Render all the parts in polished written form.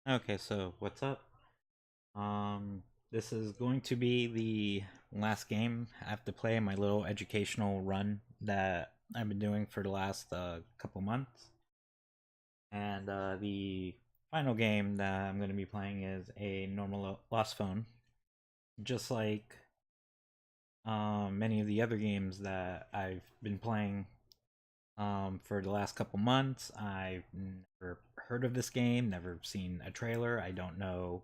Okay, so what's up? This is going to be the last game I have to play in my little educational run that I've been doing for the last couple months. And the final game that I'm going to be playing is a normal Lost Phone. Just like many of the other games that I've been playing for the last couple months, I've never heard of this game, never seen a trailer. I don't know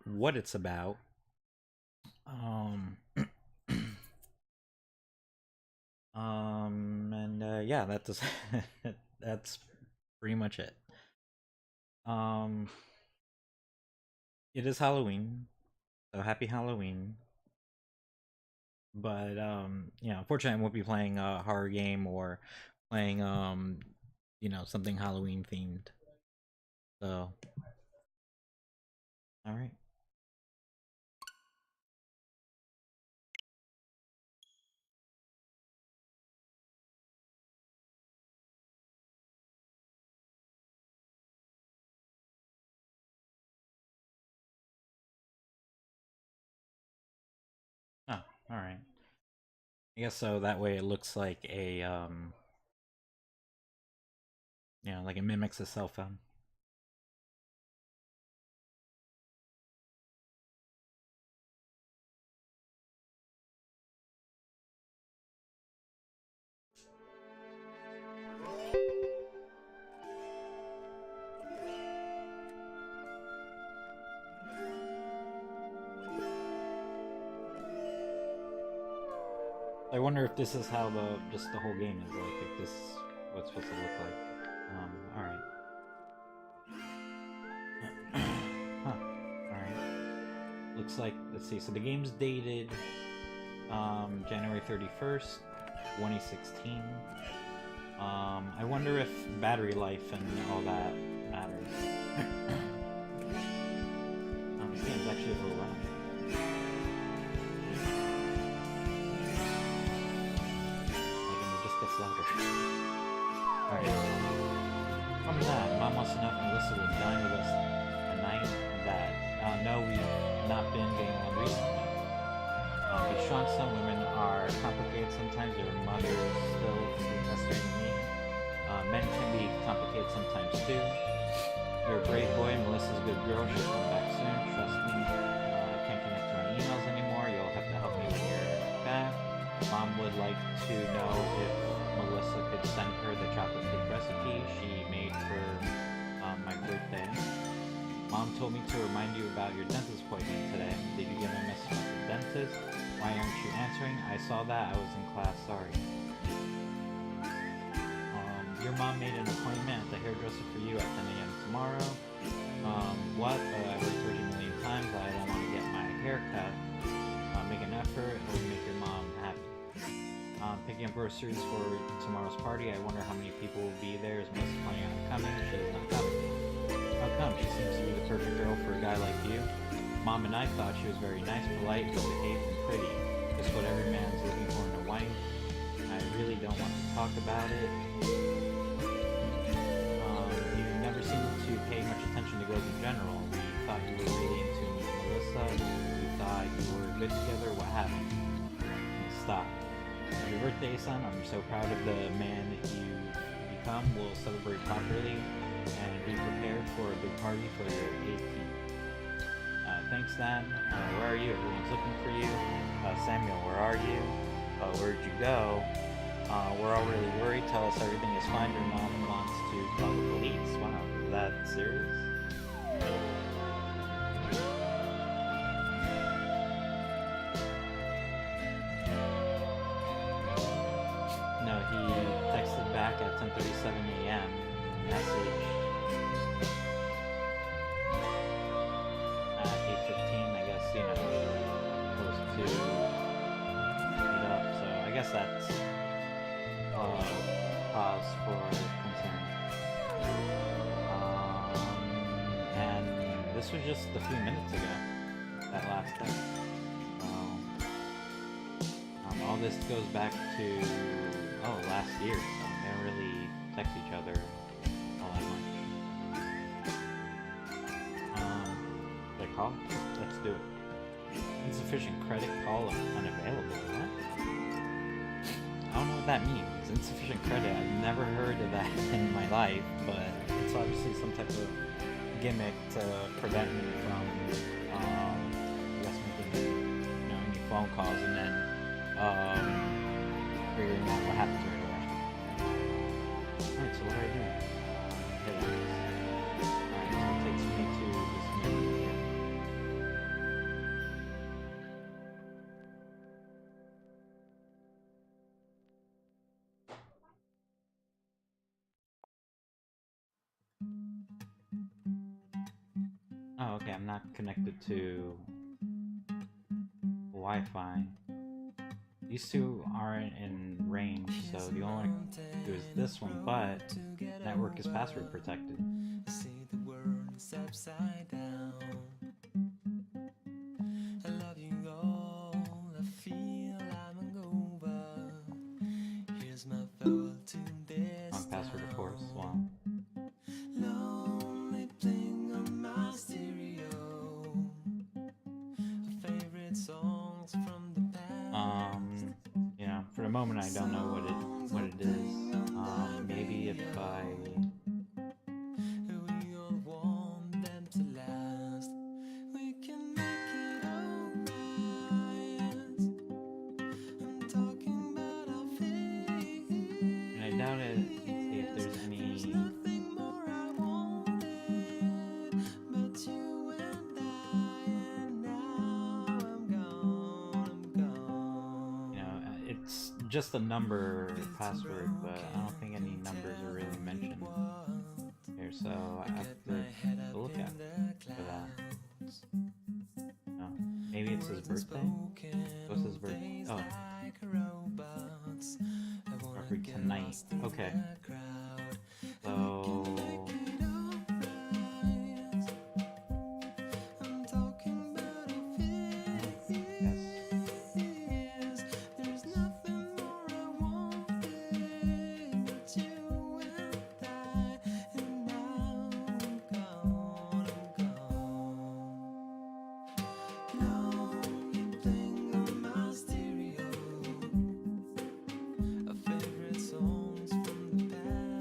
what it's about. Um, and yeah, that's pretty much it. Um, it is Halloween, so happy Halloween. But yeah, unfortunately, I won't be playing a horror game or playing something Halloween themed. So, all right. Oh, all right. I guess so. That way, it looks like like it mimics a cell phone. I wonder if this is how the whole game is like. If this is what it's supposed to look like. All right. Huh. All right. Looks like, let's see. So the game's dated January 31st, 2016. I wonder if battery life and all that matters. This game's actually a little loud. Like, and it just gets louder. Alright. From that, Mom wants to know if Melissa would dine with us tonight. That, no, we've not been getting along recently. But Sean, some women are complicated sometimes. Their mothers still invested in me. Men can be complicated sometimes too. You're a great boy. Melissa's a good girl. She'll come back soon. Trust me. I can't connect to my emails anymore. You'll have to help me when you're back. Mom would like to know if Melissa could send her the chocolate cake recipe she made for my birthday. Mom told me to remind you about your dentist appointment today. Did you get my message about the dentist? Why aren't you answering? I saw that. I was in class. Sorry. Your mom made an appointment at the hairdresser for you at 10 a.m. tomorrow. What? I've already told you a million times I don't want to get my hair cut. Make an effort. It will make your mom happy. Picking up groceries for tomorrow's party. I wonder how many people will be there. Is Melissa planning on coming? She is not coming. How come? She seems to be the perfect girl for a guy like you. Mom and I thought she was very nice, polite, well behaved, and pretty. Just what every man's looking for in a wife. I really don't want to talk about it. You never seem to pay much attention to girls in general. We thought you were really into Melissa. We thought you were good together. What happened? Stop. Happy birthday, son. I'm so proud of the man you've become. We'll celebrate properly and be prepared for a big party for your 18th. Thanks, Dad. Where are you? Everyone's looking for you. Samuel, where are you? Where'd you go? We're all really worried. Tell us everything is fine. Your mom wants to call the police. Wow, is that serious? No, he texted back at 10:37 a.m. Message at 8:15. I guess supposed to meet up. So I guess that's cause for concern. And this was just a few minutes ago, that last text. All this goes back to, last year, so they don't really text each other all that much. call? Let's do it. Insufficient credit call unavailable. What? I don't know what that means. Insufficient credit. I've never heard of that in my life, but it's obviously some type of gimmick to prevent me from, I guess, making, any phone calls and then, figuring out what happens right away. Alright, so what do I do? Hit X. Alright, so it takes me to this menu here. Oh, okay, I'm not connected to Wi-Fi. These two aren't in range, so the only one I can do is this one, but network is password protected. See the world is upside down. I love you all, I feel I'm over. Here's my farewell to this Wrong password, of course. Wow. lonely playing on my stereo. Favorite songs from the past. For the moment I don't know what it is. Maybe if I We all want them to last. We can make it alright. I'm talking about our feelings. and I doubt it. Let's see if there's any. Nothing more I wanted but you and I, and now I'm gone. It's just a number password, but I don't think any numbers are really mentioned here, so I have to look at for that. No, maybe it's his birthday? What's his birthday? Oh, Robert tonight. Okay. So I'm talking about our feelings. There's nothing more I wanted but you and I, and now I'm gone. Lonely playing on my stereo. Our favorite songs from the past.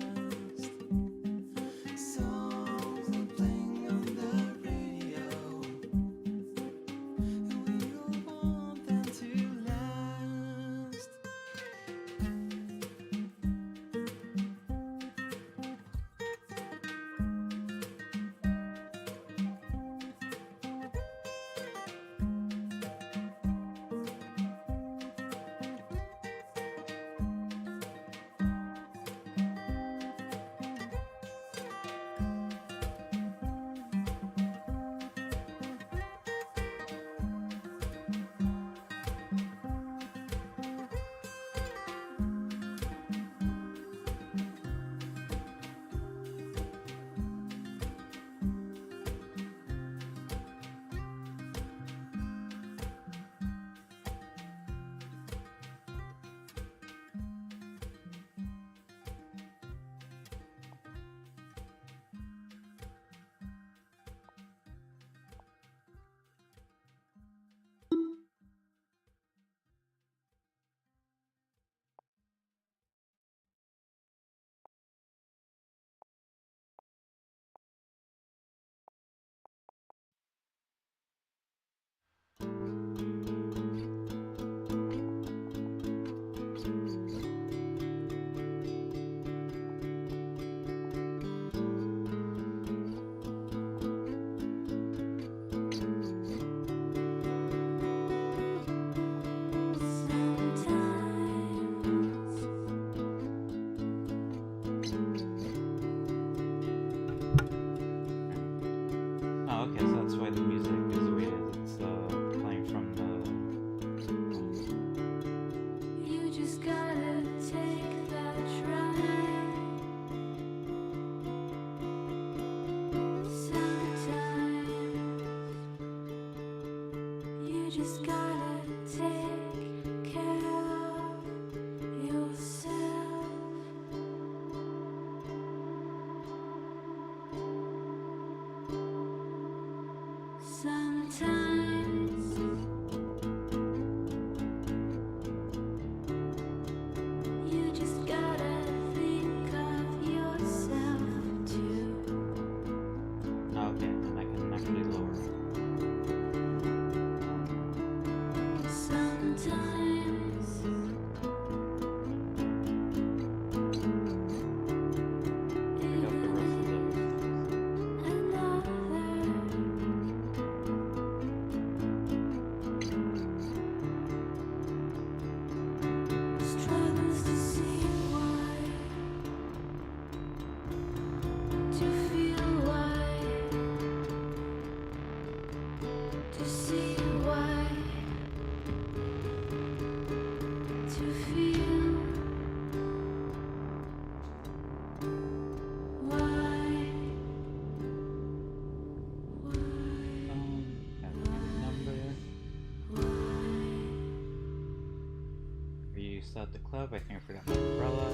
still at the club. I think I forgot my umbrella.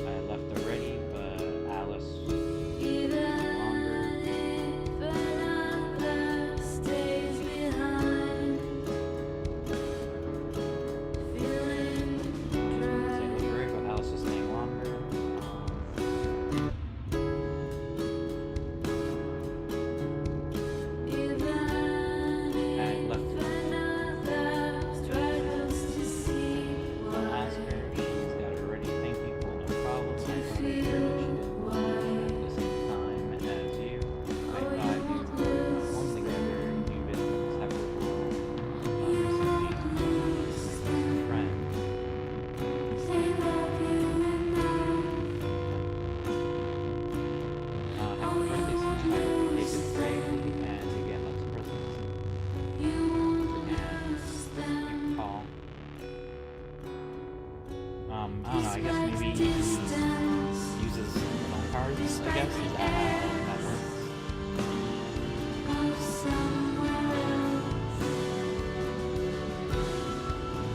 I left already, but Alice longer. I don't know, I guess maybe he uses his own cards, I guess, is that how that works?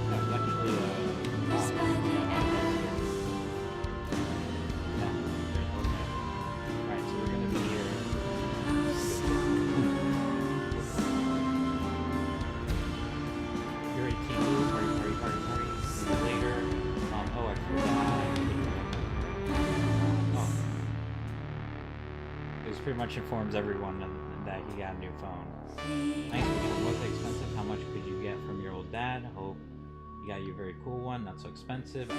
That was actually yeah, there's okay. Alright, so we're gonna be here. You're 18, party. Later. Oh, I forgot. Oh. This pretty much informs everyone that he got a new phone. Nice, was it expensive? How much could you get from your old dad? Hope you got you a very cool one, not so expensive. I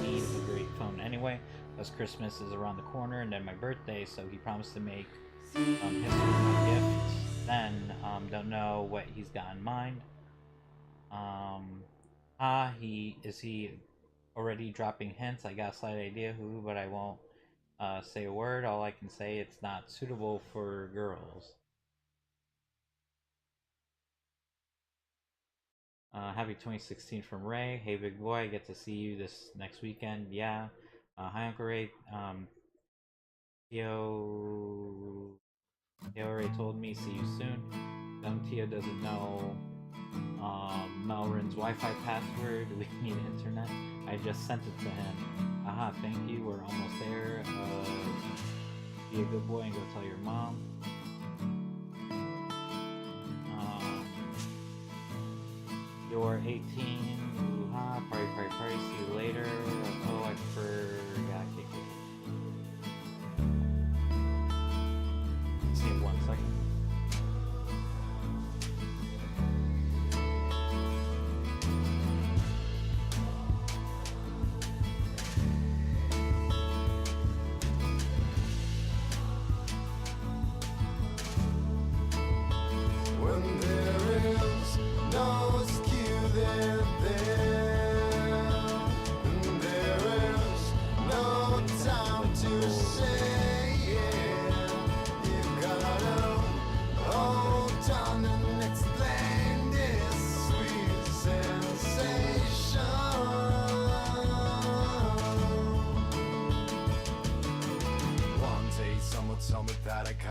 need a great phone anyway, because Christmas is around the corner and then my birthday, so he promised to make his gift. Then, don't know what he's got in mind. Is he already dropping hints? I got a slight idea who, but I won't say a word. All I can say, it's not suitable for girls. Happy 2016 from Ray. Hey big boy, I get to see you this next weekend. Yeah. Hi Uncle Ray. Tio Ray told me see you soon. Tio doesn't know Melrin's Wi-Fi password. We need internet. I just sent it to him. Aha, thank you. We're almost there. Be a good boy and go tell your mom. You're 18. Ooh-ha. Party. See you later. Oh, I forgot. See you 1 second.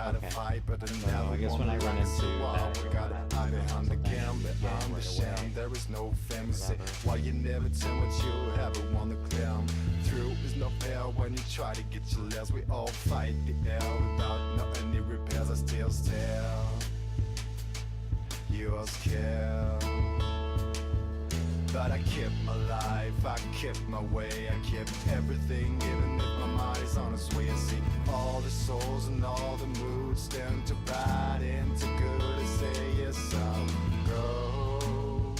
Okay. So I guess when I run into that, there is no famous. Why you never tell what you ever want to climb through is no fair when you try to get your legs. We all fight the air without no any repairs. I still stare. Yours care. But I kept my life, I kept my way, I kept everything, even if my mind is on its way. I see all the souls and all the moods turn to bad and to good. I say yes, I'll go.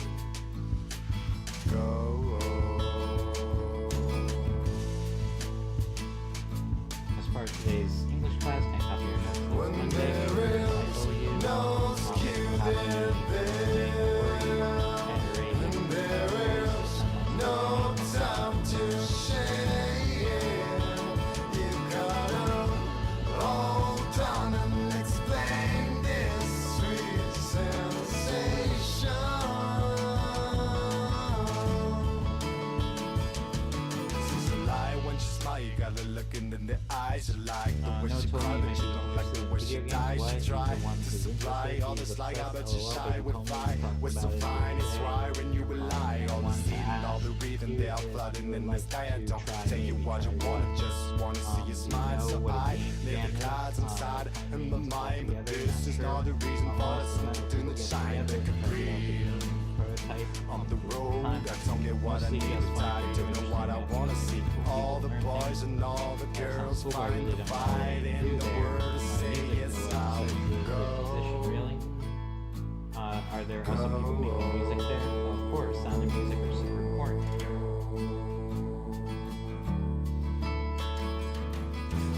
as part of today's English class, can't copy your notes. When there is no skew there. No time to share. You gotta hold on and explain this sweet sensation. She's a lie when she smiles. You gotta look in the eyes. You like the way she cries, but you don't like the way wish Video you games, die, what? she He's tried the one to who's supply interested. all He's this like I obsessed. bet you LOL, shy but he with told me fly. to talk We're so about it fine, it's today. right when you will lie. All the Want to seed and all the ask breathing, they are flooding in the like sky. I to don't try tell you maybe what you try want, this. just wanna see you smile. know So what a I game leave jam the is? cards inside in my mind, but together, this is not the reason for the sun to not shine. They can breathe prototype on the road. I don't get what I need, I don't know what I wanna see. All the boys and all the girls find the fight in the world to say yes, I'll go. Really? Are there also people making music there? Of course, sound and music are super important.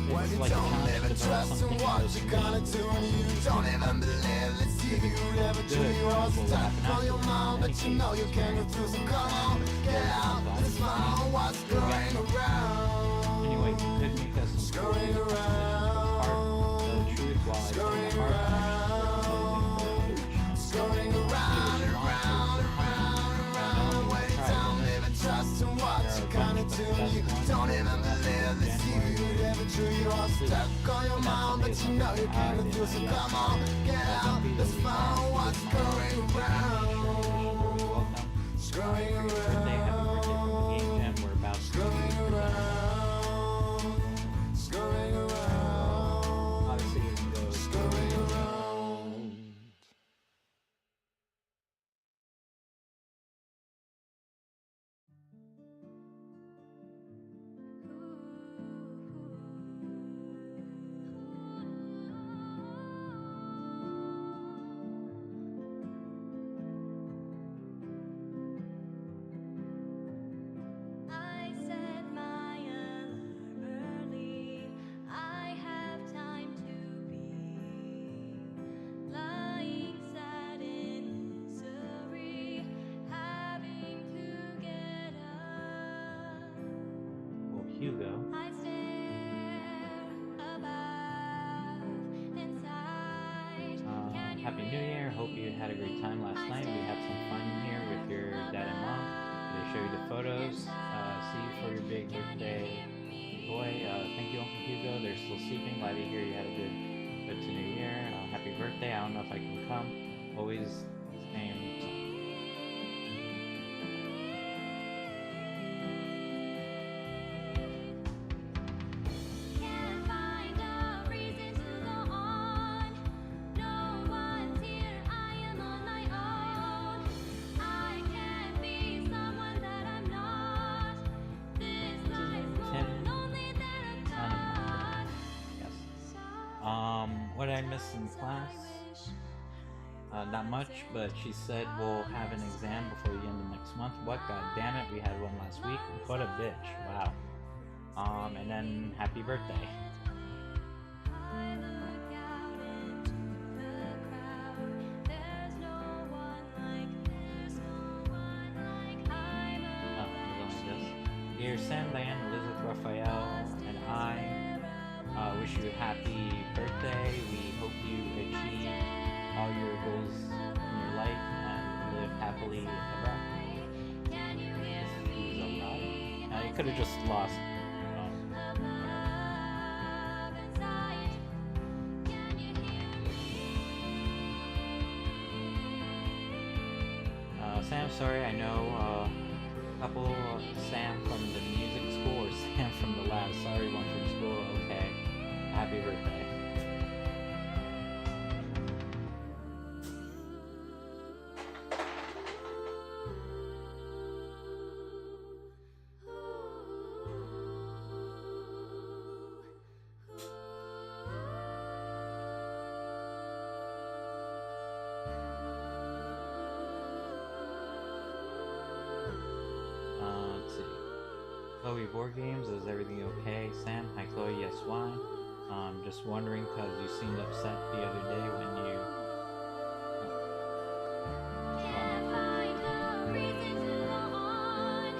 When It's you like a don't challenge ever to develop trust in something what that's you're gonna do, and you don't even believe it's you. You never do yours, time for your mom, but you know you can't go through. So come on, get out, let's find what's going around. Anyway, you could make us some Going around, the truth while I going sing the heart. going around, around, around, around. When you don't even trust in what you're gonna do, you don't even believe it's you. You never do yours, stuck on your mind, but you know you can't go through. So come on, get out, let's find what's going around. Going Birthday, happy birthday from the Game Jam. We're about to going around, going around, obviously you can go going around. I set my alarm early. I have time to be lying sad in misery, having to get up. well, Hugo. I stare above inside. Can you Happy New Year. Hope you had a great time last night. We had some fun here with your dad and mom. They show you the photos. See you for your big birthday boy. Thank you, Uncle Hugo. They're still sleeping. Glad to hear you had a good to New Year. Happy birthday. I don't know if I can come. Always same. Can't find a reason to go on. No one's here. I am on my own. I can't be someone that I'm not. This life's more lonely than I thought. Yes. What did I miss in class? Not much, but she said we'll have an exam before the end of next month. What? God damn it, we had one last week. What a bitch. Wow. And then happy birthday. I look out into the crowd. There's no one like I'm Oh, we're going this. Dear Sam, Diane, Elizabeth, Raphael, and I wish you a happy birthday. We hope you achieve all your goals in your life and live happily ever after. Can you hear He's alive. You could have just lost. love inside? Can you hear Sam, sorry, I know a couple Sam from the music school or Sam from the lab. Sorry, one from school. Okay. Happy birthday. Let's see. Chloe, board games, is everything okay? Sam, hi Chloe, yes, why? Just wondering because you seemed upset the other day when you. Can't find a reason to go on.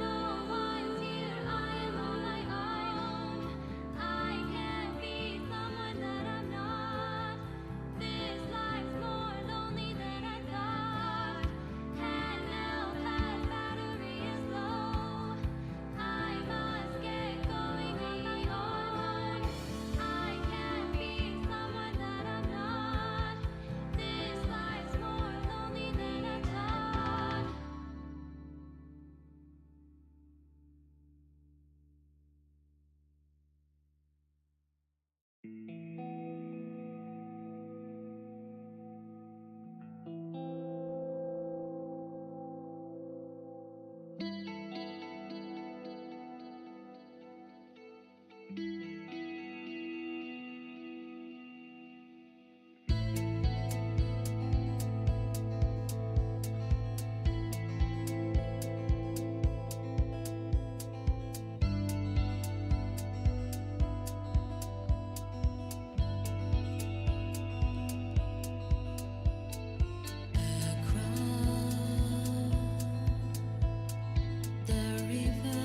No one's here. I am on my own. I can't be someone that I'm not. This life's more lonely than I thought. Handheld has battery is low. I must get going on my own. I can't be someone The river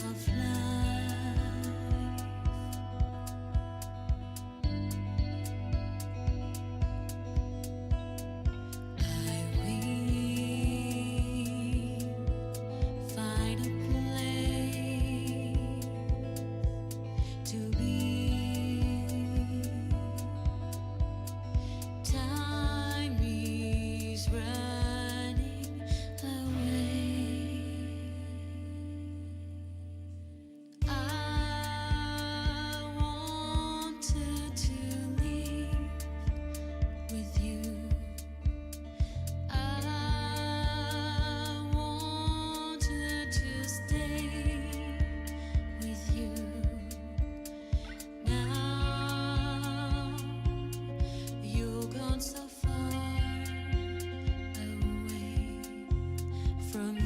of life, I will find a place to be. Time is running away. I wanted to live with you. I wanted to stay with you. Now you're gone so far away from me.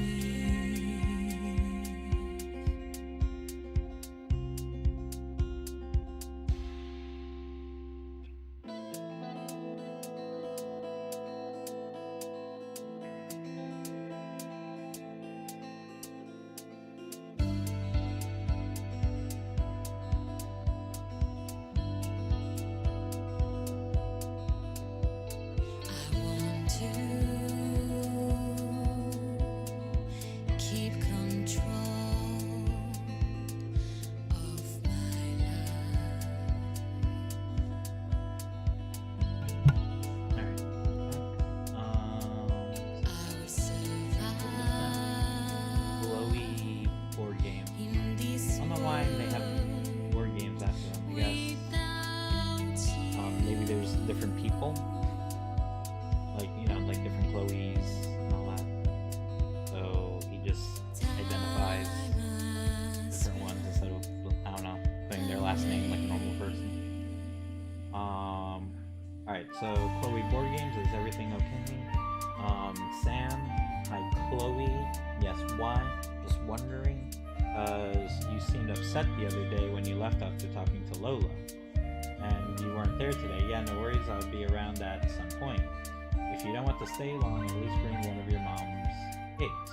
I want to keep control of my life. Alright. I will survive Chloe board game. in this I don't know why they have board games after them. I guess maybe there's different people, like like different Chloes and all that. So he just identifies different ones instead of I don't know putting their last name like a normal person. All right. So Chloe board games, is everything okay? Sam, hi Chloe. Yes. Why? Just wondering. You seemed upset the other day when you left after talking to Lola. And you weren't there today. Yeah, no worries, I'll be around at some point. If you don't want to stay long, at least bring one of your mom's cakes.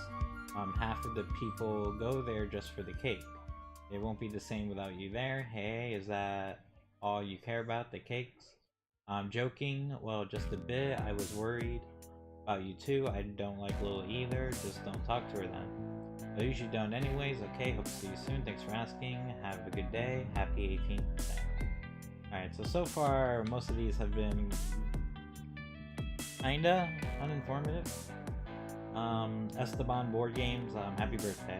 Half of the people go there just for the cake. It won't be the same without you there. Hey, is that all you care about, the cakes? I'm joking, well, just a bit. I was worried about you too. I don't like Lola either, just don't talk to her then. I usually don't anyways. Okay, hope to see you soon. Thanks for asking. Have a good day. Happy 18th. Alright, so far most of these have been kinda uninformative. Esteban board games, happy birthday.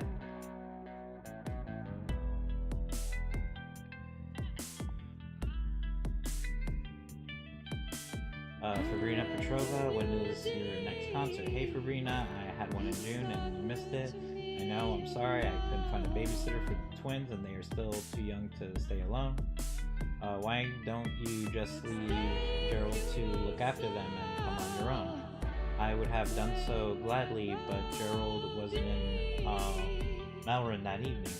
Fabrina Petrova, when is your next concert? Hey Fabrina, I had one in June and you missed it. I know, I'm sorry, I couldn't find a babysitter for the twins and they are still too young to stay alone. Why don't you just leave Gerald to look after them and come on your own? I would have done so gladly, but Gerald wasn't in Melrin that evening.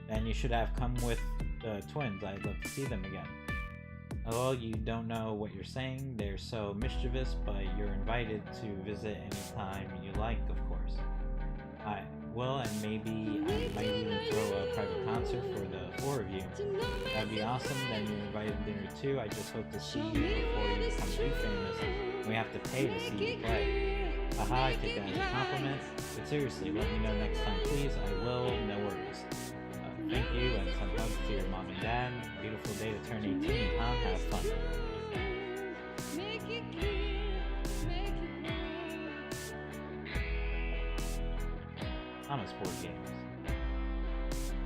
Then you should have come with the twins. I'd love to see them again. Well, you don't know what you're saying. They're so mischievous, but you're invited to visit anytime you like, of course. I will, and maybe I might even throw a private concert for the 4 of you. That'd be awesome. Then you're invited to dinner too. I just hope to see you before you become too famous. We have to pay to see you play. Haha, I take that as a compliment. But seriously, let me know next time, please. I will. No worries. Thank you, and some hugs to your mom and dad. Beautiful day to turn 18, huh? Have fun. Thomas board games.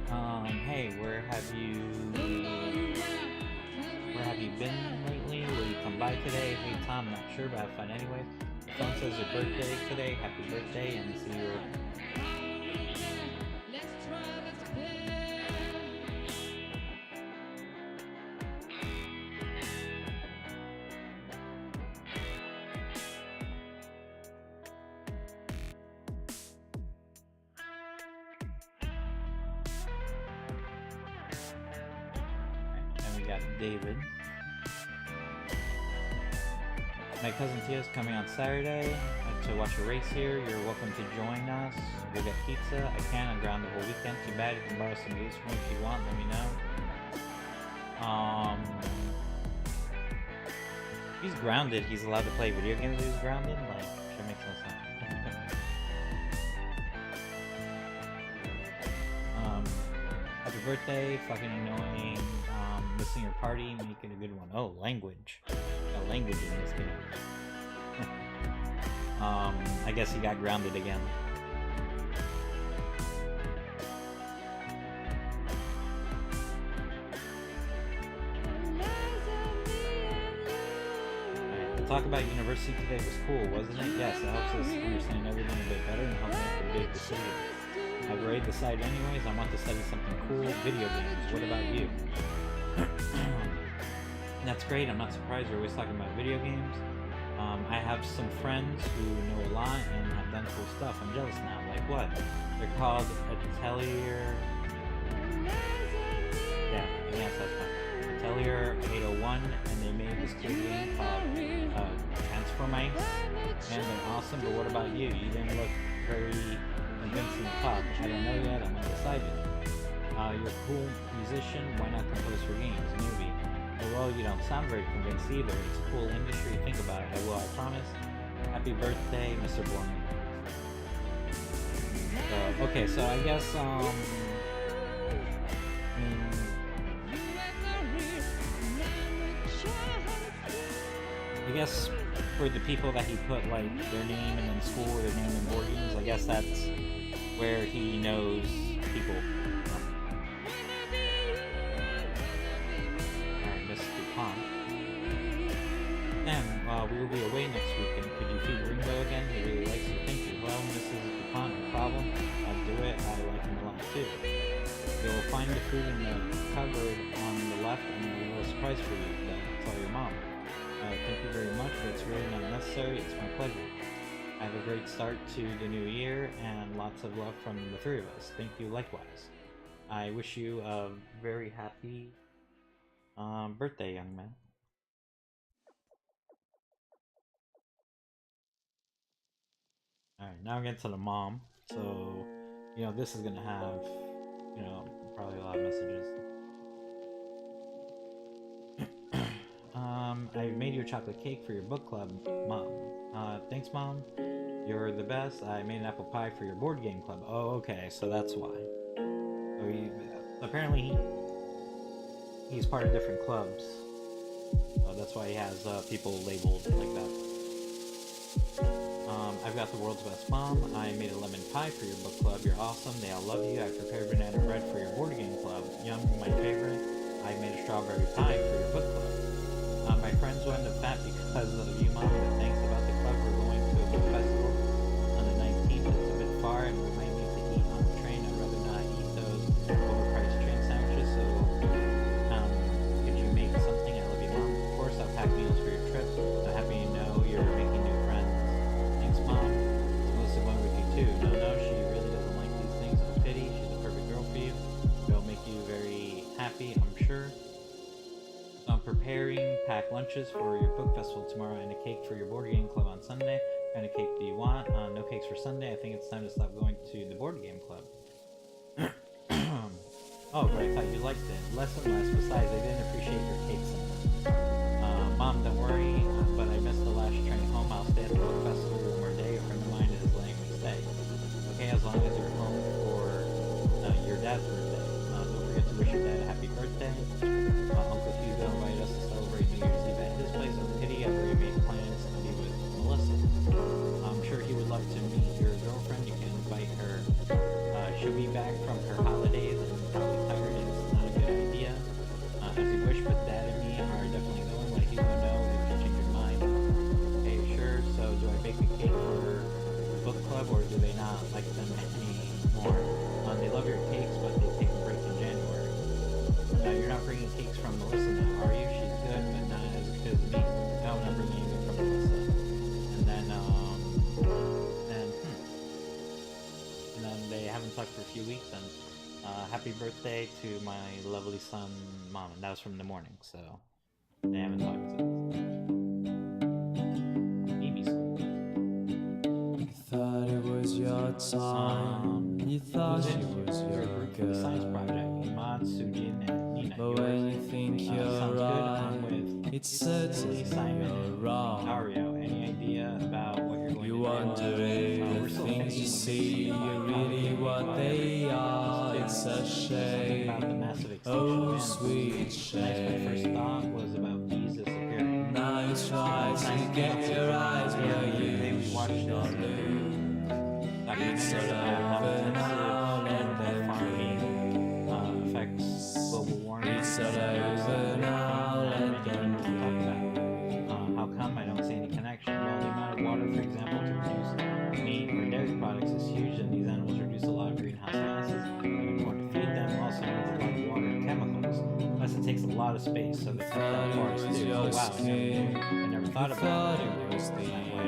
Hey, where have you been lately? Will you come by today? Hey Tom, not sure, but have fun anyways. The phone says your birthday today. Happy birthday, and see your. And we got David. My cousin Tia's coming on Saturday to watch a race here. You're welcome to join us. We'll get pizza. I can. I'm grounded the whole weekend. Too bad. You can borrow some games from me if you want. Let me know. If he's grounded, he's allowed to play video games if he's grounded? Like, should make no sense. Happy birthday. Fucking annoying. Missing your party. Make it a good one. Oh, language. A language in this game. I guess he got grounded again. Alright, the talk about university today was cool, wasn't it? Yes, it helps us understand everything a bit better and helps make a big decision. I've already decided anyways, I want to study something cool, video games. What about you? That's great, I'm not surprised you're always talking about video games. I have some friends who know a lot and have done cool stuff. I'm jealous now. Like what? They're called Atelier. Yeah, yes, that's fine. Atelier 801, and they made this cool game called Transformice, and they're awesome. But what about you? You didn't look very convincing to talk. I don't know yet. I'm undecided. You're a cool musician. Why not compose for games? Maybe. Well, you don't sound very convinced either. It's a cool industry. Think about it. I will, I promise. Happy birthday, Mr. Born. Okay, so I guess, I guess for the people that he put, like, their name and then school, their name and board games, I guess that's where he knows people. We will be away next weekend. Could you feed Ringo again? He really likes you. Thank you. Well, Mrs. DuPont, no problem. I'll do it. I like him a lot too. You'll find the food in the cupboard on the left and a little surprise for you. Tell your mom. Thank you very much, but it's really not necessary. It's my pleasure. Have a great start to the new year and lots of love from the three of us. Thank you likewise. I wish you a very happy birthday, young man. Alright, now we get to the mom. So, you know, this is gonna have, you know, probably a lot of messages. I made you a chocolate cake for your book club, Mom. Thanks, Mom. You're the best. I made an apple pie for your board game club. Oh, okay, so that's why. So apparently he's part of different clubs. That's why he has people labeled like that. I've got the world's best mom. I made a lemon pie for your book club. You're awesome. They all love you. I prepared banana bread for your board game club. Yum, my favorite. I made a strawberry pie for your book club. My friends will end up fat because of you, Mom. But thanks about the club. We're going to a book festival on the 19th. It's a bit far and we might need to eat on the train. I'd rather not eat those overpriced train sandwiches. So, could you make something? I love you, Mom. Of course, I'll pack meals for your trip. I'm happy to know you're making new friends. Thanks, Mom. Is Melissa going with you too? No, she really doesn't like these things. No pity. She's the perfect girl for you. It'll make you very happy, I'm sure. So I'm preparing packed lunches for your book festival tomorrow and a cake for your board game club on Sunday. What kind of cake do you want? No cakes for Sunday. I think it's time to stop going to the board game club. Oh, but I thought you liked it. Less and less. Besides, I didn't appreciate your cake so much. Mom, don't worry, but I missed the last train home. I'll stay at the book festival one more day. A friend of mine is letting me stay. Okay, as long as you're home for your dad's birthday. Don't forget to wish your dad a happy birthday. Uncle Hugo invited us to celebrate New Year's Eve at his place on Pity. I've already made plans to be with Melissa. I'm sure he would love to meet your girlfriend. You can invite her. She'll be back from her holidays in probably tired and it's not a good idea. As you wish, but Dad and me are definitely going. Like you don't know if you change your mind. Okay, sure. So do I bake a cake for book club or do they not like them anymore? They love your cakes, but they take a break in January. You're not bringing cakes from Melissa now, are you? She's good, but not as good as me. No, I'm not bringing anything from Melissa. And then they haven't talked for a few weeks. And happy birthday to my lovely son, Mom. And that was from the morning, so they haven't talked since. Baby school. You thought it was your time. You thought she was your For the science girl. project, Iman, Sujin, and Nina. But when you think sounds you're good. I'm right, with it's Lily, certainly Simon, you're and wrong. Ario. Any idea about what you're going You to wonder do? if We're the still things you thinking see are really what they are. It's a something about the shame. massive extinction Oh, of sweet animals. The next my first thought shame. was about bees disappearing. Now you try to get your eyes where you should not look. It's all over now, let them farming affects global warming. It's all over now, let them How come I don't see any connection? Well, the amount of water, for example, to produce meat or dairy products is huge, and these animals produce a lot of greenhouse gases. And corn to feed them also needs a lot of water and chemicals. Plus, it takes a lot of space, so they cut down forests too. Oh, wow, I never thought about it that way.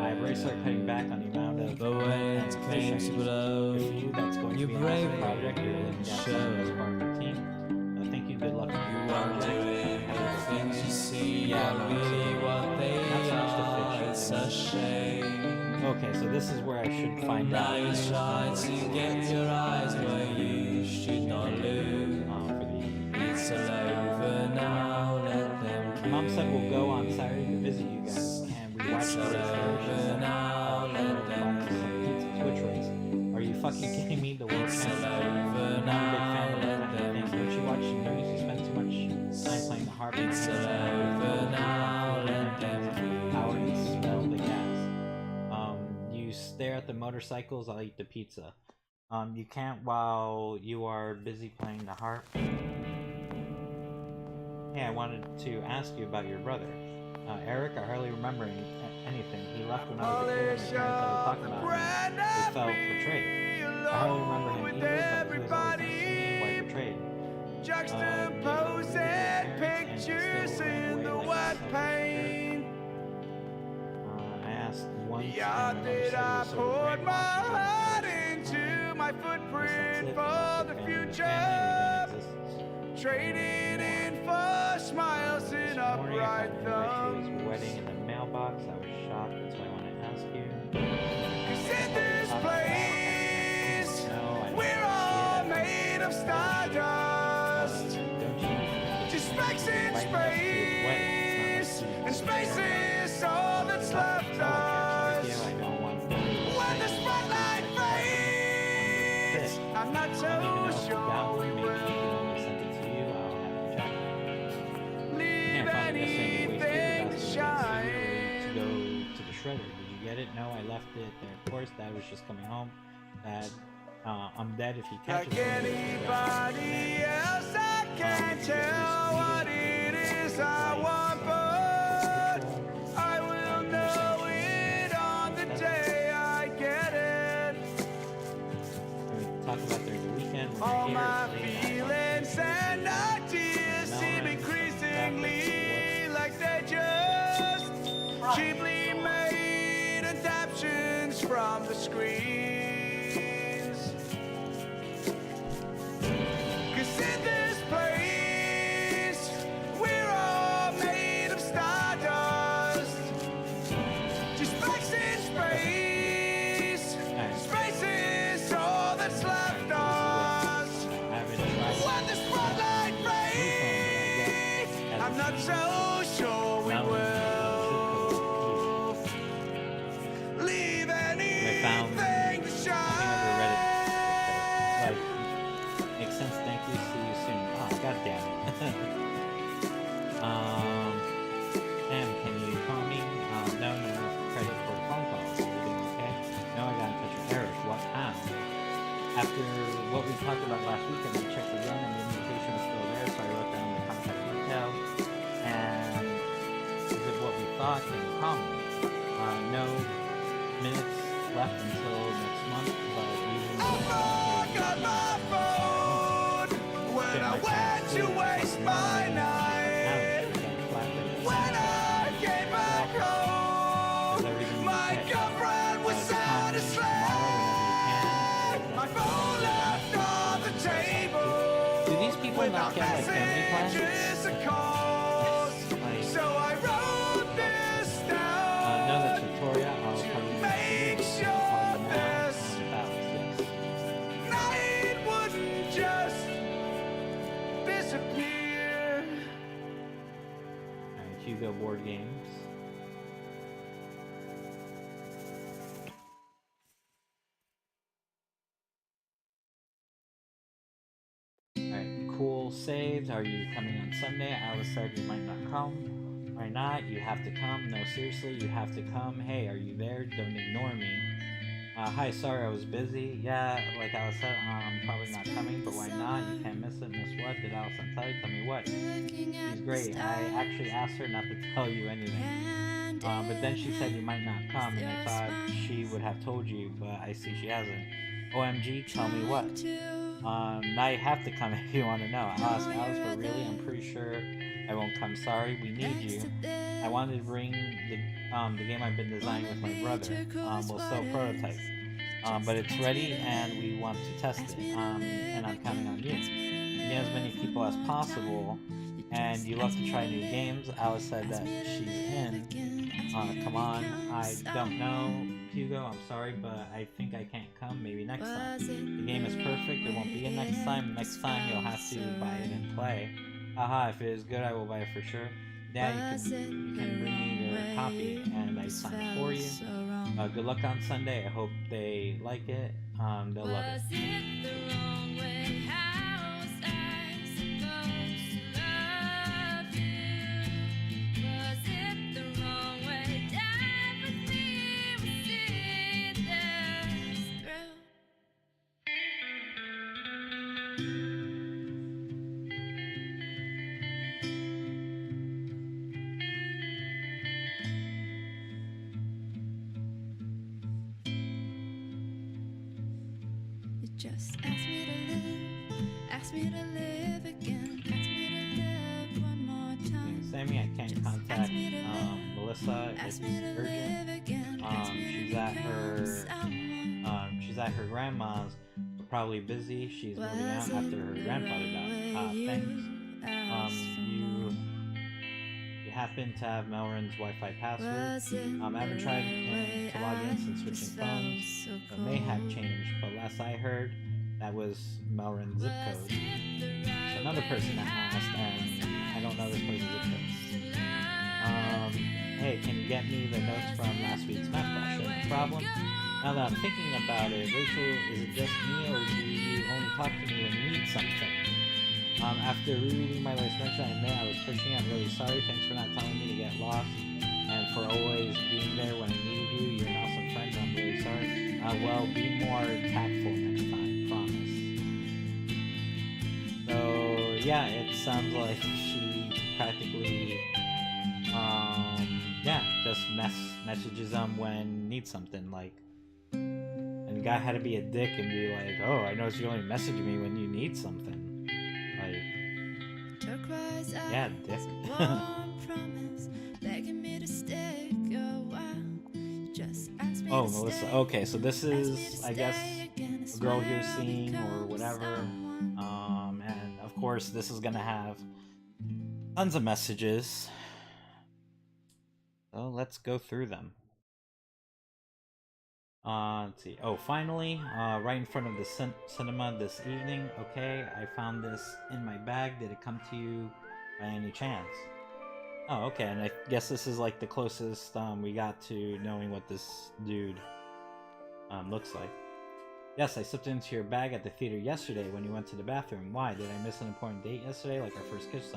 I've already started cutting back on the amount of But when it fish I came use. to blow, Good for you, that's going to you be a massive bravely project. You're looking down showed. as part of your team. Thank you, good luck on you your wonder project. if the things you see Yeah, are really what they not so much the are. fish. It's a shame. Okay, so this is where I should find Now out you try to get your eyes where you should not look. for the It's all over now, let them Mom said we'll go on Saturday to visit you guys, and we watched It's the all race there. She over said, now, let them buy some pizza. Which race? Are you fucking kidding me? The world It's all champion. over I'm not a big fan of now, that let kind of them thing. Don't you watch the news? You spend too much time playing the harp. It's all over now, let them Power and smell the gas. You stare at the motorcycles. I'll eat the pizza. You can't while you are busy playing the harp. Hey, I wanted to ask you about your brother. Eric, I hardly remember anything. He left when I was a kid and my parents had to talk about him. They felt betrayed. I hardly remember him either, but he was always nice to me. Why betrayed? Juxtaposing pictures in the wet paint. I asked once. The and art my mother said that I he was sort of poured my brainwashed. heart into, my footprint for the future. Traded in for smiles and upright thumbs. Wedding in the mailbox. I was shocked. That's why I want to ask you. 'Cause in this place, No, I we're all made of stardust. don't you? Just specks in space, and space is all that's left us. I don't want. When the spotlight fades, I'm not so sure we will leave anything to shine. To go to the shredder. Did you get it? No, I left it there. Of course, Dad was just coming home. Dad, I'm dead if he catches Like anybody else, I can't tell what it is I want, but I will know it on the day I get it. Talk about during the weekend. when All you're my here, feelings and ideas seem increasingly like they're just cheaply made adaptations from the screens. 'Cause in this place, we're all made of stardust. Just specks in space. Space is all that's left us. I haven't tried. When the spotlight fades, I'm not so sure we will leave anything to shine. Like, makes sense. Thank you. See you soon. Oh, god damn it. Sam, can you call me? No, credit for phone calls. Everything okay? No, I got in touch with Eric. What? How? after what we talked about last weekend, I checked again and the invitation was still there, so I wrote down the contact details. And is it what we thought? Can you call me? No minutes left until next month, but usually I got my phone when I went to waste my night. When I came back home, my girlfriend was satisfied. My phone left on the table. Do these people not get like family plans? Messages and calls. So I wrote this down. No, that's Victoria. I'll come Make sure this night wouldn't just disappear. Alright, Hugo board games. Alright, cool saved. Are you coming on Sunday? Alice said you might not come. Why not? You have to come. No, seriously, you have to come. Hey, are you there? Don't ignore me. Hi, sorry I was busy. Yeah, like Alice said, I'm probably not coming, but why not? You can't miss it. Miss what? Did Allison tell you? Tell me what? She's great. I actually asked her not to tell you anything. But then she said you might not come, and I thought she would have told you, but I see she hasn't. OMG, tell me what? Now you have to come if you want to know. I'll ask Alice, but really, I'm pretty sure I won't come. Sorry, we need you. I wanted to bring the game I've been designing with my brother. We'll sell prototypes. But it's ready and we want to test it. And I'm counting on you. Get as many people as possible. And you love to try new games. Alice said that she's in. Come on. I don't know, Hugo. I'm sorry, but I think I can't come. Maybe next time. The game is perfect. There won't be a next time. Next time you'll have to buy it and play. Haha, if it is good, I will buy it for sure. Yeah, you can bring me your copy and I sign it for you. Good luck on Sunday. I hope they like it. They'll love it. Just ask me to live again, ask me to live one more time. Sammy, I can't contact Melissa. It's urgent. She's at her grandma's, but probably busy. She's moving out after her grandfather died. Thanks. You happen to have Melrin's Wi-Fi password. I haven't tried to log in since switching phones. It may have changed, but last I heard, that was Melrin's zip code. So another person that asked, and I don't know this person's zip code. Hey, can you get me the notes from last week's math class? No problem. Now that I'm thinking about it, Rachel, is it just me, or do you only talk to me when you need something? After rereading my latest mention, I admit I was pushing. I'm really sorry. Thanks for not telling me to get lost, and for always being there when I needed you. You're an awesome friend. I'm really sorry. Well, be more tactful next time. Promise. So yeah, it sounds like she practically, just messages them when needs something. Like, and the guy had to be a dick and be like, "Oh, I noticed you only message me when you need something." Yeah, dick. Oh, Melissa. Okay, so this is, I guess, a girl here seeing or whatever. And of course, this is gonna have tons of messages. So let's go through them. Let's see. Oh, finally, right in front of the cinema this evening. Okay, I found this in my bag. Did it come to you by any chance? Oh, okay, and I guess this is like the closest we got to knowing what this dude looks like. Yes, I slipped into your bag at the theater yesterday when you went to the bathroom. Why? Did I miss an important date yesterday, like our first kiss?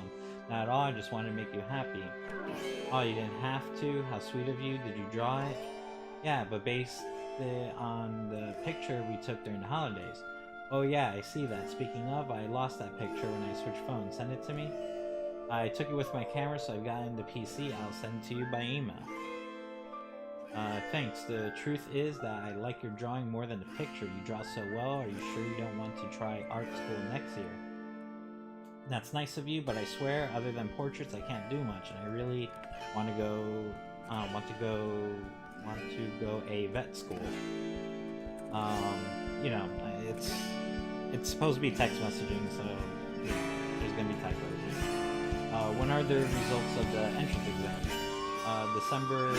Not at all, I just wanted to make you happy. Oh, you didn't have to? How sweet of you. Did you draw it? Yeah, but based on the picture we took during the holidays. Oh yeah, I see that. Speaking of, I lost that picture when I switched phones. Send it to me? I took it with my camera, so I've gotten the PC. I'll send it to you by email. Thanks. The truth is that I like your drawing more than the picture. You draw so well. Are you sure you don't want to try art school next year? That's nice of you, but I swear, other than portraits, I can't do much, and I really want to go a vet school. You know, it's supposed to be text messaging, so you know, there's gonna be typos. When are the results of the entrance exam? December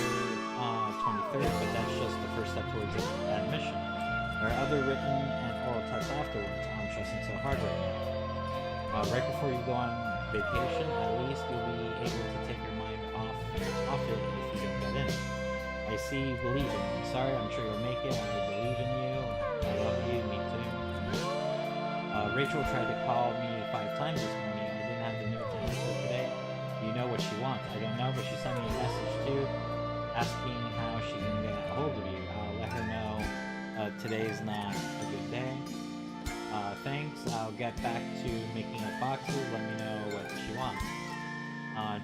23rd, but that's just the first step towards admission. There are other written and oral tests afterwards. I'm stressing so hard right now. Right before you go on vacation, at least you'll be able to take your mind off it if you don't get in. I see you believe in me. Sorry, I'm sure you'll make it. I believe in you. I love you. Me too. Rachel tried to call me 5 times this morning. I didn't have the nerve to answer today. You know what she wants. I don't know, but she sent me a message too, asking how she can get a hold of you. I'll let her know today is not a good day. Thanks. I'll get back to making up boxes. Let me know what she wants.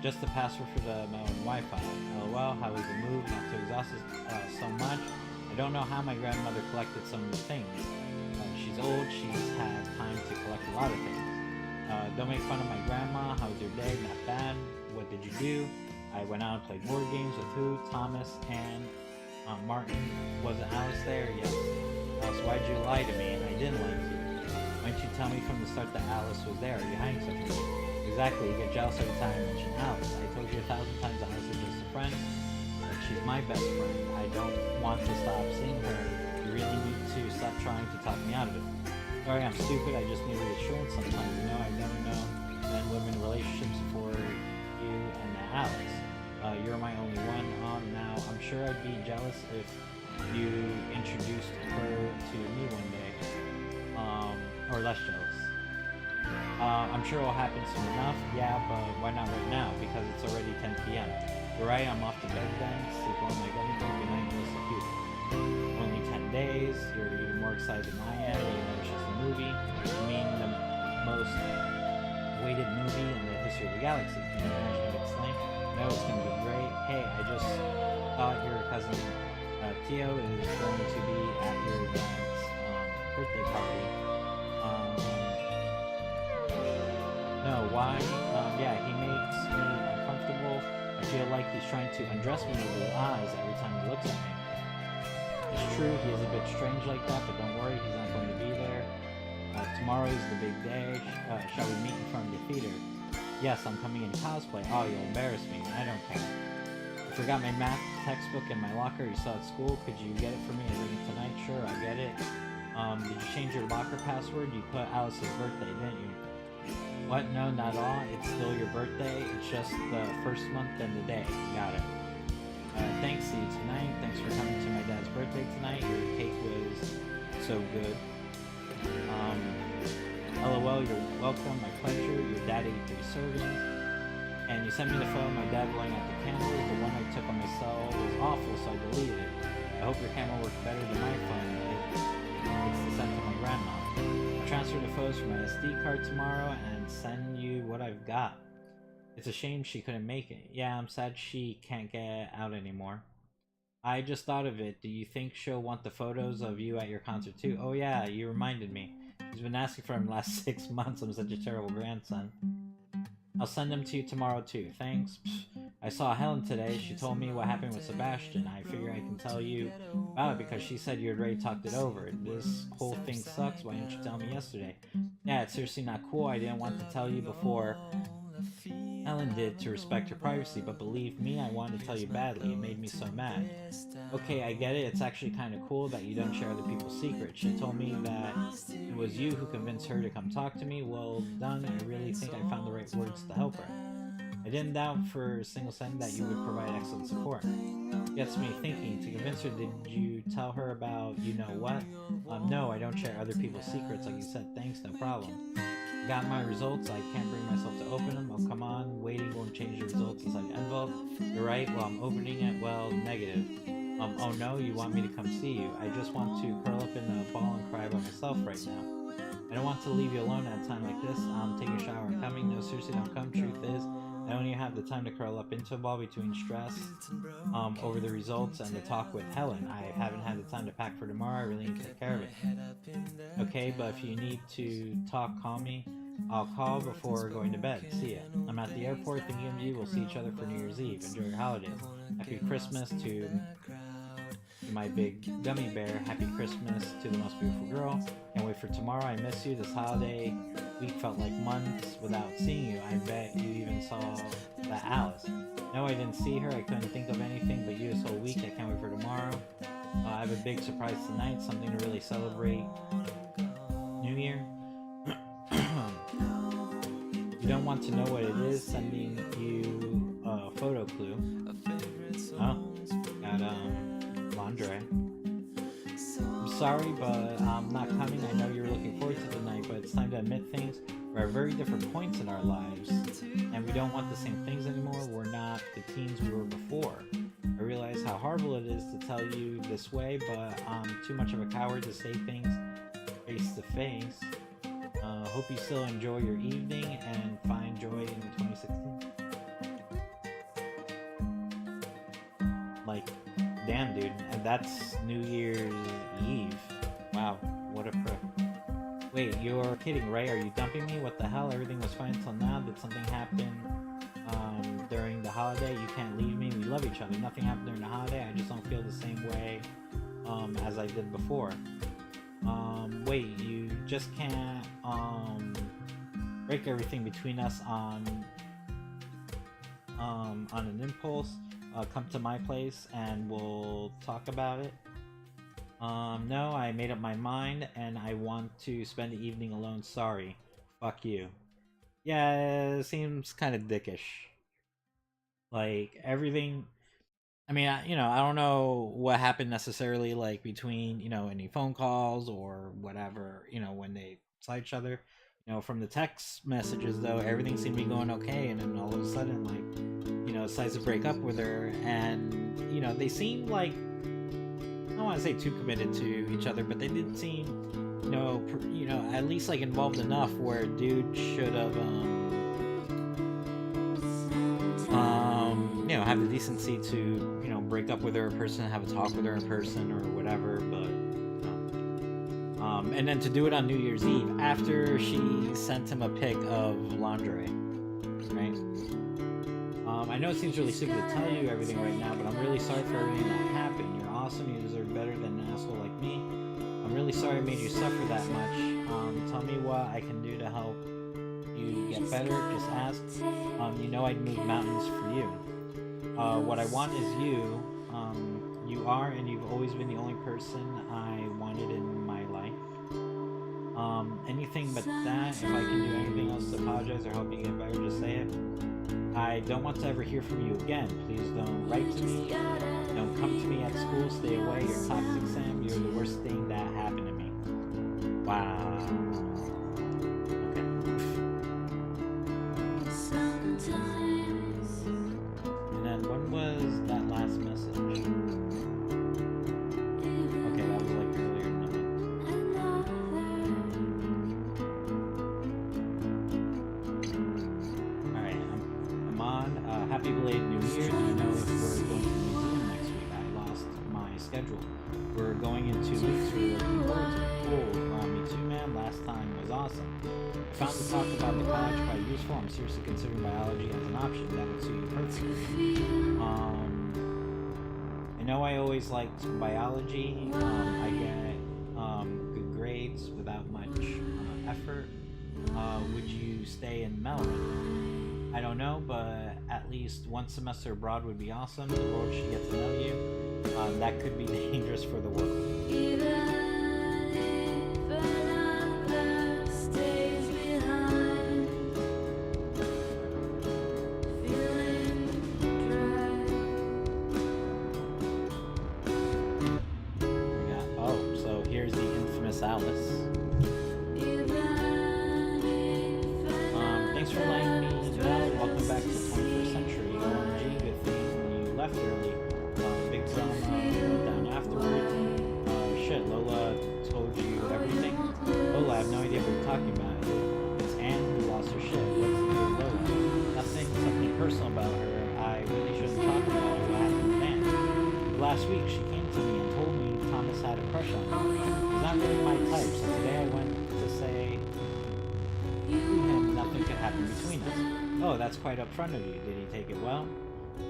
Just the password for the Melon Wi-Fi. LOL. How was the move? Not too exhausted so much. I don't know how my grandmother collected some of the things. She's old. She's had time to collect a lot of things. Don't make fun of my grandma. How was your day? Not bad. What did you do? I went out and played board games with who? Thomas and Martin. Wasn't Alice there? Yes. So why'd you lie to me? I didn't lie to you. Why didn't you tell me from the start that Alice was there? Are you hiding something from me? Exactly. You get jealous every time I mention Alice. I told you 1,000 times Alice is just a friend. But she's my best friend. I don't want to stop seeing her. You really need to stop trying to talk me out of it. Sorry, I'm stupid. I just need reassurance sometimes. You know, I've never known men-women relationships before you and Alice. You're my only one. Now, I'm sure I'd be jealous if you introduced her to me one day. Or less jealous. I'm sure it'll happen soon enough. Yeah, but why not right now? Because it's already 10 p.m. You're right, I'm off to bed then. Sleep on my gummy bear. Good night, Melissa Cute. Only 10 days. You're even more excited than I am. Even though it's just a movie. I mean, the most weighted movie in the history of the galaxy. Can you imagine if it's lame? No, it's gonna be great. Hey, I just thought your cousin Tio is going to be at your dad's birthday party. No, why? Yeah, he makes me uncomfortable. I feel like he's trying to undress me with his eyes every time he looks at me. It's true, he is a bit strange like that, but don't worry, he's not going to be there. Tomorrow is the big day. Shall we meet in front of the theater? Yes, I'm coming in cosplay. Oh, you'll embarrass me. I don't care. I forgot my math textbook in my locker. You saw it at school. Could you get it for me and bring it tonight? Sure, I'll get it. Did you change your locker password? You put Alice's birthday, didn't you? What? No, not all. It's still your birthday. It's just the first month and the day. Got it. Thanks, see you tonight. Thanks for coming to my dad's birthday tonight. Your cake was so good. LOL, you're welcome. My pleasure. Your dad ate 3 servings. And you sent me the photo of my dad blowing out the candles. The one I took on myself was awful, so I deleted it. I hope your camera works better than my phone. It's the sent to my grandma. I'll transfer the photos from my SD card tomorrow and send you what I've got. It's a shame she couldn't make it. Yeah, I'm sad she can't get out anymore. I just thought of it. Do you think she'll want the photos of you at your concert too? Oh yeah, you reminded me. She's been asking for them the last 6 months. I'm such a terrible grandson. I'll send them to you tomorrow too. Thanks. I saw Helen today. She told me what happened with Sebastian. I figure I can tell you about it because she said you had already talked it over. This whole thing sucks. Why didn't you tell me yesterday? Yeah, it's seriously not cool. I didn't want to tell you before Helen did to respect her privacy, but believe me, I wanted to tell you badly. It made me so mad. Okay, I get it. It's actually kind of cool that you don't share other people's secrets. She told me that it was you who convinced her to come talk to me. Well done. I really think I found the right words to help her. I didn't doubt for a single second that you would provide excellent support. Gets me thinking, to convince her, did you tell her about you-know-what? No, I don't share other people's secrets, like you said. Thanks, no problem. Got my results, I can't bring myself to open them. Oh, come on, waiting won't change the results inside the envelope. You're right, well, I'm opening it, well, negative. Oh no, you want me to come see you? I just want to curl up in a ball and cry by myself right now. don't want to leave you alone at a time like this. Taking a shower and coming. No, seriously, don't come. Truth is, I don't even have the time to curl up into a ball between stress over the results and the talk with Helen. I haven't had the time to pack for tomorrow. I really need to take care of it. Okay, but if you need to talk, call me. I'll call before going to bed. See ya. I'm at the airport thinking of you. We'll see each other for New Year's Eve. Enjoy your holidays. Happy Christmas to my big gummy bear. Happy Christmas to the most beautiful girl. Can't wait for tomorrow. I miss you. This holiday week felt like months without seeing you. I bet you even saw that Alice. No, I didn't see her. I couldn't think of anything but you this whole week. I can't wait for tomorrow. I have a big surprise tonight. Something to really celebrate New Year. You don't want to know what it is. Sending you a photo clue. Oh, got lingerie. I'm sorry, but I'm not coming. I know you're looking forward to the night, but it's time to admit things. We're at very different points in our lives, and we don't want the same things anymore. We're not the teens we were before. I realize how horrible it is to tell you this way, but I'm too much of a coward to say things face to face. Hope you still enjoy your evening and find joy in 2016. Like, damn, dude, and that's New Year's Eve. Wow, what a prick. Wait, you're kidding, right? Are you dumping me? What the hell? Everything was fine until now. Did something happen during the holiday? You can't leave me. We love each other. Nothing happened during the holiday. I just don't feel the same way as I did before. Wait, you just can't break everything between us on an impulse. Come to my place and we'll talk about it. No, I made up my mind and I want to spend the evening alone. Sorry. Fuck you. Yeah, it seems kind of dickish. Like, everything... I mean, I don't know what happened necessarily, like, between, any phone calls or whatever, when they saw each other. From the text messages, though, everything seemed to be going okay, and then all of a sudden, like, decides to break up with her, and, they seemed like, I don't want to say too committed to each other, but they did seem, at least, like, involved enough where dude should have, have the decency to, break up with her in person, have a talk with her in person or whatever, but, and then to do it on New Year's Eve after she sent him a pic of lingerie, right? I know it seems really stupid to tell you everything right now, but I'm really sorry for everything that happened. You're awesome, you deserve better than an asshole like me. I'm really sorry I made you suffer that much. Tell me what I can do to help you get better, just ask. I'd move mountains for you. What I want is you. You are and you've always been the only person I wanted in my life. Anything but that, if I can do anything else to apologize or help you get better, just say it. I don't want to ever hear from you again. Please don't write to me. Don't come to me at school. Stay away. You're toxic, Sam. You're the worst thing that happened to me. Wow. When was that last message? Okay, that was like earlier in the month. Alright, I'm on. Happy belated New Year. Do you know if we're going to the museum next week? I lost my schedule. We're going in 2 weeks. We're looking forward to it. Cool. Me too, man. Last time was awesome. I found the talk about the college quite useful. I'm seriously considering biology as an option. That would suit you perfectly. I know I always liked biology. I get good grades without much effort. Would you stay in Melbourne? I don't know, but at least one semester abroad would be awesome. The world should get to know you. That could be dangerous for the world. Alice. Thanks for letting me know. Welcome back to the 21st century. OMG, good thing you left early. Big drama went down afterwards. Shit, Lola told you everything. Lola, I have no idea what you're talking about? It's Anne who lost her shit. What's the deal with Lola? Nothing, something personal about her. I really shouldn't talk about it. What happened with Anne? Last week, she came to me and told me Thomas had a crush on me. He's not really my type, so today I went to say to him nothing could happen between us. Oh, that's quite upfront of you. Did he take it well?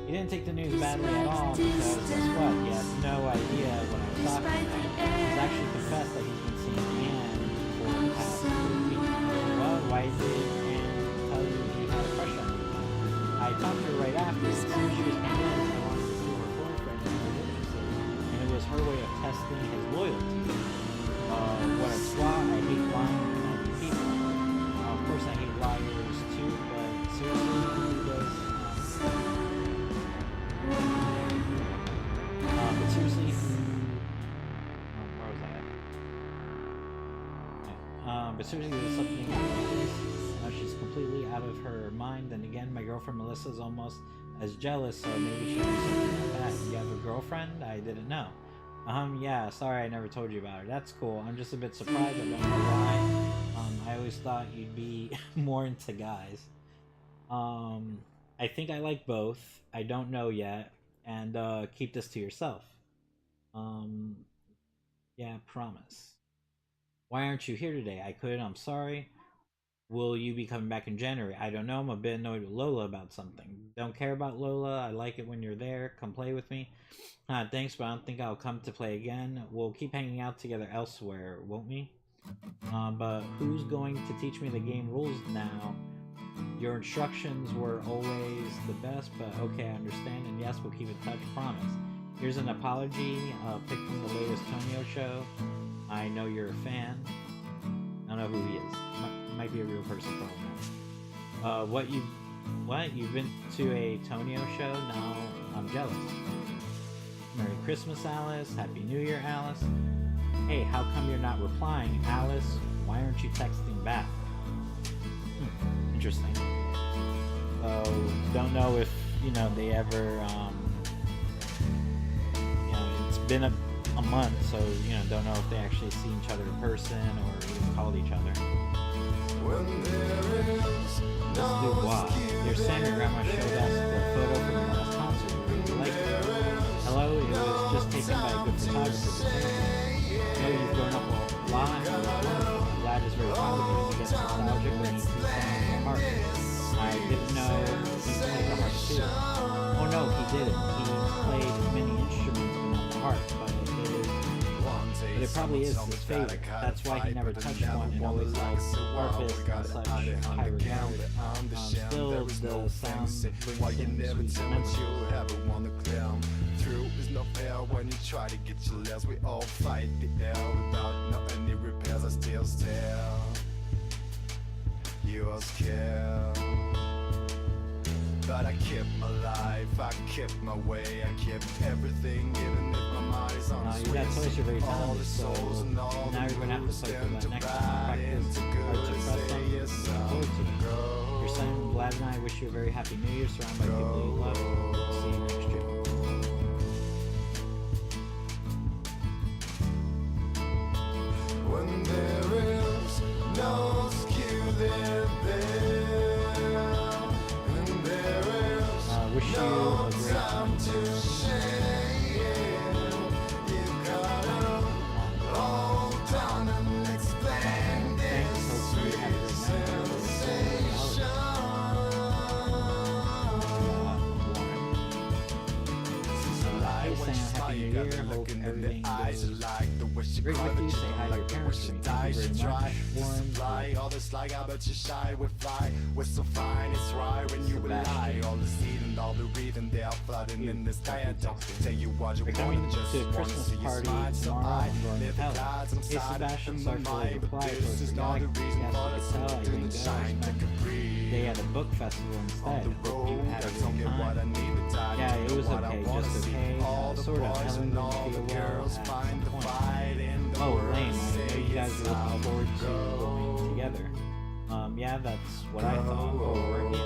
He didn't take the news badly at all because guess what? He had no idea what I was talking about. He's actually confessed that he's been seeing Anne for the past 2 weeks. Well, why did Anne tell you he had a crush on you? I talked to her right after. As soon as she was convinced I wanted to see her boyfriend and he was interested. And it was her way of testing his loyalty. What a twat. I hate lying and conniving people. Of course I hate liars too, but seriously, who does... but seriously, where was I? But seriously, there's something about this. She's completely out of her mind. And again, my girlfriend Melissa is almost as jealous, so maybe she'll do something like that. You have a girlfriend? I didn't know. Yeah, sorry I never told you about her. That's cool. I'm just a bit surprised. I don't know why. I always thought you'd be more into guys. I think I like both. I don't know yet. And keep this to yourself. Yeah, promise. Why aren't you here today? I couldn't. I'm sorry. Will you be coming back in January? I don't know. I'm a bit annoyed with Lola about something. Don't care about Lola. I like it when you're there. Come play with me. Thanks, but I don't think I'll come to play again. We'll keep hanging out together elsewhere, won't we? But who's going to teach me the game rules now? Your instructions were always the best, but okay, I understand, and yes, we'll keep in touch, promise. Here's an apology, picked from the latest Tonio show. I know you're a fan. I don't know who he is. Might be a real person, probably. What? You've been to a Tonio show? Now I'm jealous. Merry Christmas, Alice. Happy New Year, Alice. Hey, how come you're not replying, Alice? Why aren't you texting back? Interesting. So, don't know if, they ever, it's been a month, so, don't know if they actually see each other in person or even called each other. Let's do what? Your Sammy Grandma showed us the photo from your last concert. We really liked it. Hello, it was just taken by a good photographer. I know you've grown up a lot. I'm glad it's very fun when you get nostalgic when you see songs in the heart. I didn't know he played the harp too. Oh no, he didn't. He played many instruments but not the harp, but it probably is his favorite. That's why he never touched one and always liked harpists and such high regard. Still, the sound brings him sweet memories. Through is no fair when you try to get your last. We all fight the air without any repairs. I still stare. You are scared, but I kept my life. I kept my way. I kept everything, even if my mind is on its You way. got toys, you're very All talented, the so souls and all now the you're gonna have to moves play for stand that to next time. ride Practice into hard good to and press say them. yes, Look forward to it. go. Your son Vlad and I wish you a very happy New Year, surrounded by people you love. See you next year. When there is no skew there, and there is Wish you no a great time to share. You gotta hold down and explain Thanks. this Hopefully you have a great night. sensation. Hey Sam, happy New Year. Hope everything goes great with you. Say hi to your parents for me. Thank you very much. Warren, All this like I bet you shy we fly. We're so fine, it's right when you lie. All the seed and all the breathing, they are flooding in the sky. I don't tell you what you we're want, coming just to a wanna Christmas see you party smile. So tomorrow. I I'm going live to the hell. clouds Hey inside Sebastian, in sorry my for the mind, but reply. this Close is the not guy. the reason Yes, for you the could tell I sun to didn't go. shine like a breeze. They had a book festival On instead. the Hope you road, had a I don't good get what I time. need to die. Yeah, it was What I okay, wanna just see. okay. All the Sort of. boys Ellen and didn't all the feel well girls at find some the point. fight in the Oh, words. lame. I know Say you guys yes, were looking I'll forward to go. going together. Yeah, that's what I thought. We were working.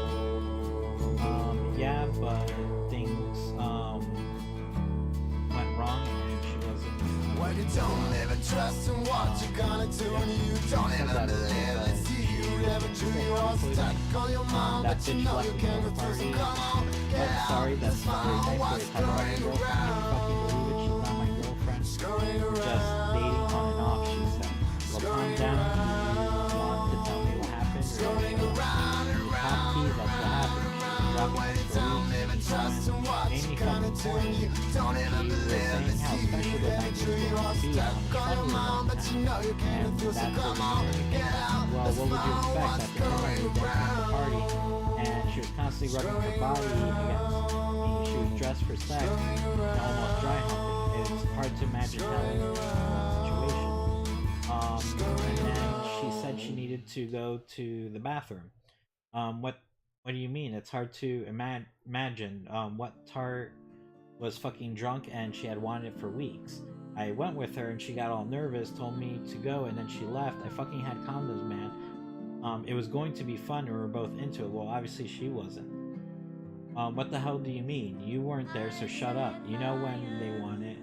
Yeah, but things went wrong and she wasn't. When you don't live and trust in what you're gonna do, and you don't said even that already, live but including that bitch left the over party. But sorry, that's not very nice way to talk about your girlfriend. Can you fucking believe it? She's not my girlfriend. We're just dating on and off, she said. Well, calm down. You want to tell me what happened? Or top key, that's what happened. Amy fucking corny. She was saying how special the night was going to be on the funny one, and that's what we were thinking. Well, what would you expect after coming to the party, and she was constantly rubbing her body against me. She was dressed for sex and almost dry humping. It's hard to imagine Helen in that situation. And then she said she needed to go to the bathroom. What do you mean? It's hard to imagine. What tart was fucking drunk and she had wanted it for weeks. I went with her and she got all nervous, told me to go, and then she left. I fucking had condoms, man. It was going to be fun and we were both into it. Well, obviously she wasn't. What the hell do you mean? You weren't there, so shut up. You know when they want it.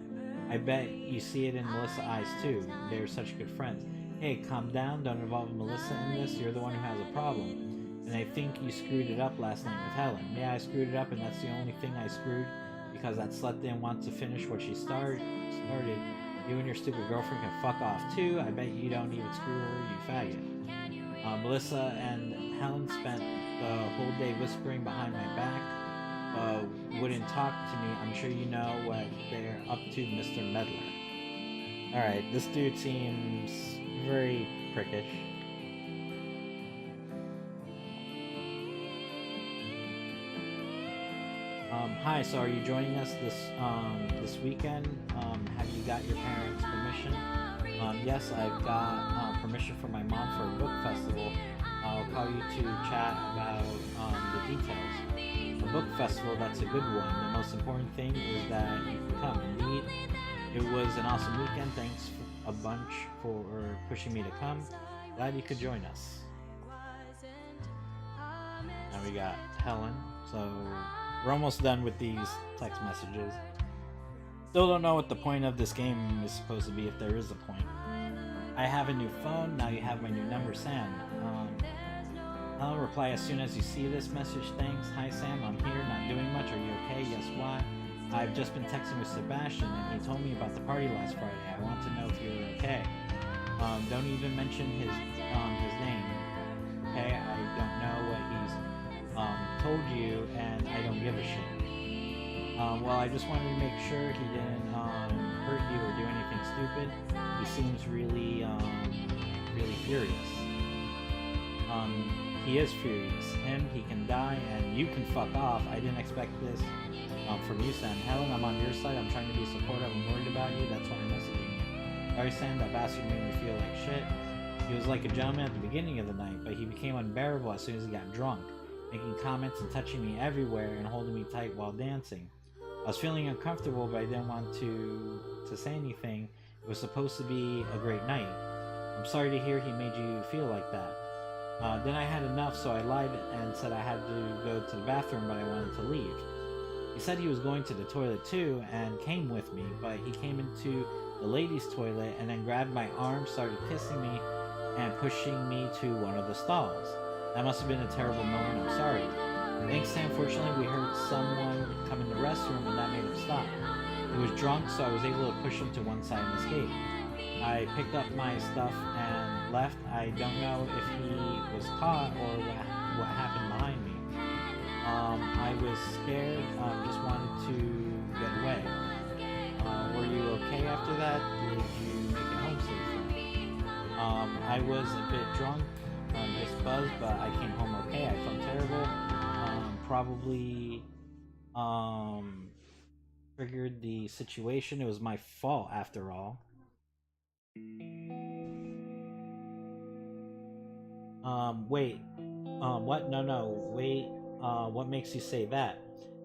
I bet you see it in Melissa's eyes too. They're such good friends. Hey, calm down. Don't involve Melissa in this. You're the one who has a problem. And I think you screwed it up last night with Helen. Yeah, I screwed it up, and that's the only thing I screwed, because that slut didn't want to finish what she started. You and your stupid girlfriend can fuck off too. I bet you don't even screw her, you faggot. Melissa and Helen spent the whole day whispering behind my back. Wouldn't talk to me. I'm sure you know what they're up to, Mr. Medler. Alright, this dude seems very prickish. Hi, so are you joining us this weekend? Have you got your parents' permission? Yes, I've got permission from my mom for a book festival. I'll call you to chat about the details. A book festival, that's a good one. The most important thing is that you can come and meet. It was an awesome weekend. Thanks a bunch for pushing me to come. Glad you could join us. Now we got Helen. So we're almost done with these text messages. Still don't know what the point of this game is supposed to be, if there is a point. I have a new phone. Now you have my new number, Sam. I'll reply as soon as you see this message. Thanks. Hi, Sam. I'm here. Not doing much. Are you okay? Yes. Why? I've just been texting with Sebastian, and he told me about the party last Friday. I want to know if you're okay. Don't even mention his name. Okay? I don't know what he's told you, and I don't give a shit. Well, I just wanted to make sure he didn't hurt you or do anything stupid. He seems really furious. He is furious. He can die, and you can fuck off. I didn't expect this from you, Sam. Helen, I'm on your side. I'm trying to be supportive. I'm worried about you. That's why I'm messaging you. Sorry, Sam, that bastard made me feel like shit. He was like a gentleman at the beginning of the night, but he became unbearable as soon as he got drunk, making comments and touching me everywhere and holding me tight while dancing. I was feeling uncomfortable, but I didn't want to say anything. It was supposed to be a great night. I'm sorry to hear he made you feel like that. Then I had enough, so I lied and said I had to go to the bathroom, but I wanted to leave. He said he was going to the toilet too and came with me, but he came into the ladies' toilet and then grabbed my arm, started kissing me, and pushing me to one of the stalls. That must have been a terrible moment. I'm sorry. Thanks, Sam. Fortunately, we heard someone come in the restroom and that made him stop. He was drunk, so I was able to push him to one side and escape. I picked up my stuff and left. I don't know if he was caught or what happened behind me. I was scared, just wanted to get away. Were you okay after that? Did you make it home safely? I was a bit drunk, just buzzed, but I came home okay. I felt terrible. Probably triggered the situation. It was my fault after all. Wait. What? No. Wait. What makes you say that?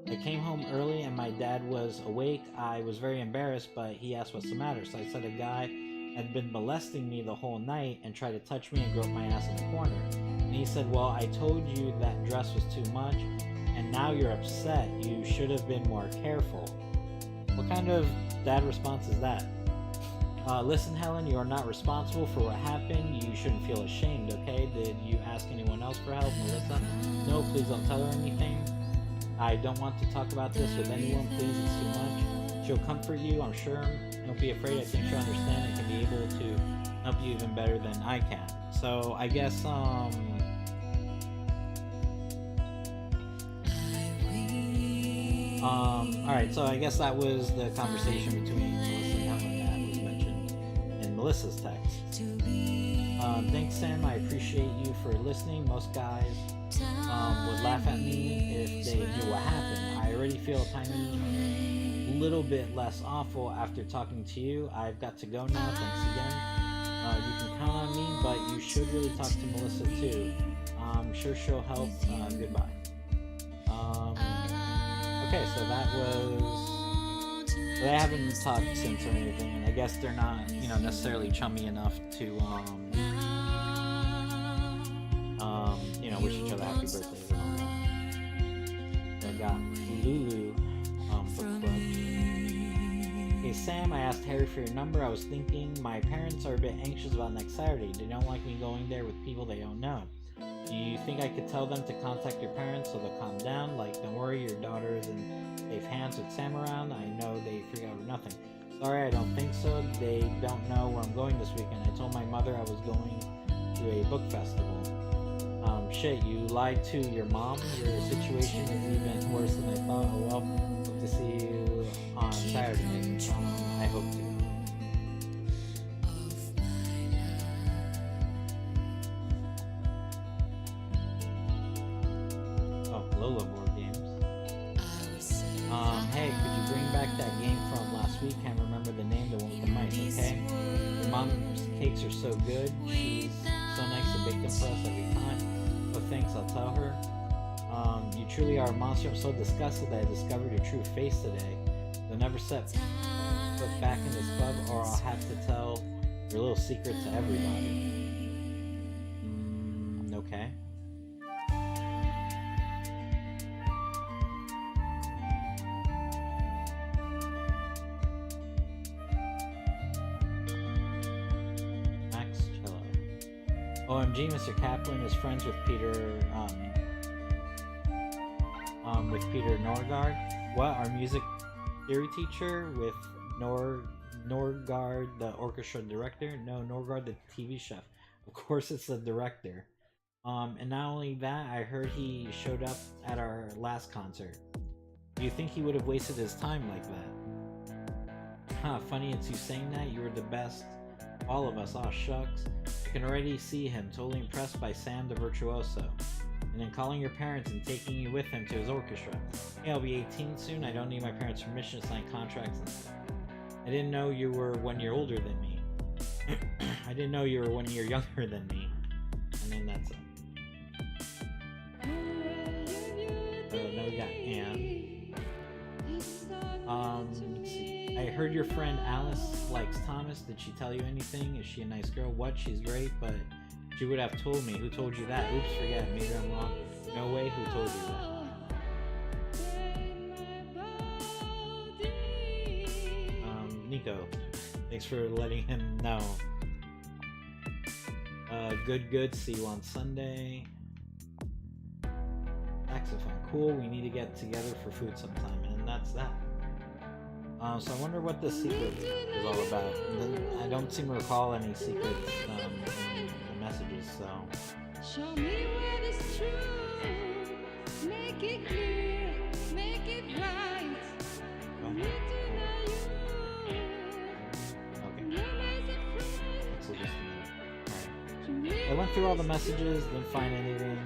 I came home early and my dad was awake. I was very embarrassed, but he asked what's the matter. So I said a guy had been molesting me the whole night and tried to touch me and grope my ass in the corner. And he said, well, I told you that dress was too much, and now you're upset. You should have been more careful. What kind of dad response is that? Listen, Helen, you are not responsible for what happened. You shouldn't feel ashamed, okay? Did you ask anyone else for help, Melissa? No, please don't tell her anything. I don't want to talk about this with anyone, please, it's too much. She'll comfort you, I'm sure. Don't be afraid, I think she'll understand and can be able to help you even better than I can. So, I guess, alright, so I guess that was the conversation between Melissa and Helen that was mentioned in Melissa's text. Thanks, Sam, I appreciate you for listening. Most guys would laugh at me if they knew what happened. I already feel a tiny little bit less awful after talking to you. I've got to go now, thanks again. You can count on me, but you should really talk to Melissa too. I'm sure she'll help. Goodbye. Okay, so that was... They haven't talked since or anything, and I guess they're not, necessarily chummy enough to, wish each other happy birthdays and all that. So I got Lulu, book club. Hey Sam, I asked Harry for your number. I was thinking my parents are a bit anxious about next Saturday. They don't like me going there with people they don't know. Do you think I could tell them to contact your parents so they'll calm down? Like, don't worry, your daughter is in safe hands with Sam around. I know they freak out over nothing. Sorry, I don't think so. They don't know where I'm going this weekend. I told my mother I was going to a book festival. Shit, you lied to your mom. Your situation is even worse than I thought. Oh well, hope to see you on Saturday. I hope to. Oh, Lola board games. Hey, could you bring back that game from last week? Can't remember the name, the one with the mice, okay? Your mom's cakes are so good. She's so nice to bake them for us every time. Oh, thanks, I'll tell her. You truly are a monster. I'm so disgusted that I discovered your true face today. You'll never set foot back in this club, or I'll have to tell your little secret to everybody. Okay. OMG, Mr. Kaplan is friends with Peter Norgard. What? Our music theory teacher with Norgard, the orchestra director? No, Norgard, the TV chef. Of course it's the director. And not only that, I heard he showed up at our last concert. Do you think he would have wasted his time like that? Huh, funny it's you saying that. You were the best. All of us, aw shucks. I can already see him, totally impressed by Sam the Virtuoso. And then calling your parents and taking you with him to his orchestra. Hey, I'll be 18 soon, I don't need my parents' permission to sign contracts and stuff. I didn't know you were 1 year older than me. I didn't know you were 1 year younger than me. And then that's it. Now we got Anne. Let's see. I heard your friend Alice likes Thomas. Did she tell you anything? Is she a nice girl? What? She's great, but she would have told me. Who told you that? Oops, forget. Maybe I'm wrong. No way. Who told you that? Nico. Thanks for letting him know. Good. See you on Sunday. Saxophone. Cool. We need to get together for food sometime, and that's that. So I wonder what the secret is all about. I don't seem to recall any secrets in the messages, so... Show me what is true. Make it clear. Make it right. Okay. Let's see just a minute. Alright. I went through all the messages, didn't find anything.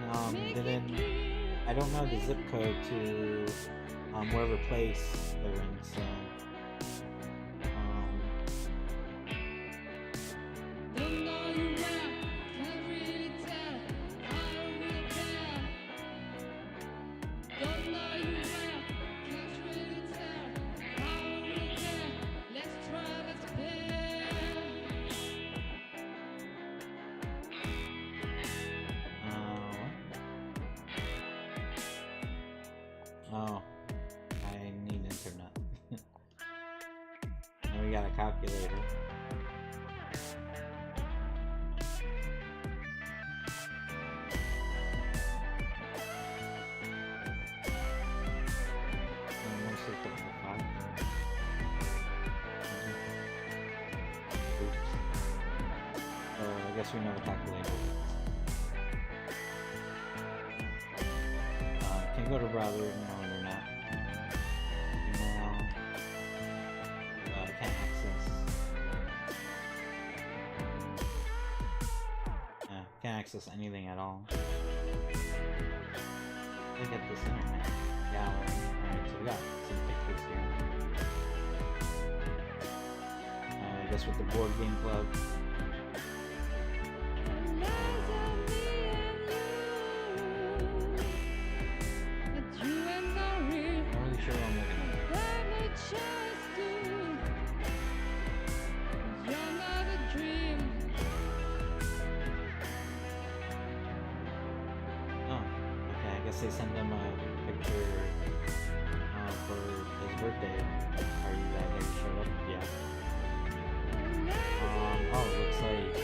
I don't know the zip code to wherever place they're in, so... Oh, I need internet. And we got a calculator. guess we know the calculator. Can go to browser. No, they're not. Email. Can't access. Yeah, can't access anything at all. Look at this internet gallery. Alright, so we got some pictures here. I guess with the board game club. Not really sure what I'm looking at. Oh, okay. I guess they sent them a picture for his birthday. Are you glad that he showed up? Yeah. Oh, it looks like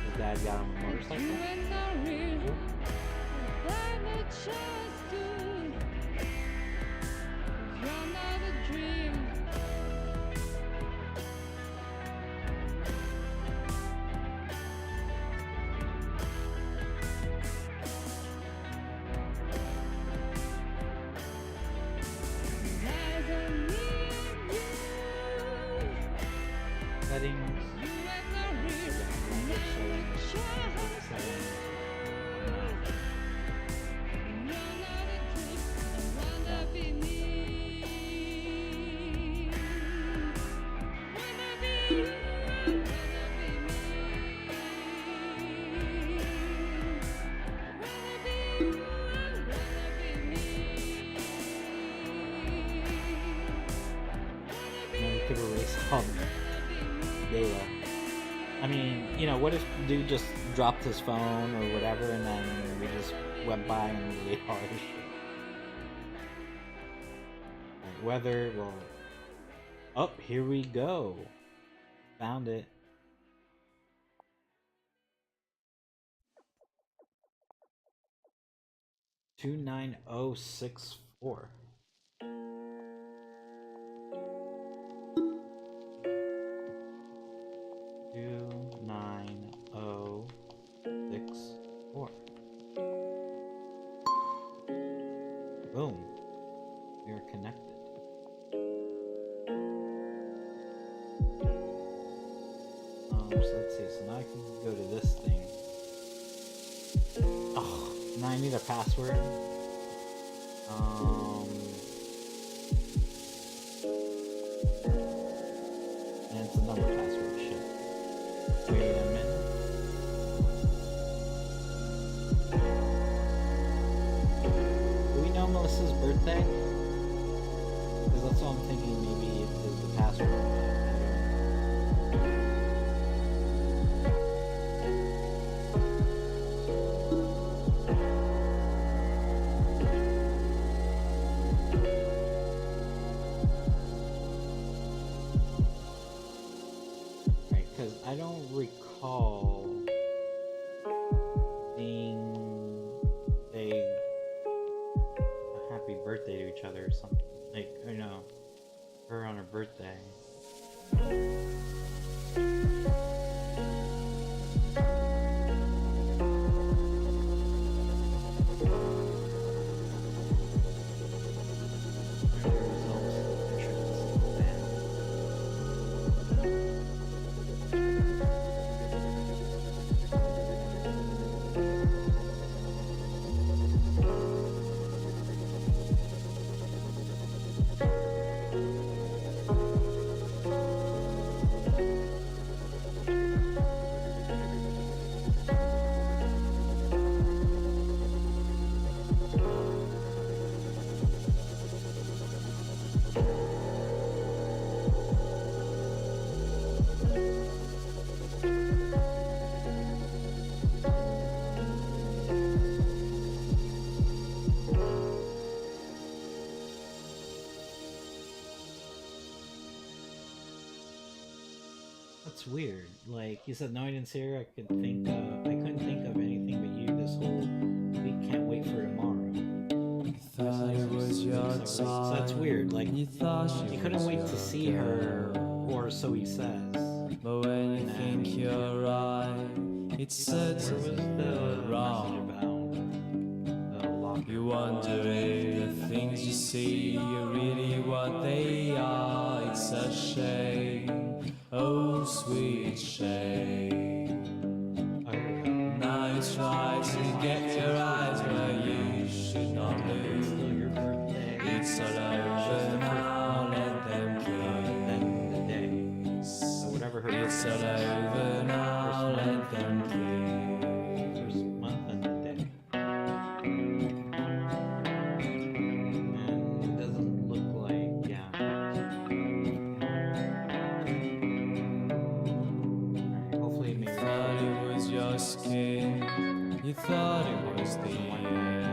his dad got him a motorcycle. Cool. Settings. Could erase all the data. I mean, you know, what if dude just dropped his phone or whatever and then we just went by and deleted all his shit? Like weather, well... Oh, here we go. Found it. $29064. Boom. We are connected. So let's see. So now I can go to this thing. Oh, now I need a password. And it's another password. Shit. Wait a minute. Melissa's birthday? Because that's what I'm thinking, maybe it is the password. Right, because I don't recall being a happy birthday to each other or something. Like, you know, her on her birthday. That's weird. Like you said, no, I didn't see her. I couldn't think of anything but you this whole week. Can't wait for tomorrow. So that's weird. Like he couldn't wait to see her, or so he says. But when you And think think you're right. It's Where was certainly the message wrong. about the locker? You wonder if the things you see are really what they are. It's a shame, oh sweet shame. Oh, here we go. Now you try to get your eyes where you should not It's look. still your birthday. It's all over now, let them Then the day. please. So whatever her It's all birthday is. over now, let them please. First month and the day. And it doesn't look like, yeah. Alright, hopefully maybe. Thought it was your skin, you thought it was the air.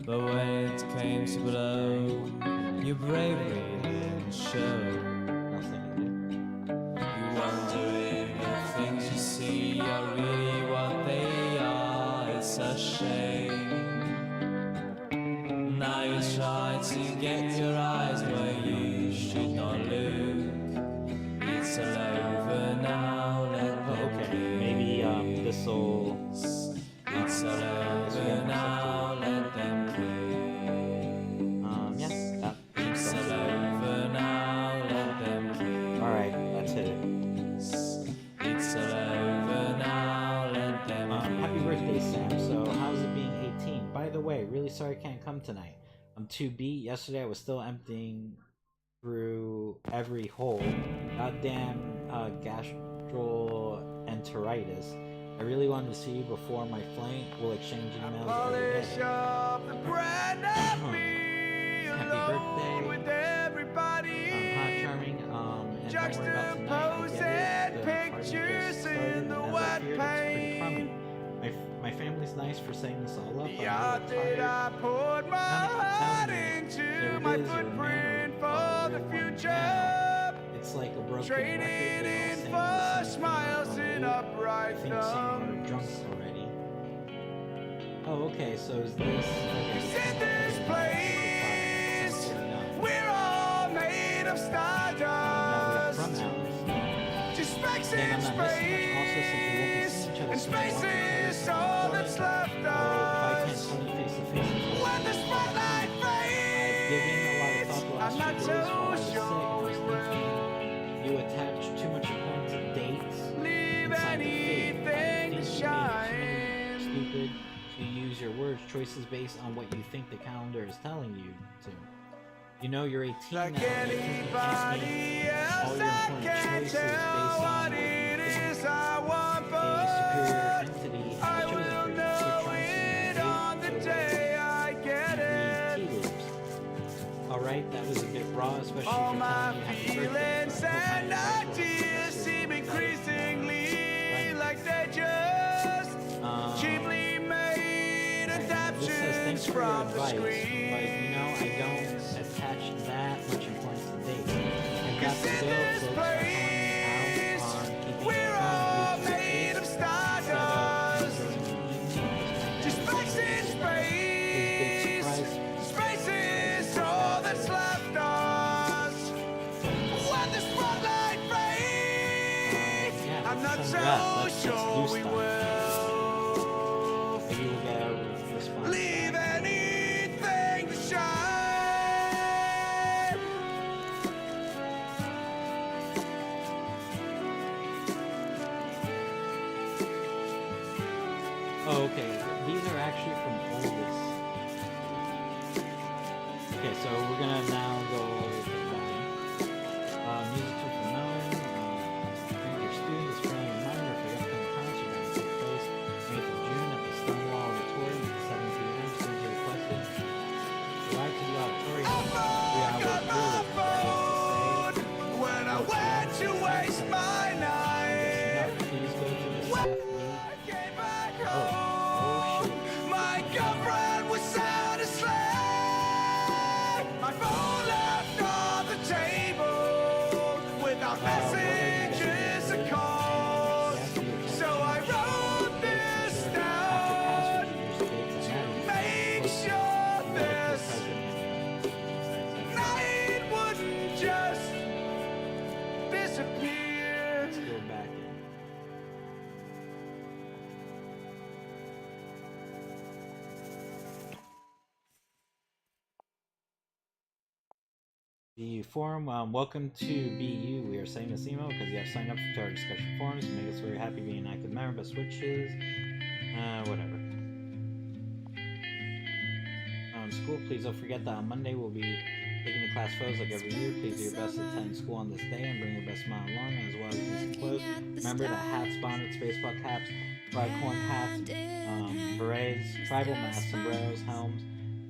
But when it came to blow, your bravery didn't show. You wonder if the things you see are really what they are. It's a shame. Now you try to get your eyes where you should not look. It's all over now, let them Okay, maybe this'll. It's all over now, let them please. Yeah, that. It's all over now, let them please. Alright, let's hit it. It's all over now, let them Happy birthday, Sam. So, how's it being 18? By the way, really sorry I can't come tonight. I'm too beat. Yesterday I was still emptying through every hole. Goddamn gastroenteritis. I really wanted to see you before my flight. We'll exchange emails every Polish day. up the brand of me Happy alone birthday. with everybody. Hot charming. And don't worry about tonight. I get it. The party just Pictures started, in the and as I wet feared, it's pretty crummy. paint. My family's nice for setting this all up. The I'm a art little that tired. I poured my Now that you're heart telling me, into, there it my is, your footprint manner for of the real one future. now. It's like a broken Traded record. They're all in saying for the same smiles thing. and Oh, I upright think some are thumbs. drunk already. Oh, okay, so is this... In this place, we're all made of stardust. From Alice. Just space And in I'm not missing much also since we won't be space, seeing each other and soon. I space won't be able is to all record that's it. left Or if I can't us. tell you face to face, When the spotlight I've given a lot of fades, thought the I'm last not few days while I so was sick. sure I we was will thinking you attach too much importance to dates leave inside the faith. anything I to think you made it shine. stupid to use your words choices based on what you think the calendar is telling you to. You know you're 18 now. Like and you think you can't anybody make else, all your I important can't choices based tell on what what you it think is I want, a superior but entity I has chosen will for you. know Quit trying to it on the manipulate day I get read tea it. leaves. Alright, that was a bit raw, especially All if you're my telling me happy birthday. feelings but I hope and my advice will ideas impress seem you. increasingly Right. like they're just cheaply made Alright, this says, adaptations thanks for your from the advice, screen. but you know I don't attach that much importance to dates. I've got Cause the in bill this folks are calling me place, out on keeping we're phone all Bluetooth made based of instead of stardust. enjoying the evening. Just space in space. Space is all that's left us. When the spotlight fades, Yeah, I'm not let's so send that. Let's sure do we stuff. will Maybe we'll get a response. leave anything to shine. Oh, okay. These are actually from oldest. Okay, so we're gonna now go over to the bottom. Music took from Melon. Your student is friendly reminder of the upcoming concert that will take place 8th of June at the Stonewall Auditorium at 7 p.m. Students are requested to ride to the auditorium. 3 hours Got my early. phone when I went to waste my night. Please go to the When staff meeting. I came back Oh home, shit. my girlfriend was sound asleep. My phone BU forum. Welcome to BU. We are sending this email because you have signed up to our discussion forums. It makes us very happy being an active member. Best wishes. Whatever. School, please don't forget that on Monday we'll be taking the class photos like every year. Please do your best to attend school on this day and bring your best smile along, as well as decent clothes. Remember that hats, bonnets, baseball caps, tricorn hats, berets, tribal masks, sombreros, helms,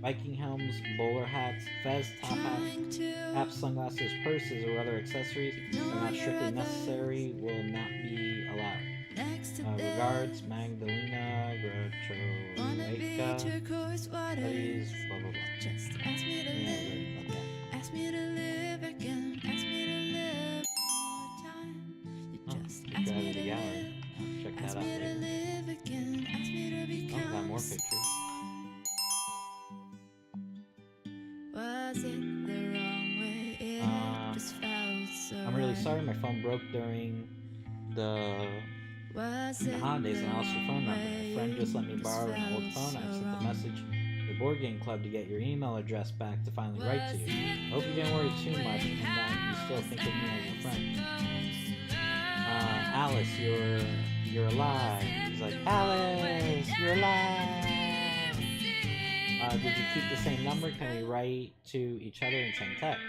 Viking helms, bowler hats, fez, top hats, caps, sunglasses, purses, or other accessories that are not strictly necessary will not be allowed. Regards, Magdalena Grochoreca, studies, blah blah blah. Just ask me to live. Ask me to live again. Ask me to live one more time. You just ask me to live. Check that Ask out me to later. live again. Ask me to become. Got more pictures. Was it the wrong way? It just felt so. I'm really right. sorry my phone broke during the Was the it holidays and I lost your phone number. the My friend just let me way? borrow It an old just phone. I felt sent so the wrong. message to the board game club to get your email address back to finally write to you. I hope you didn't worry too much and that you still think of me as a friend. Alice, you're alive. He's like, Alice, you're alive. Did you keep the same number? Can we write to each other and send text?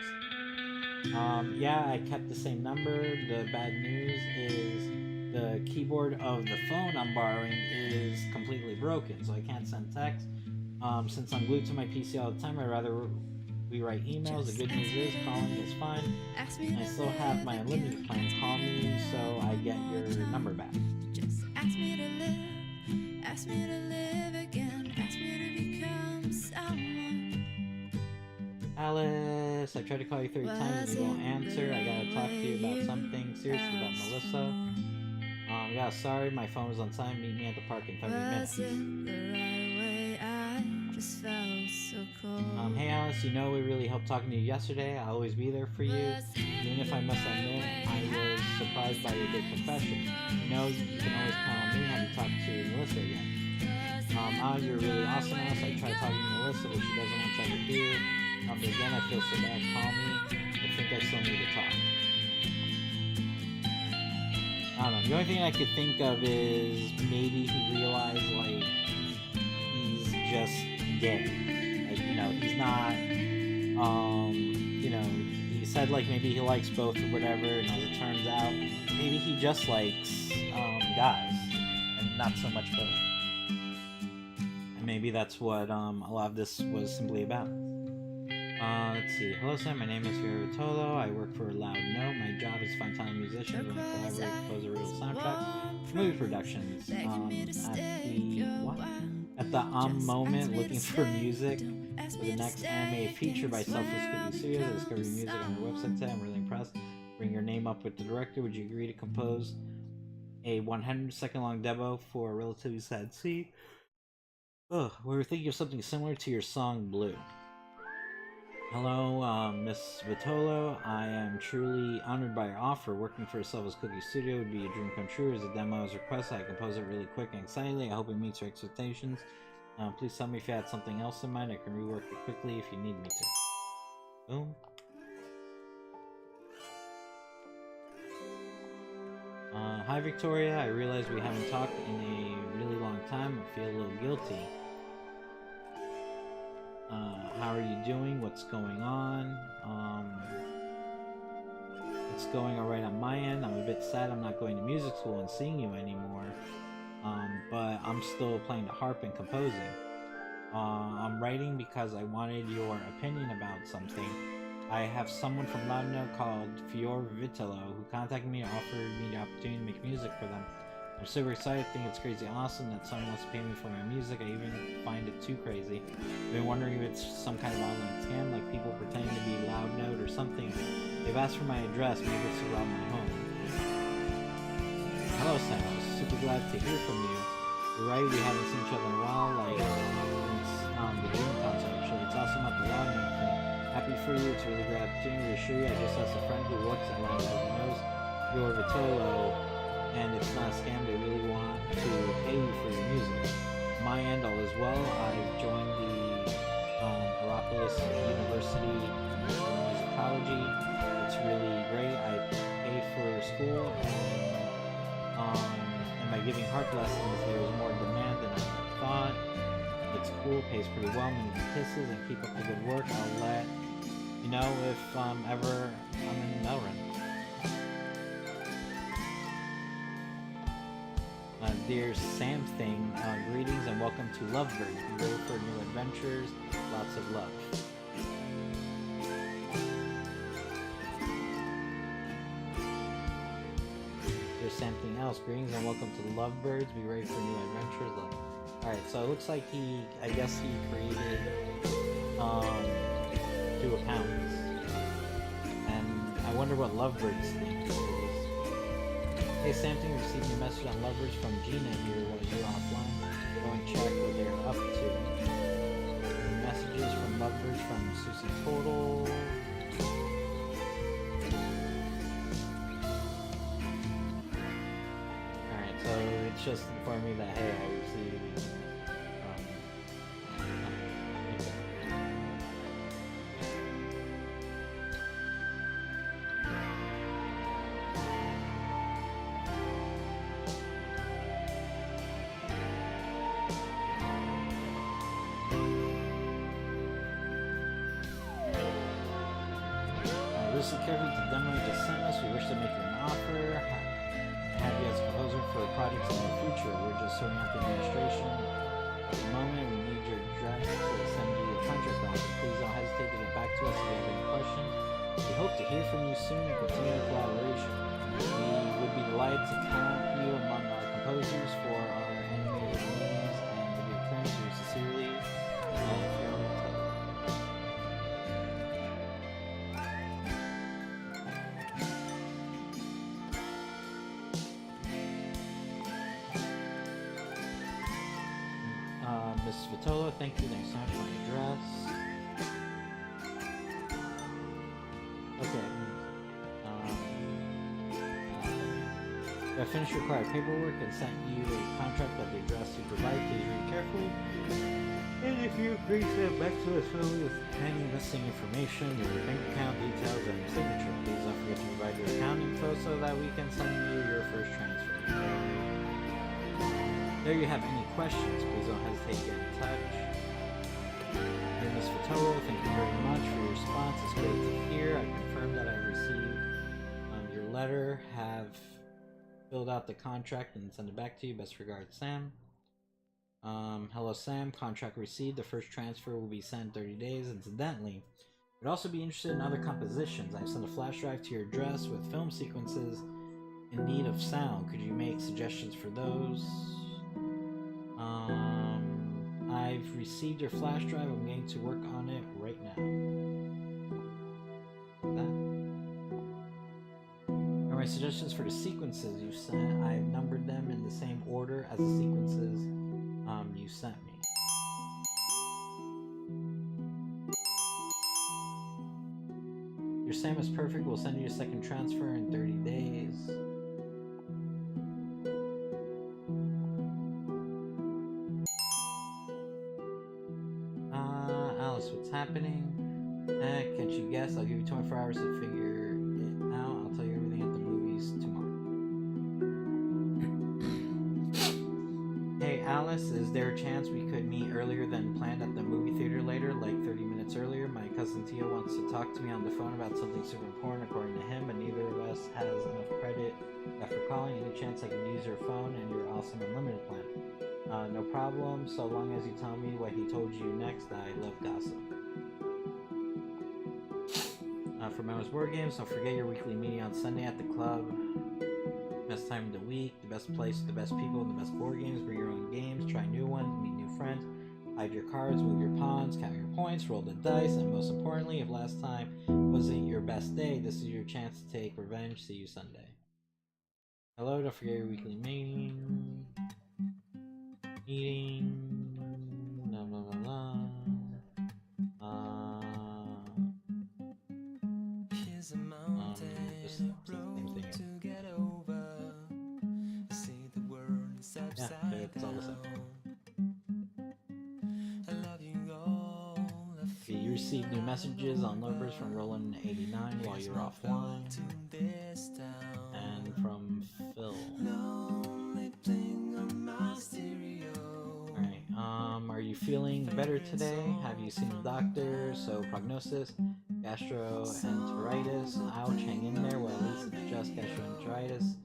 Yeah, I kept the same number. The bad news is the keyboard of the phone I'm borrowing is completely broken, so I can't send text. Since I'm glued to my PC all the time, I'd rather we write emails. The good news is calling is fine. Ask me And I to still have live my again. unlimited plan. Call me so I get your number back. Just ask me to live. Ask me to live again. Ask me to become someone. Alice, I tried to call you 30 times and you won't answer. I gotta talk to you about something serious about Melissa. Yeah, sorry, my phone was on time. Meet me at the park in 30 minutes. Was it the right way? I just felt so cold. Hey Alice, you know it really helped talking to you yesterday. I'll always be there for you. Even if I must admit, I was surprised by your big confession. You know, you can always count on me. Have you talked to Melissa again? You're really awesome, Alice. I tried talking to Melissa, but she doesn't want to ever hear. But again, I feel so bad. Call me. I think I still need to talk. I don't know. The only thing I could think of is maybe he realized, like, he's just gay. Like, you know, he's not, you know, he said, like, maybe he likes both or whatever, and as it turns out, maybe he just likes, guys, and not so much both. And maybe that's what, a lot of this was simply about. Let's see. Hello, Sam. My name is Fiora Vitolo. I work for Loud Note. My job is to find talented musicians and collaborate to compose a real soundtrack for movie productions. At the moment, looking for music for the next animated feature by Selfless Cookie Studios. I discovered your music on your website today. I'm really impressed. Bring your name up with the director. Would you agree to compose a 100-second long demo for a relatively sad scene? We were thinking of something similar to your song Blue. Hello, Miss Vitolo. I am truly honored by your offer. Working for a Selfless Cookie Studio would be a dream come true. As a demo as requested, I compose it really quick and excitedly. I hope it meets your expectations. Please tell me if you had something else in mind. I can rework it quickly if you need me to. Boom. Hi Victoria, I realize we haven't talked in a really long time. I feel a little guilty. How are you doing? What's going on? It's going alright on my end. I'm a bit sad I'm not going to music school and seeing you anymore. But I'm still playing the harp and composing. I'm writing because I wanted your opinion about something. I have someone from Loud Note called Fior Vitolo who contacted me and offered me the opportunity to make music for them. I'm super excited. I think it's crazy awesome that someone wants to pay me for my music. I even find it too crazy. I've been wondering if it's some kind of online scam, like people pretending to be Loud Note or something. They've asked for my address. Maybe it's to rob my home. Hello, Sam. I was super glad to hear from you. You're right, we haven't seen each other in a while, like since the Dream concert, actually. It's awesome about the Loud Note thing. Happy for you. It's a really great opportunity to assure you. I just asked a friend who works at Loud Note who knows Fior Vitolo, and it's not a scam. They really want to pay you for your music. My end, all is well. I joined the Heropolis University Music psychology. It's really great. I paid for school, and by giving harp lessons, there was more demand than I thought. It's cool, pays pretty well, many kisses, and keep up the good work. I'll let you know if ever I'm in Melryn. Dear Sam Thing, greetings and welcome to Lovebird. Be ready for new adventures. Lots of love. There's something else. Greetings and welcome to the Lovebirds. Be ready for new adventures. Love. Alright, so it looks like I guess he created 2 accounts. And I wonder what Lovebirds think. Hey, Something received a message on Lovebirds from Gina here while you're offline. Go and check what they're up to. Messages from Lovebirds from Susie Total. Alright, so it's just informing me that, hey, I received Listen carefully to the demo you just sent us. We wish to make you an offer. Have you as a composer for projects in the future. We're just sorting out the administration. At the moment, we need your address to send you a contract offer. Please don't hesitate to get back to us if you have any questions. We hope to hear from you soon and continue the collaboration. We would be delighted to count you among our composers for our animated movies and video films. We sincerely, Miss Vitolo, thank you. Thanks so much for my address. Okay. I finished required paperwork and sent you a contract at the address you provide. Please read carefully. And if you agree to get back to us with any missing information, your bank account details, and your signature, please don't forget to provide your account info so that we can send you your first transfer. There you have any questions, please don't hesitate to get in touch. Dear Ms. Vitolo, thank you very much for your response. It's great to hear. I confirm that I received your letter, have filled out the contract and send it back to you. Best regards, Sam. Hello, Sam. Contract received. The first transfer will be sent in 30 days. Incidentally, would also be interested in other compositions. I've sent a flash drive to your address with film sequences in need of sound. Could you make suggestions for those? I've received your flash drive. I'm going to work on it right now. Alright, suggestions for the sequences you sent. I've numbered them in the same order as the sequences you sent me. Your Sam is perfect. We'll send you a second transfer in 30 days. What's happening? Can't you guess? I'll give you 24 hours to figure it out. I'll tell you everything at the movies tomorrow. Hey Alice, is there a chance we could meet earlier than planned at the movie theater later, like 30 minutes earlier? My cousin Tia wants to talk to me on the phone about something super important according to him, but neither of us has enough credit after calling. Any chance I could use your phone and your awesome unlimited plan? No problem, so long as you tell me what he told you next. I love gossip. For Mama's Board Games, don't forget your weekly meeting on Sunday at the club. Best time of the week, the best place, the best people, the best board games. Bring your own games, try new ones, meet new friends. Hide your cards, move your pawns, count your points, roll the dice, and most importantly, if last time wasn't your best day, this is your chance to take revenge. See you Sunday. Hello, don't forget your weekly meeting. Blah blah blah blah. Here's a mountain road to get over. See the world is upside down. I love you all. I feel received new messages on Lovers from Roland89 while you're offline. And from Phil. Alright, are you feeling better today? Have you seen a doctor? So prognosis, gastroenteritis. Ouch, hang in there. Well, at least it's just gastroenteritis.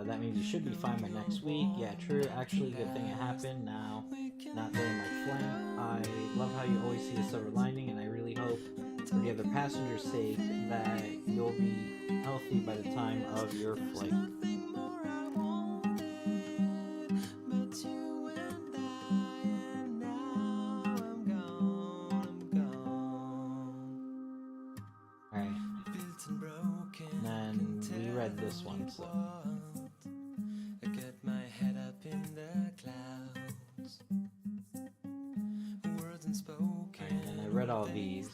That means you should be fine by next week. Yeah, true. Actually, good thing it happened. Now, not very much flank. I love how you always see the silver lining, and I really hope, for the other passengers' sake, that you'll be healthy by the time of your flight. Alright. And then we read this one, so. And I read all these.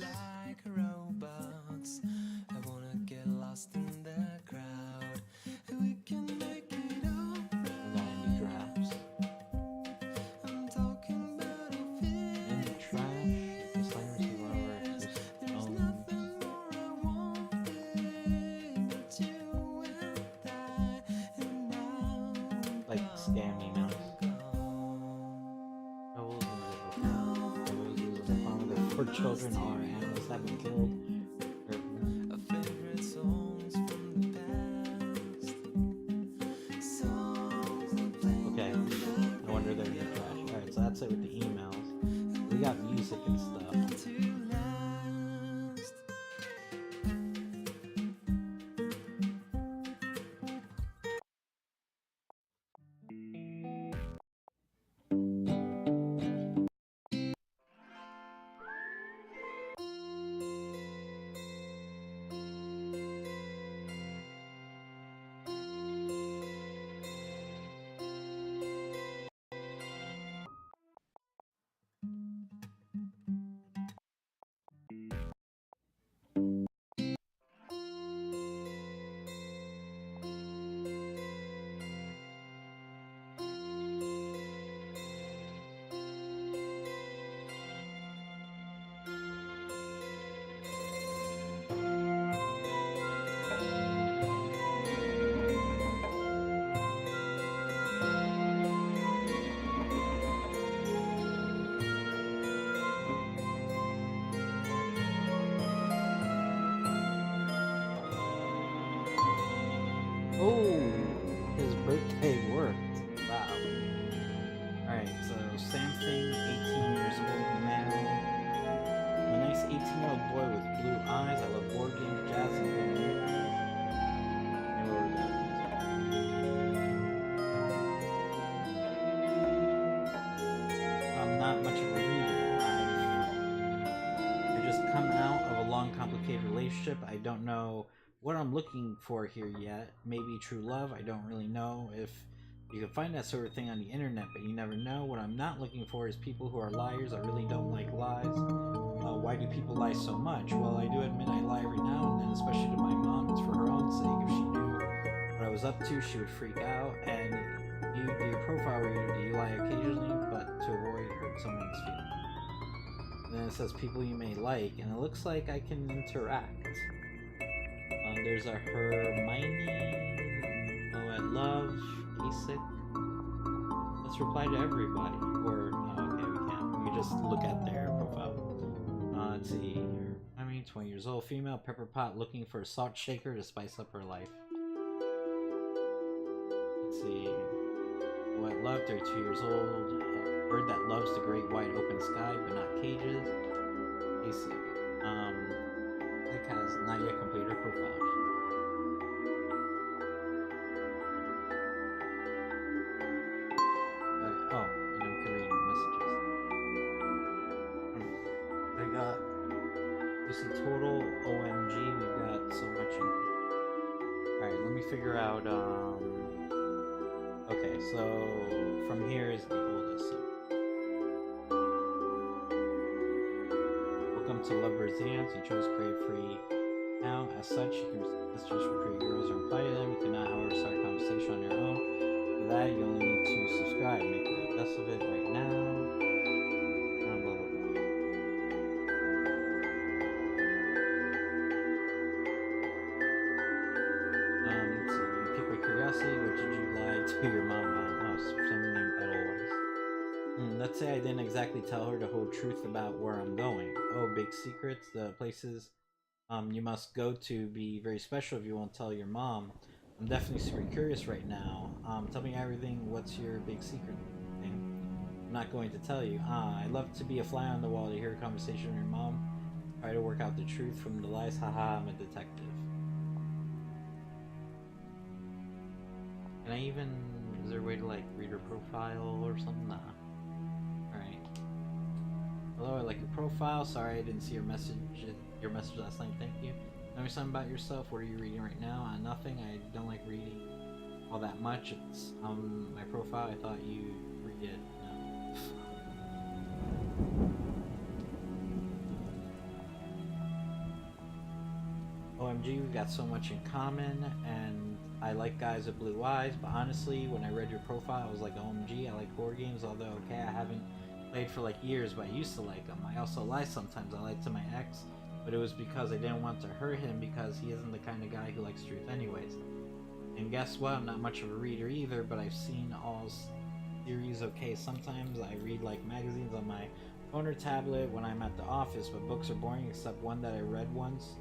Scam emails. Poor children, all our animals have been killed. Okay, no wonder they're in the trash. Alright, so that's it with the emails. We got music and stuff. Oh, his birthday worked. Wow. Alright, so Something, 18 years old male. I'm a nice 18-year-old boy with blue eyes. I love board games, jazz, and good movies. I'm not much of a reader. I just come out of a long, complicated relationship. I don't know what I'm looking for here yet. Maybe true love. I don't really know if you can find that sort of thing on the internet, but you never know. What I'm not looking for is people who are liars. I really don't like lies. Why do people lie so much? Well, I do admit I lie every now and then, especially to my mom. It's for her own sake. If she knew what I was up to, she would freak out. And you do your profile reader. Do you lie occasionally, but to avoid hurt someone's feelings? And then it says people you may like, and it looks like I can interact. There's a Hermione, I love, basic. Let's reply to everybody. Or, okay, we can't. We can just look at their profile. Let's see. I mean, 20 years old, female, pepper pot, looking for a salt shaker to spice up her life. Let's see. What love, 32 years old. Bird that loves the great wide open sky, but not cages. Basic. Nick has not yet completed her profile. Oh, and I'm reading messages. I got, you see total OMG, we've got so much in. Alright, let me figure out, okay, so from here is the oldest. So. Welcome to Lovers Dance. You chose Create Free now. As such, you can messages from pretty girls or reply to them. You cannot, however, start a conversation on your own. For that, you only need to subscribe. Make the best of it right now. Blah, blah, blah. who your mom someone named Edelweiss. Let's say I didn't exactly tell her the whole truth about where I'm going. Oh, big secrets, the places you must go to be very special if you won't tell your mom. I'm definitely super curious right now. Tell me everything. What's your big secret thing? I'm not going to tell you. I love to be a fly on the wall to hear a conversation with your mom. Try to work out the truth from the lies. Haha, I'm a detective. Can I even... Is there a way to, like, read her profile or something? Nah. Alright. Hello, I like your profile. Sorry I didn't see your message last night. Thank you. Tell me something about yourself. What are you reading right now? Nothing. I don't like reading all that much. It's my profile. I thought you read it. No. OMG, we got so much in common, and I like guys with blue eyes, but honestly, when I read your profile, I was like, OMG, I like board games, although, okay, I haven't played for like years, but I used to like them. I also lie sometimes. I lied to my ex, but it was because I didn't want to hurt him, because he isn't the kind of guy who likes truth anyways. And guess what? I'm not much of a reader either, but I've seen all series. Okay, sometimes I read like magazines on my phone or tablet when I'm at the office, but books are boring except one that I read once.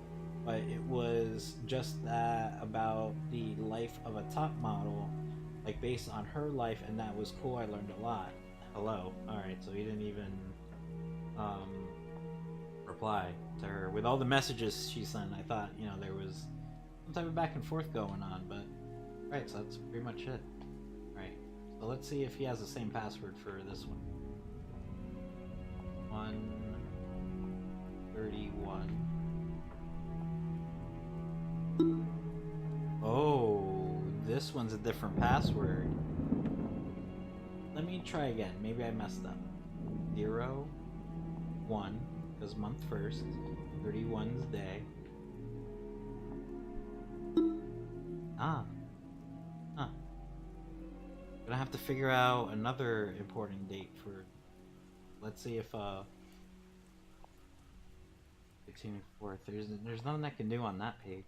But it was just that about the life of a top model, like based on her life, and that was cool. I learned a lot. Hello. Alright, so he didn't even reply to her. With all the messages she sent, I thought, you know, there was some type of back and forth going on, but right, so that's pretty much it. Right. So let's see if he has the same password for this one. 131. Oh, this one's a different password. Let me try again. Maybe I messed up. 0, 1, because month first. 31's day. Huh. Gonna have to figure out another important date for. Let's see if 16th, 4th. There's nothing I can do on that page.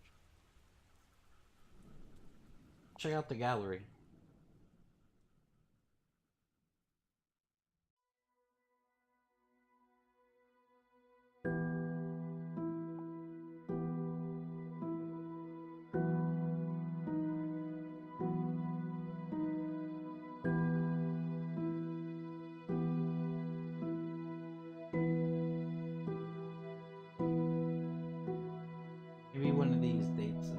Check out the gallery. Maybe one of these dates.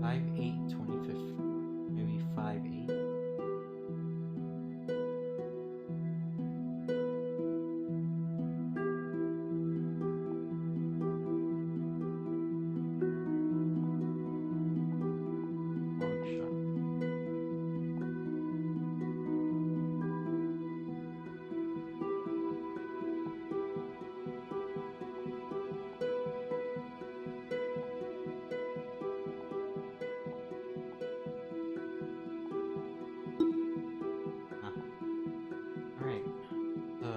5/8/2015. Maybe 5/8. Long shot. Alright, so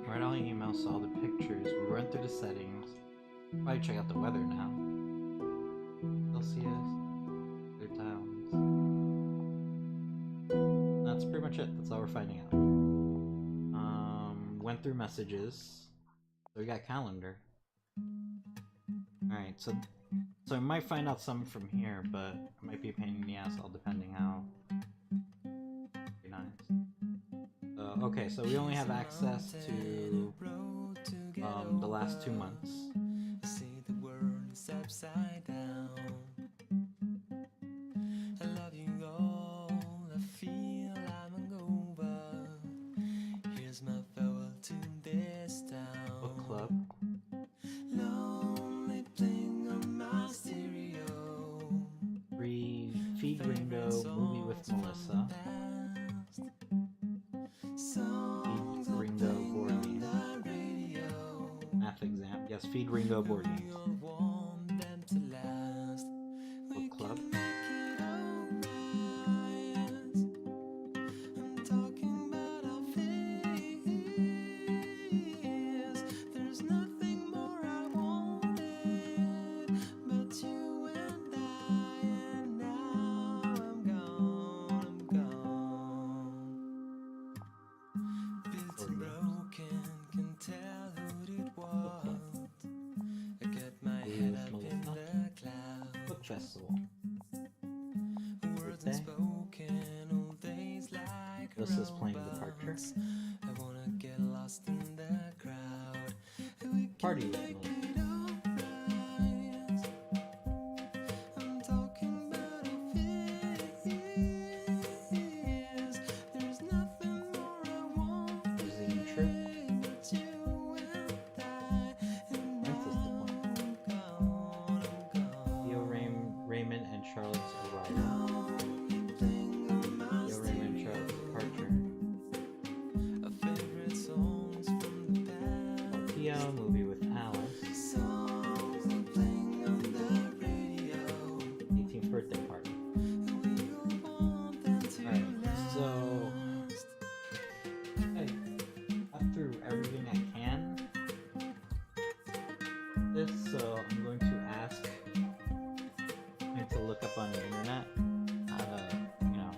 read all the emails, saw the pictures, we went through the settings. Probably check out the weather now. Celsius, their towns. That's pretty much it. That's all we're finding out. Went through messages. So we got calendar. Alright, so I might find out some from here, but it might be a pain in the ass, all depending how. Very nice. Okay, so we only have access to the last 2 months. See the world is upside down. I love you all. I feel I'm over. Here's my farewell to this town. Book club. Lonely playing on my stereo. Feed Ringo movie with Melissa. Feed Ringo board games. Math exam. Yes, feed Ringo board games. Warm them to life. Festival. Words Birthday. unspoken, old days like This is playing Departure. romance. I wanna get lost in the crowd. We can Party make mode. it alright. I'm talking about a fears. There's nothing more I want Museum trip. but you and I. And Princess now Departure. I'm gone. Theo Raymond and Charlotte's arrival. Theo Raymond and Charlotte's departure. Our favorite songs from the past. Theo movie with Alice. Songs that playing on the radio. 18th birthday party. We all want them to Alright, so last. hey, I've through everything I can. This, so I'm going to ask. I'm going to look up on the internet how to, you know.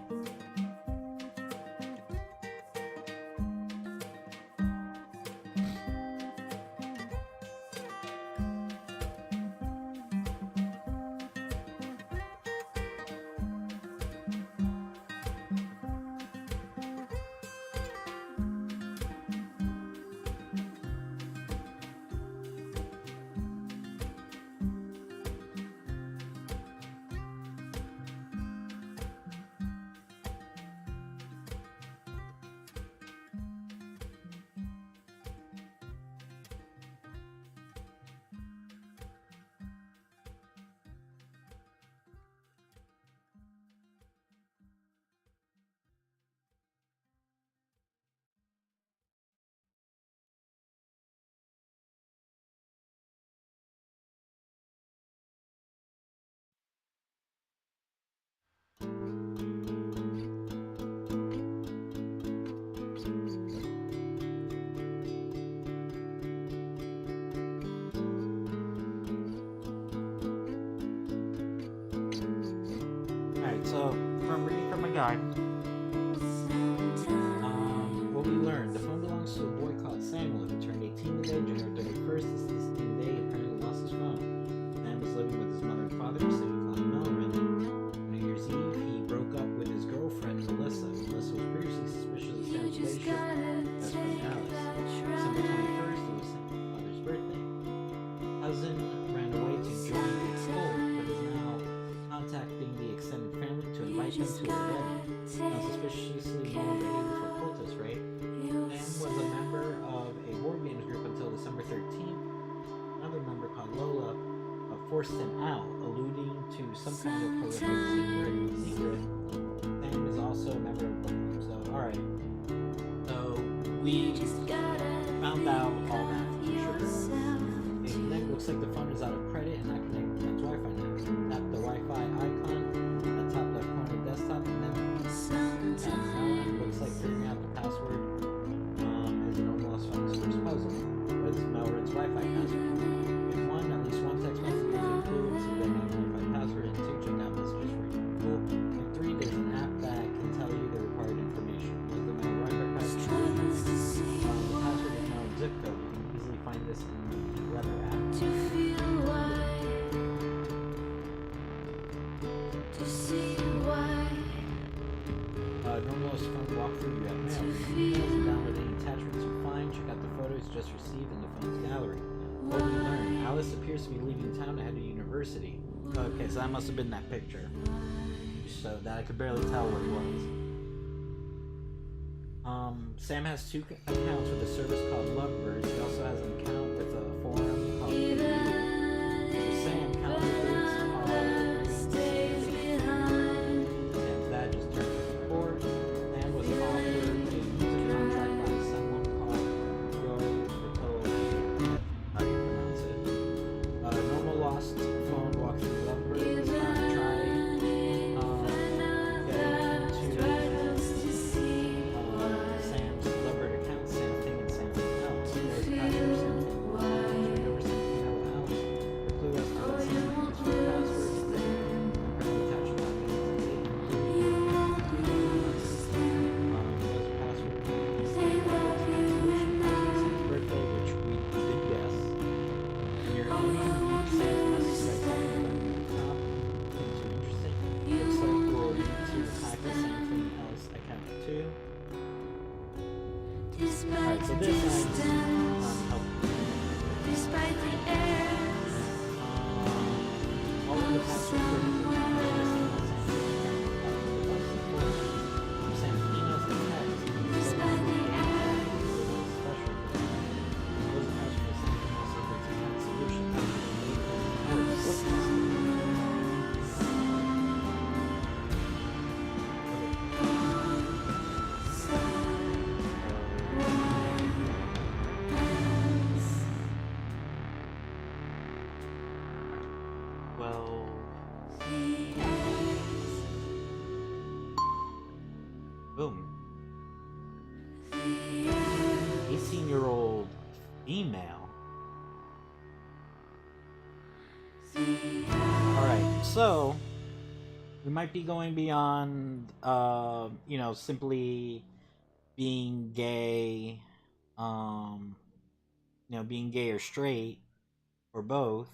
Alright, so I'm reading from a guide. What we learned, the phone belongs to a boy called Samuel who turned 18 today, January 31st. This is the same day he apparently lost his phone. Sam was living with his mother and father in a city called Melbourne. On New Year's Eve, he broke up with his girlfriend, Melissa. Melissa was previously suspicious of Sam's relationship with his best friend Alice. December 21st, it was Sam's father's birthday. Cousin ran away to join the cult, but is now contacting the extended family to invite them to a wedding. Sounds suspiciously more behavior for cultists, right? Sam was a member of a war games group until December 13th. Another member called Lola forced him out, alluding to some kind of horrific secret. Sam is also a member of both of them. So, alright. So, we found out all that for sure. Okay, connect looks like the phone is out of credit and not connected to Wi-Fi now. Tap the Wi-Fi icon in the top left corner of the desktop and then tap now. Looks like figuring out the password is an almost fun's first puzzle. What is Melred's Wi-Fi password? If one, at least one text message is included, so then have Wi-Fi password, and two, check out messages for Google. And three, there's an app that can tell you the required information. Was the Wi-Fi password? The password is now zip code. You can easily find this in the weather app. Normal's phone walkthrough, you have mail. Download any attachments you find, check out the photos just received in the phone's gallery. What we learned, Alice appears to be leaving town to head to university. Okay, so that must have been that picture. So that I could barely tell what it was. Sam has two accounts with a service called Lovebirds. He also has an account with a forum called Sam calculates and that just turned to 4. Sam was offered a music contract by someone called Roy Vito. How do you pronounce it? Normal lost phone walked through Lovebirds. Try Sam's Lovebird account, Sam Thing and Sam Thing Else. There's Sam Thing. Boom. 18-year-old female. Alright, so we might be going beyond you know, simply being gay, you know, being gay or straight, or both.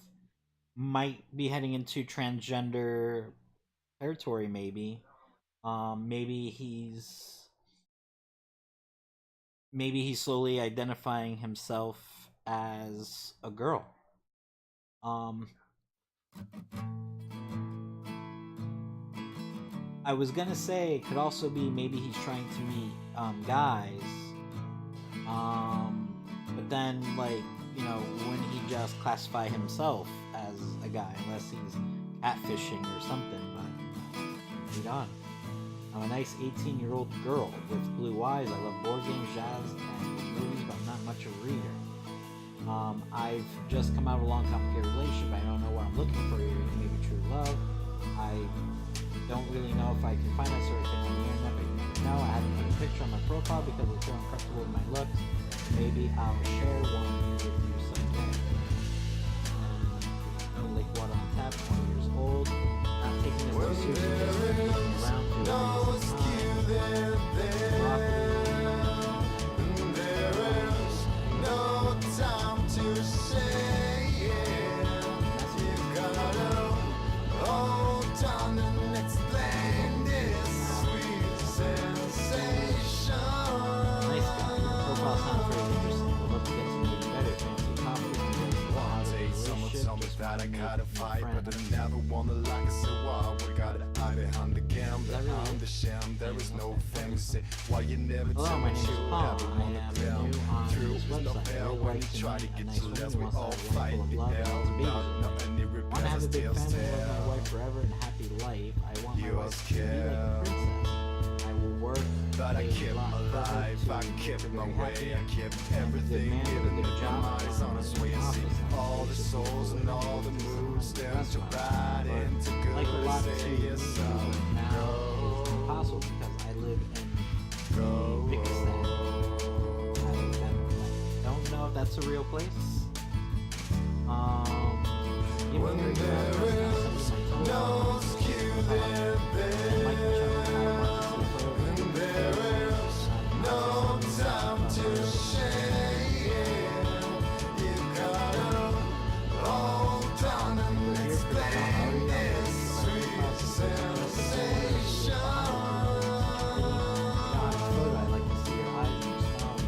Might be heading into transgender territory, maybe. Maybe he's slowly identifying himself as a girl. I was gonna say it could also be maybe he's trying to meet guys. But then, like, you know, wouldn't he just classify himself as a guy unless he's catfishing or something? But read on. I'm a nice 18-year-old girl with blue eyes. I love board games, jazz, and movies, but I'm not much of a reader. I've just come out of a long, complicated relationship. I don't know what I'm looking for here. Maybe true love. I don't really know if I can find that sort of thing on the internet, but you never know. I haven't put a picture on my profile because I feel uncomfortable with my looks. Maybe I'll share one with you someday. No lake water on tap, 20 years old. Not taking this too seriously, just around to No skew there, there is no time to say it. You gotta hold on and explain this sweet sensation. Nice guy. Your profile sounds very interesting. Would love to get to know you better. Fancy coffee. One day someone told me that I gotta fight, but I never wanna like it, so why we gotta hide behind the game, behind the sham. There is no fame, say why you never Hello, tell my me name is you Paul. ever I wanna am fail. new on Through this is no website. I hell really when like you to try to meet a get nice to woman less, who we wants to all have a fight life the full of love and hell. lots of babies. Not any I want to repairs, have a big still family, love my still. wife forever, and happy life. I want my You wife are to be like a scared. princess. I will work But I a kept lot my for her life, to I make kept her my very way, happy. I kept And a good everything, man with a even good if job, my eyes on his way and see all the souls and all the moods down to ride into good like a lot say to yes, move now is impossible because I live in Bixen. I don't know if that's a real place. Give me When your email there address, is I'll send you my no telephone. skew there, Mike Chapman, I want to see a photo. and there is no time to share. You gotta hold on and explain this sweet sensation. I like to see your eyes and your smile.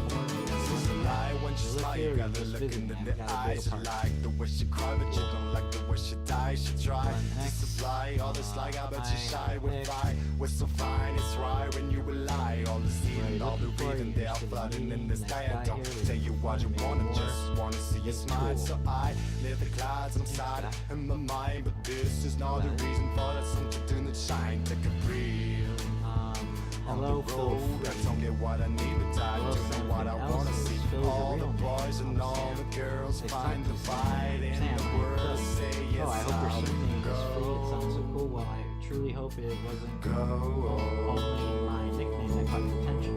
Lie when you smile, you gotta look in the eyes. You like the way she cry, but you don't like the way she die. She try to supply all this like I bet you shy with fly. We're so fine, it's right when you rely. All the seeing, all the reading, they are flooding in the sky. I don't tell you what you wanna, just wanna see you smile. So I live the clouds inside in my mind, but this is not the reason for that sun to do not shine. Take a breathe. On Hello, the Phil road, I Free. don't get what I need, but I Hello, do know Sam what I from wanna Elsa's. see. Phil is a All the real name. boys and all the girls It's find not the Sam. fight in Sam, the I'm world. Phil. Say yes, Oh, I hope your I'll something is free. It sounds so go. cool. Well, I truly hope it wasn't Go. only my nickname that caught your attention.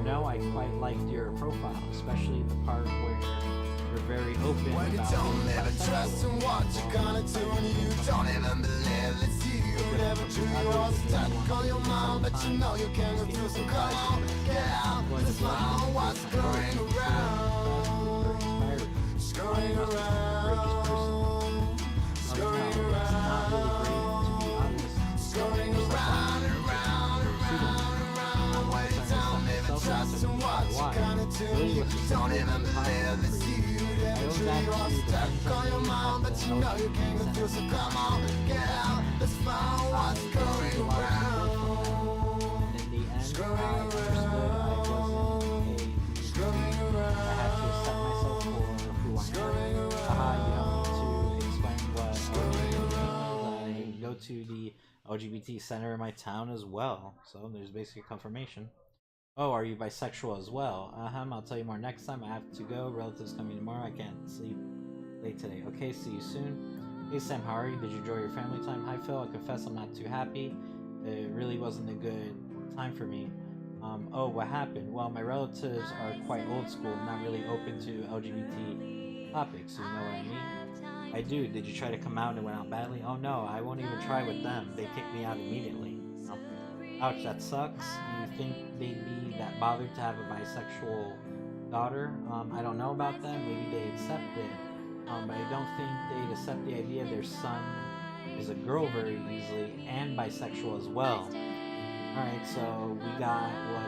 No, I quite liked your profile, especially the part where you're very open When you about don't being live and trust in bisexual. what you're gonna do, and you don't even believe it's you. Never true, you're stuck on your mind, but you know you can't refuse. So come on, get out. This mind what's going around, scurrying around, scurrying around, scurrying around, around, around, around. When you don't live and trust in what you're gonna do, you don't even believe it's you. Never true, you're stuck on your mind, but you know you can't refuse. So come on, get out. Let's find what's going around. And in the end, I understood I wasn't a Scurrying I had to accept myself for who I am. Haha, you don't need to explain what LGBT means. I go to the LGBT center in my town as well, so there's basically confirmation. Oh, are you bisexual as well? I'll tell you more next time. I have to go. Relatives coming tomorrow. I can't sleep late today. Okay, see you soon. Hey Sam, how are you? Did you enjoy your family time? Hi Phil, I confess I'm not too happy. It really wasn't a good time for me. Oh, what happened? Well, my relatives are quite old school, not really open to LGBT topics, you know what I mean? I do. Did you try to come out and it went out badly? Oh no, I won't even try with them. They kicked me out immediately. Oh, ouch, that sucks. You think they'd be that bothered to have a bisexual daughter? I don't know about them. Maybe they accept it. But I don't think they'd accept the idea their son is a girl very easily and bisexual as well. Alright, so we got what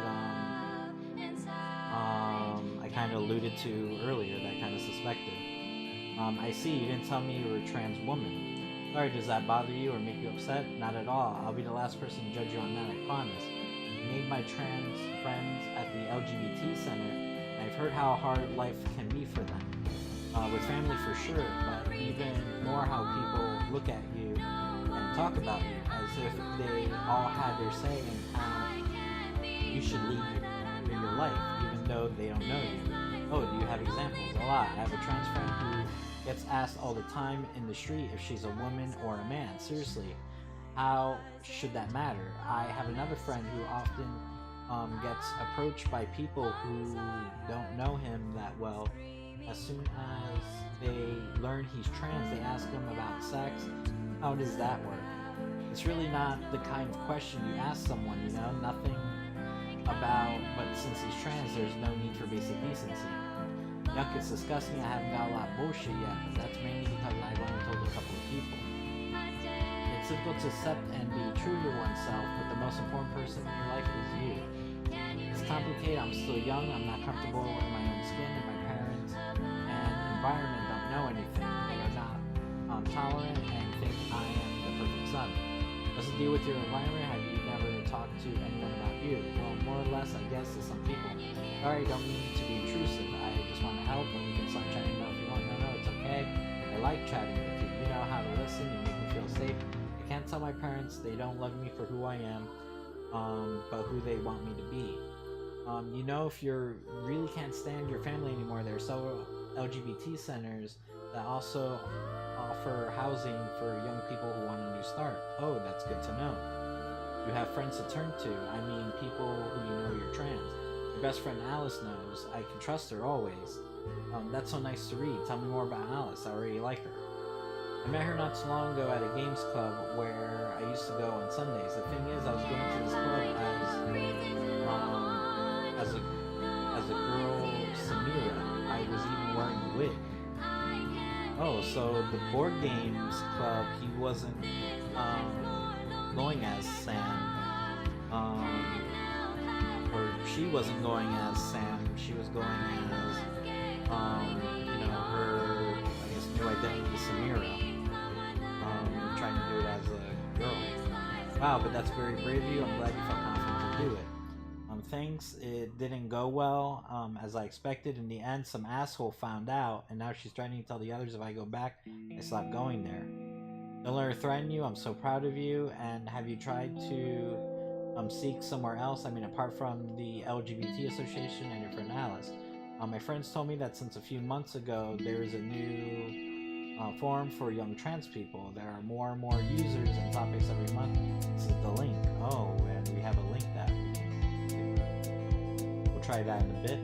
I kind of alluded to earlier, that I kind of suspected. I see, you didn't tell me you were a trans woman. Sorry, does that bother you or make you upset? Not at all. I'll be the last person to judge you on that, I promise. I made my trans friends at the LGBT center, and I've heard how hard life can be for them. With family for sure, but even more how people look at you and talk about you as if they all had their say in how you should lead your life, even though they don't know you. Oh, do you have examples? A lot. I have a trans friend who gets asked all the time in the street if she's a woman or a man. Seriously, how should that matter? I have another friend who often gets approached by people who don't know him that well. As soon as they learn he's trans, they ask him about sex. How does that work? It's really not the kind of question you ask someone, you know? Nothing about, but since he's trans, there's no need for basic decency. Yuck, it's disgusting. I haven't got a lot of bullshit yet, but that's mainly because I've only told a couple of people. It's difficult to accept and be true to oneself, but the most important person in your life is you. It's complicated. I'm still young. I'm not comfortable in my own skin, and my parents and environment don't know anything. They are not tolerant and think I am the perfect son. Doesn't deal with your environment. Have you never talked to anyone about you? Well, more or less, I guess, to some people. Sorry, don't mean to be intrusive. I just want to help, and we can stop chatting though if you want. No, it's okay. I like chatting with you. You know how to listen. You make me feel safe. I can't tell my parents they don't love me for who I am, but who they want me to be. You know, if you really can't stand your family anymore, there are several LGBT centers that also offer housing for young people who want a new start. Oh, that's good to know. You have friends to turn to. I mean, people who you know you're trans. Your best friend Alice knows. I can trust her always. That's so nice to read. Tell me more about Alice. I already like her. I met her not too long ago at a games club where I used to go on Sundays. The thing is, I was going to this club as a girl, Samira. I was even wearing a wig. Oh, so the board games club, he wasn't going as Sam, or she wasn't going as Sam. She was going as, her, I guess, new identity, Samira. Trying to do it as a girl. Wow, but that's very brave of you. I'm glad you felt confident to do it. Thanks. It didn't go well, as I expected. In the end, some asshole found out, and now she's threatening to tell the others if I go back, I stop going there. Don't let her threaten you. I'm so proud of you. And have you tried to seek somewhere else? I mean, apart from the LGBT association and your friend Alice. My friends told me that since a few months ago, there is a new forum for young trans people. There are more and more users and topics every month. This is the link. Oh, and we have a link that we can. We'll try that in a bit.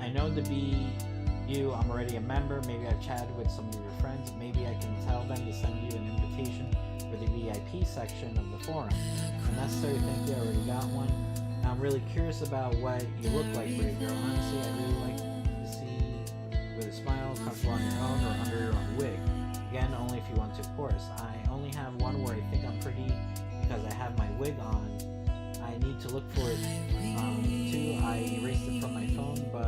I know to be you, I'm already a member. Maybe I've chatted with some of your friends. Maybe I can tell them to send you an invitation for the VIP section of the forum. Unnecessary, thank you, I already got one. Now I'm really curious about what you look like, Brave Girl. Honestly, I'd really like to see you with a smile, comfortable on your own or under your own wig. Again, only if you want to, of course. I only have one where I think I'm pretty because I have my wig on. I need to look for it too. I erased it from my phone, but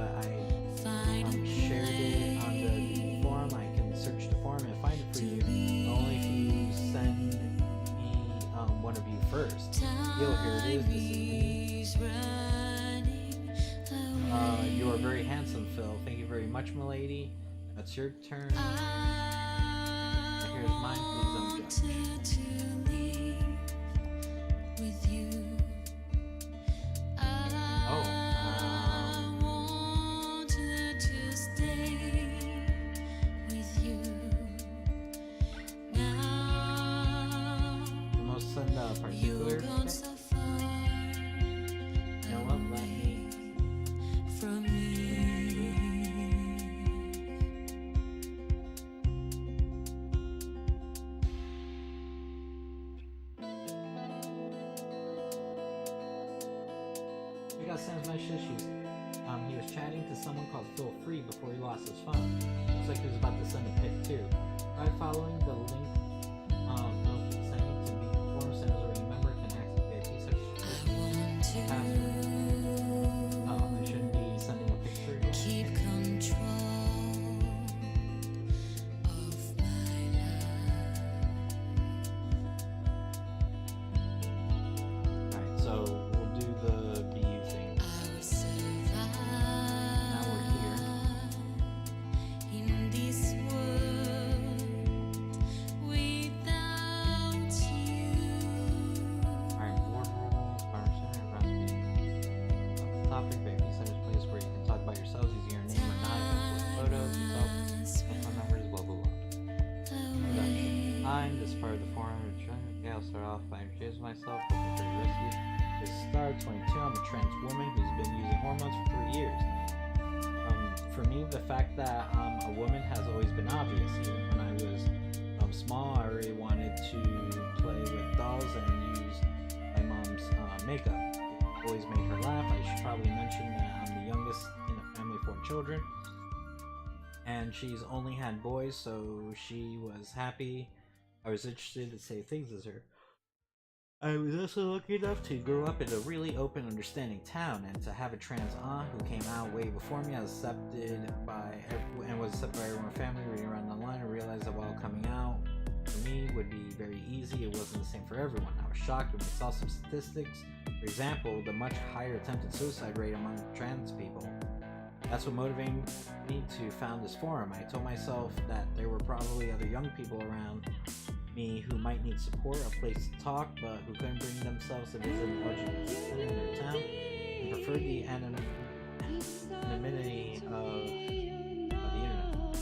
I shared it on the forum. I can search the forum and find it for you, but only if you send me one of you first. Yo, here it is. This is me. You are very handsome, Phil. Thank you very much, milady. That's your turn. Now here's mine. Please don't judge. Particular. No, check out Sam's nice issues. He was chatting to someone called Phil Free before he lost his phone. Looks like he was about to send a pic too. Try following the link Phil keeps sending to me. Forum Sam is already a member, can access VIP search. I shouldn't be sending a picture. Keep control of my life. Alright, so we'll do the BU thing. I will survive Now we're here. in this world without you. Alright, board rules, bar center, recipe. Topic, baby center's place where you can talk about yourselves using your name or not, upload photos, yourself, phone numbers, blah blah blah. Introduction. Time, this is part of the forum. Okay, I'll start off by introducing myself, looking for your rescue. This is Star 22. I'm a trans woman who's been using hormones for 3 years. For me, the fact that I'm a woman has always been obvious. Even when I was small, I already wanted to play with dolls and use my mom's makeup. It always made her laugh. I should probably mention that I'm the youngest in a family of 4 children. And she's only had boys, so she was happy. I was interested to say things as her. I was also lucky enough to grow up in a really open, understanding town, and to have a trans aunt who came out way before me. I was accepted by everyone in my family. Reading around online, I realized that while coming out for me would be very easy, it wasn't the same for everyone. I was shocked when I saw some statistics. For example, the much higher attempted suicide rate among trans people. That's what motivated me to found this forum. I told myself that there were probably other young people around me who might need support, a place to talk, but who couldn't bring themselves to visit an LGBT center in their town and preferred the anonymity of the internet.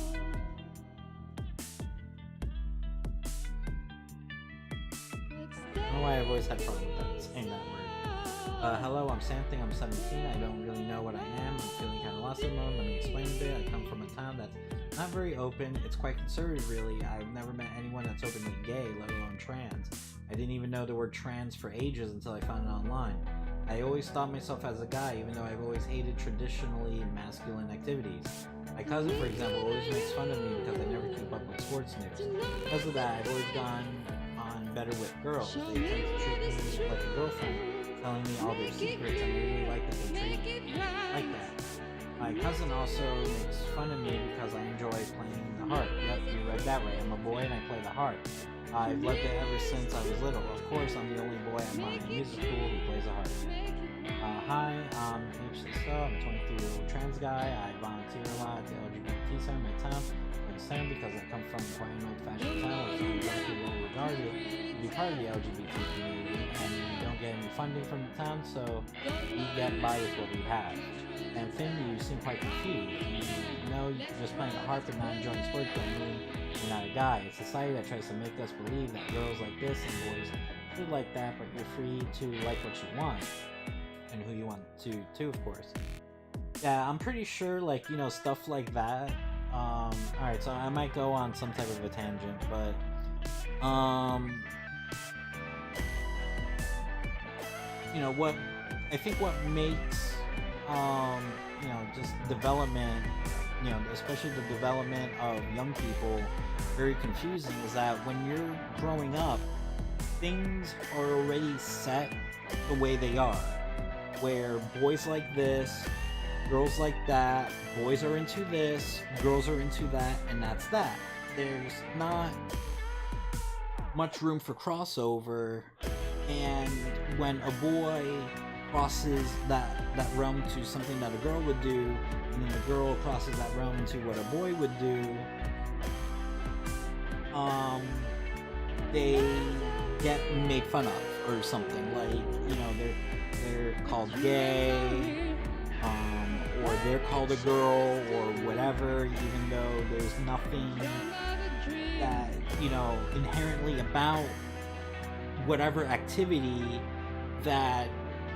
I don't know why I've always had problems with that, saying that word. Hello, I'm Something. I'm 17. I don't really know what I am. I'm feeling kind of lost at the moment. Let me explain a bit. I come from a town that's not very open. It's quite conservative, really. I've never met anyone that's openly gay, let alone trans. I didn't even know the word trans for ages until I found it online. I always thought myself as a guy, even though I've always hated traditionally masculine activities. My cousin, for example, always makes fun of me because I never keep up with sports news. Because of that, I've always gone on better with girls. They tend to treat me like a girlfriend, telling me all their secrets, and I really like that they treat me like that. My cousin also makes fun of me because I enjoy playing the harp. Yep, you read that right. I'm a boy and I play the harp. I've loved it ever since I was little. Of course, I'm the only boy at my music school who plays the harp. Hi, I'm H. Sisto. I'm a 23-year-old trans guy. I volunteer a lot at the LGBT center in my town. I'm saying because I come from quite an old-fashioned town where some black people are regarded to be part of the LGBT community, and we don't get any funding from the town, so we get by with what we have. And Finn, you seem quite confused. You know, just playing the harp and not enjoying sports don't mean you're not a guy. It's society that tries to make us believe that girls like this and boys should like that, but you're free to like what you want. And who you want to, too, of course. Yeah, I'm pretty sure, like, you know, stuff like that. Alright, so I might go on some type of a tangent, but, you know, what makes, you know, just development, you know, especially the development of young people very confusing is that when you're growing up, things are already set the way they are. Where boys like this, girls like that, boys are into this, girls are into that, and that's that. There's not much room for crossover, and when a boy crosses that realm to something that a girl would do, and then the girl crosses that realm into what a boy would do, they get made fun of or something. Like, you know, they're called gay, or they're called a girl, or whatever, even though there's nothing that, you know, inherently about whatever activity that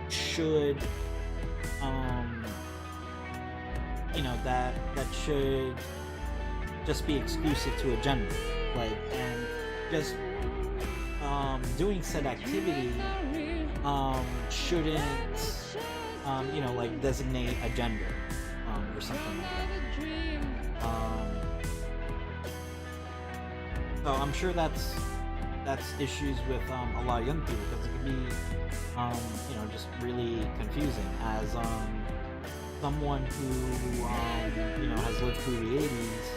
should, you know, that should just be exclusive to a gender. Like, and just, doing said activity, shouldn't like designate a gender, or something like that. So I'm sure that's issues with a lot of young people, because it can be, just really confusing as someone who has lived through the 80s.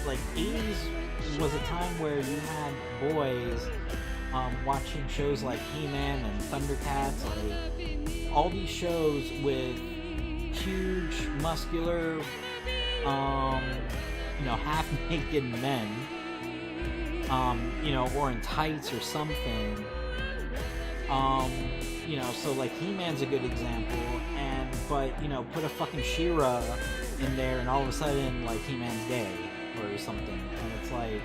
Like 80s was a time where you had boys watching shows like He-Man and Thundercats, like all these shows with huge, muscular, half-naked men, or in tights or something. So like He-Man's a good example, but put a fucking She-Ra in there, and all of a sudden, like, He-Man's gay or something, and it's like,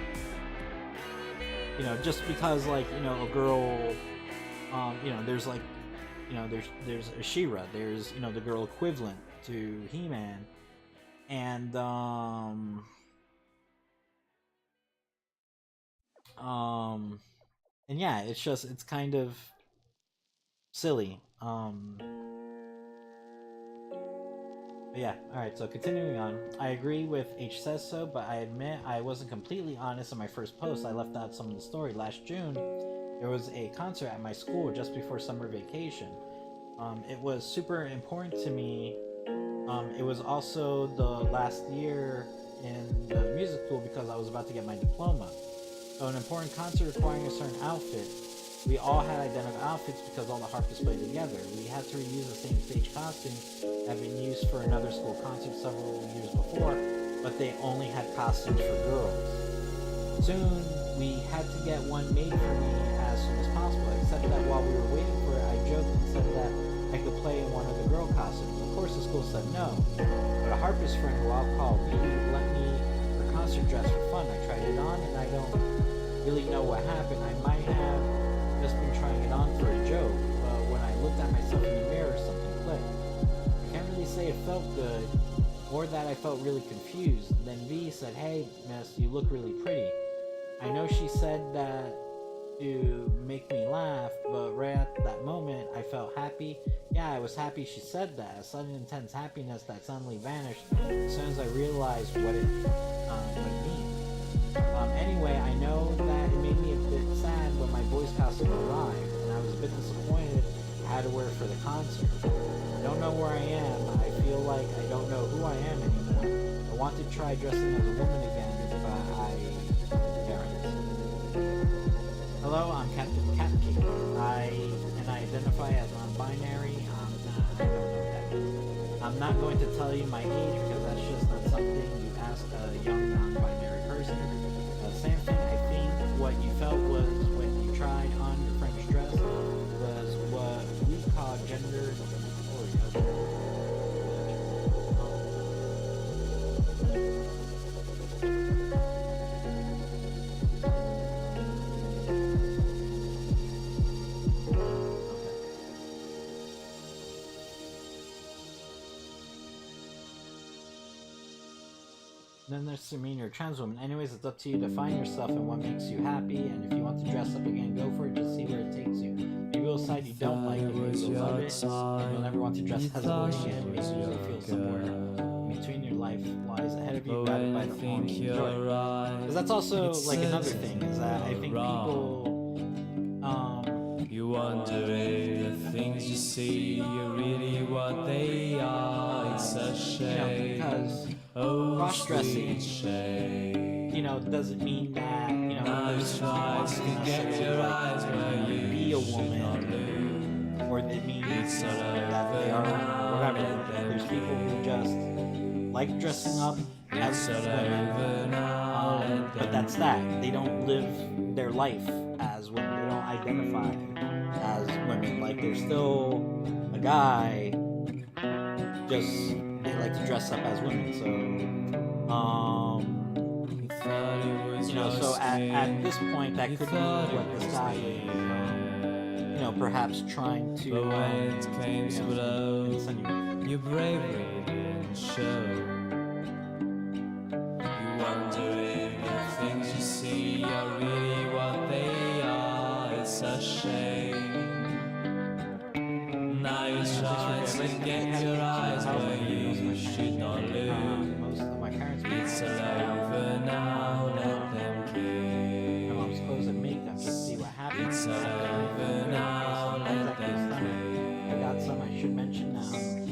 just because, like, a girl, there's like, there's a She-Ra, there's, the girl equivalent to He-Man, and yeah, it's kind of silly. But yeah, alright, so continuing on. I agree with H Says So, but I admit I wasn't completely honest in my first post. I left out some of the story. Last June, there was a concert at my school just before summer vacation. It was super important to me. It was also the last year in the music school because I was about to get my diploma. So an important concert requiring a certain outfit. We all had identical outfits because all the harpists played together. We had to reuse the same stage costumes that had been used for another school concert several years before, but they only had costumes for girls. Soon, we had to get one made for me as soon as possible, except that while we were waiting for it, I joked and said that I could play in one of the girl costumes. Of course, the school said no, but a harpist friend who I'll call B let me her concert dress for fun. I tried it on, and I don't really know what happened. I might have just been trying it on for a joke, but when I looked at myself in the mirror, something clicked. I can't really say it felt good, or that I felt really confused. Then V said, "Hey, miss, you look really pretty." I know she said that to make me laugh, but right at that moment, I felt happy. Yeah, I was happy she said that. A sudden intense happiness that suddenly vanished as soon as I realized what it means. Anyway, I know that it made me a bit sad when my boys' costume arrived, and I was a bit disappointed I had to wear it for the concert. I don't know where I am. I feel like I don't know who I am anymore. I want to try dressing as a woman again, but I daren't. Hello, I'm Captain Catchy. I identify as non-binary. I don't know what that means. I'm not going to tell you my age because that's just not something you ask a young non-binary person. Same thing, I think what you felt was when you tried on your French dress was what we call gender dysphoria. Then there's to mean you're a trans woman. Anyways, it's up to you to find yourself and what makes you happy. And if you want to dress up again, go for it. Just see where it takes you. Maybe you'll decide you don't like it. Maybe you'll love it. And you'll never want to dress as a boy again. Maybe you'll feel somewhere in between your life lies ahead of you. Grab it by the horn and enjoy it. Because that's also like another thing is that I think people. You wonder if the things you see are really what they are. It's a shame. Because cross-dressing, doesn't mean that, there's tries to get your eyes where you be a woman, or it means that they are whatever. There's people who just like dressing up as women, but that's that. They don't live their life as women. They don't identify as women. Like, they're still a guy, just they like to dress up as women. So, so at this point, that could be what this guy is, perhaps trying to, But when it came to blow, insinuate. your bravery didn't show. You wonder if the things you see are really what they are. It's a shame. Get your eyes where you should not look. Most of my parents would It's have all over now, let them my kiss. mom's clothes and makeup just to see what happens. It's all over now, let them I got some I should mention now.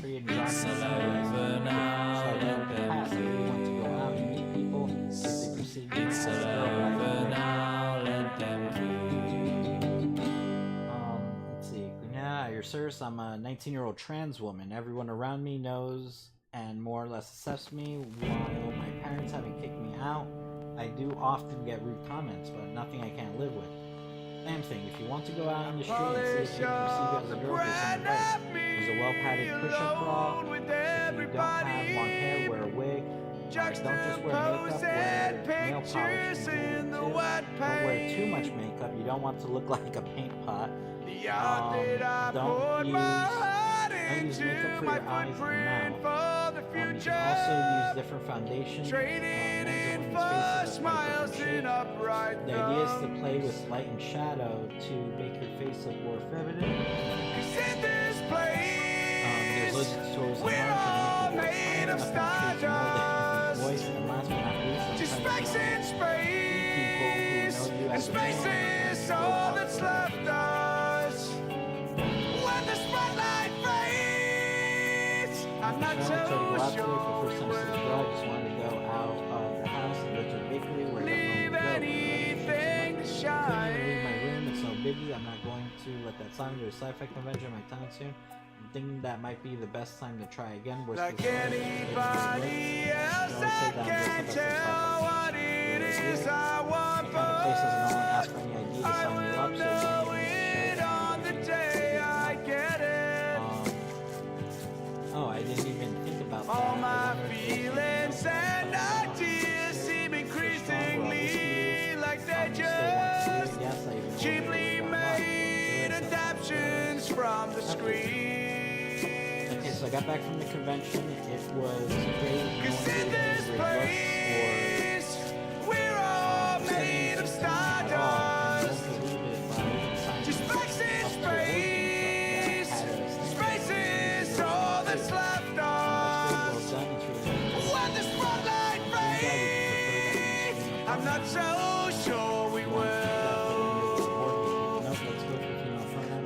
Free and dry. It's all over now, So I let know in the them past, if you want to go out and meet people, if they perceive you It's as all a girl, over right? now, let them kiss. Let's see. Yeah, your service. I'm a 19-year-old trans woman. Everyone around me knows and more or less accepts me. While my parents haven't kicked me out, I do often get rude comments, but nothing I can't live with. Same thing. If you want to go out in the street and see if people perceive you as a girl, give some advice. There's a well-padded push-up bra. If you don't have long hair, wear a wig. Don't just wear makeup, wear nail polish. And don't wear too much makeup. You don't want to look like a paint pot. Don't use makeup for your eyes and mouth. You can also use different foundations. Trading men's in and for women's faces look like smiles different in shapes. upright The idea is to play with light and shadow to make your face look more feminine. in this There's place, loads of tutorials we're online all made of stardust. Voice and last but not least, I'm Just trying to space in people space, who know you and as a space man. is all that's left us. When the spotlight fades, I'm not I tried to go out so today for the sure first we time since the will I just wanted to go out of the house and go to a bakery where leave everyone would go. anything to I couldn't shine. leave my room, it's no biggie. I'm not going to let that sign to a sci-fi convention in my town soon. I'm thinking that might be the best time to try again. Worst Like case scenario, anybody else, You always say I that I'm can't dressed up as a tell sci-fi what it is I want, What kind of places no one but asks for any ID to I sign you will up, so know don't even it share on the day I get it. Oh, I didn't even think about that. All I my wonder if there's feelings anything and else ideas seem increasingly like they Yes, just I even ordered cheaply it made online. adaptions from the screen. Okay, so I got back from the convention. It was great. No Cause one in gave this me great looks place, we're all or made of stardust. Just space in space. Space is all that's left us. When the spotlight fades, I'm not so sure we will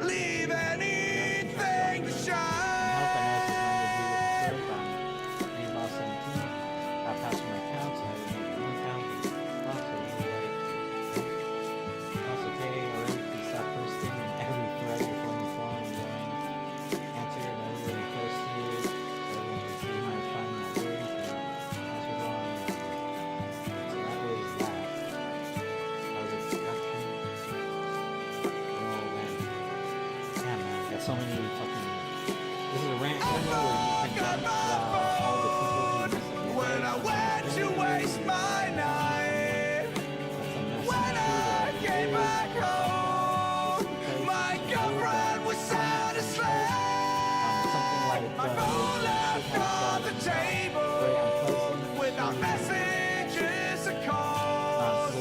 leave anything to shine. So many fucking. This is a rant channel where you can vent about all the people who When I went to waste my night, when I came back home, my girlfriend was sound asleep. My phone left on the table without messages or calls.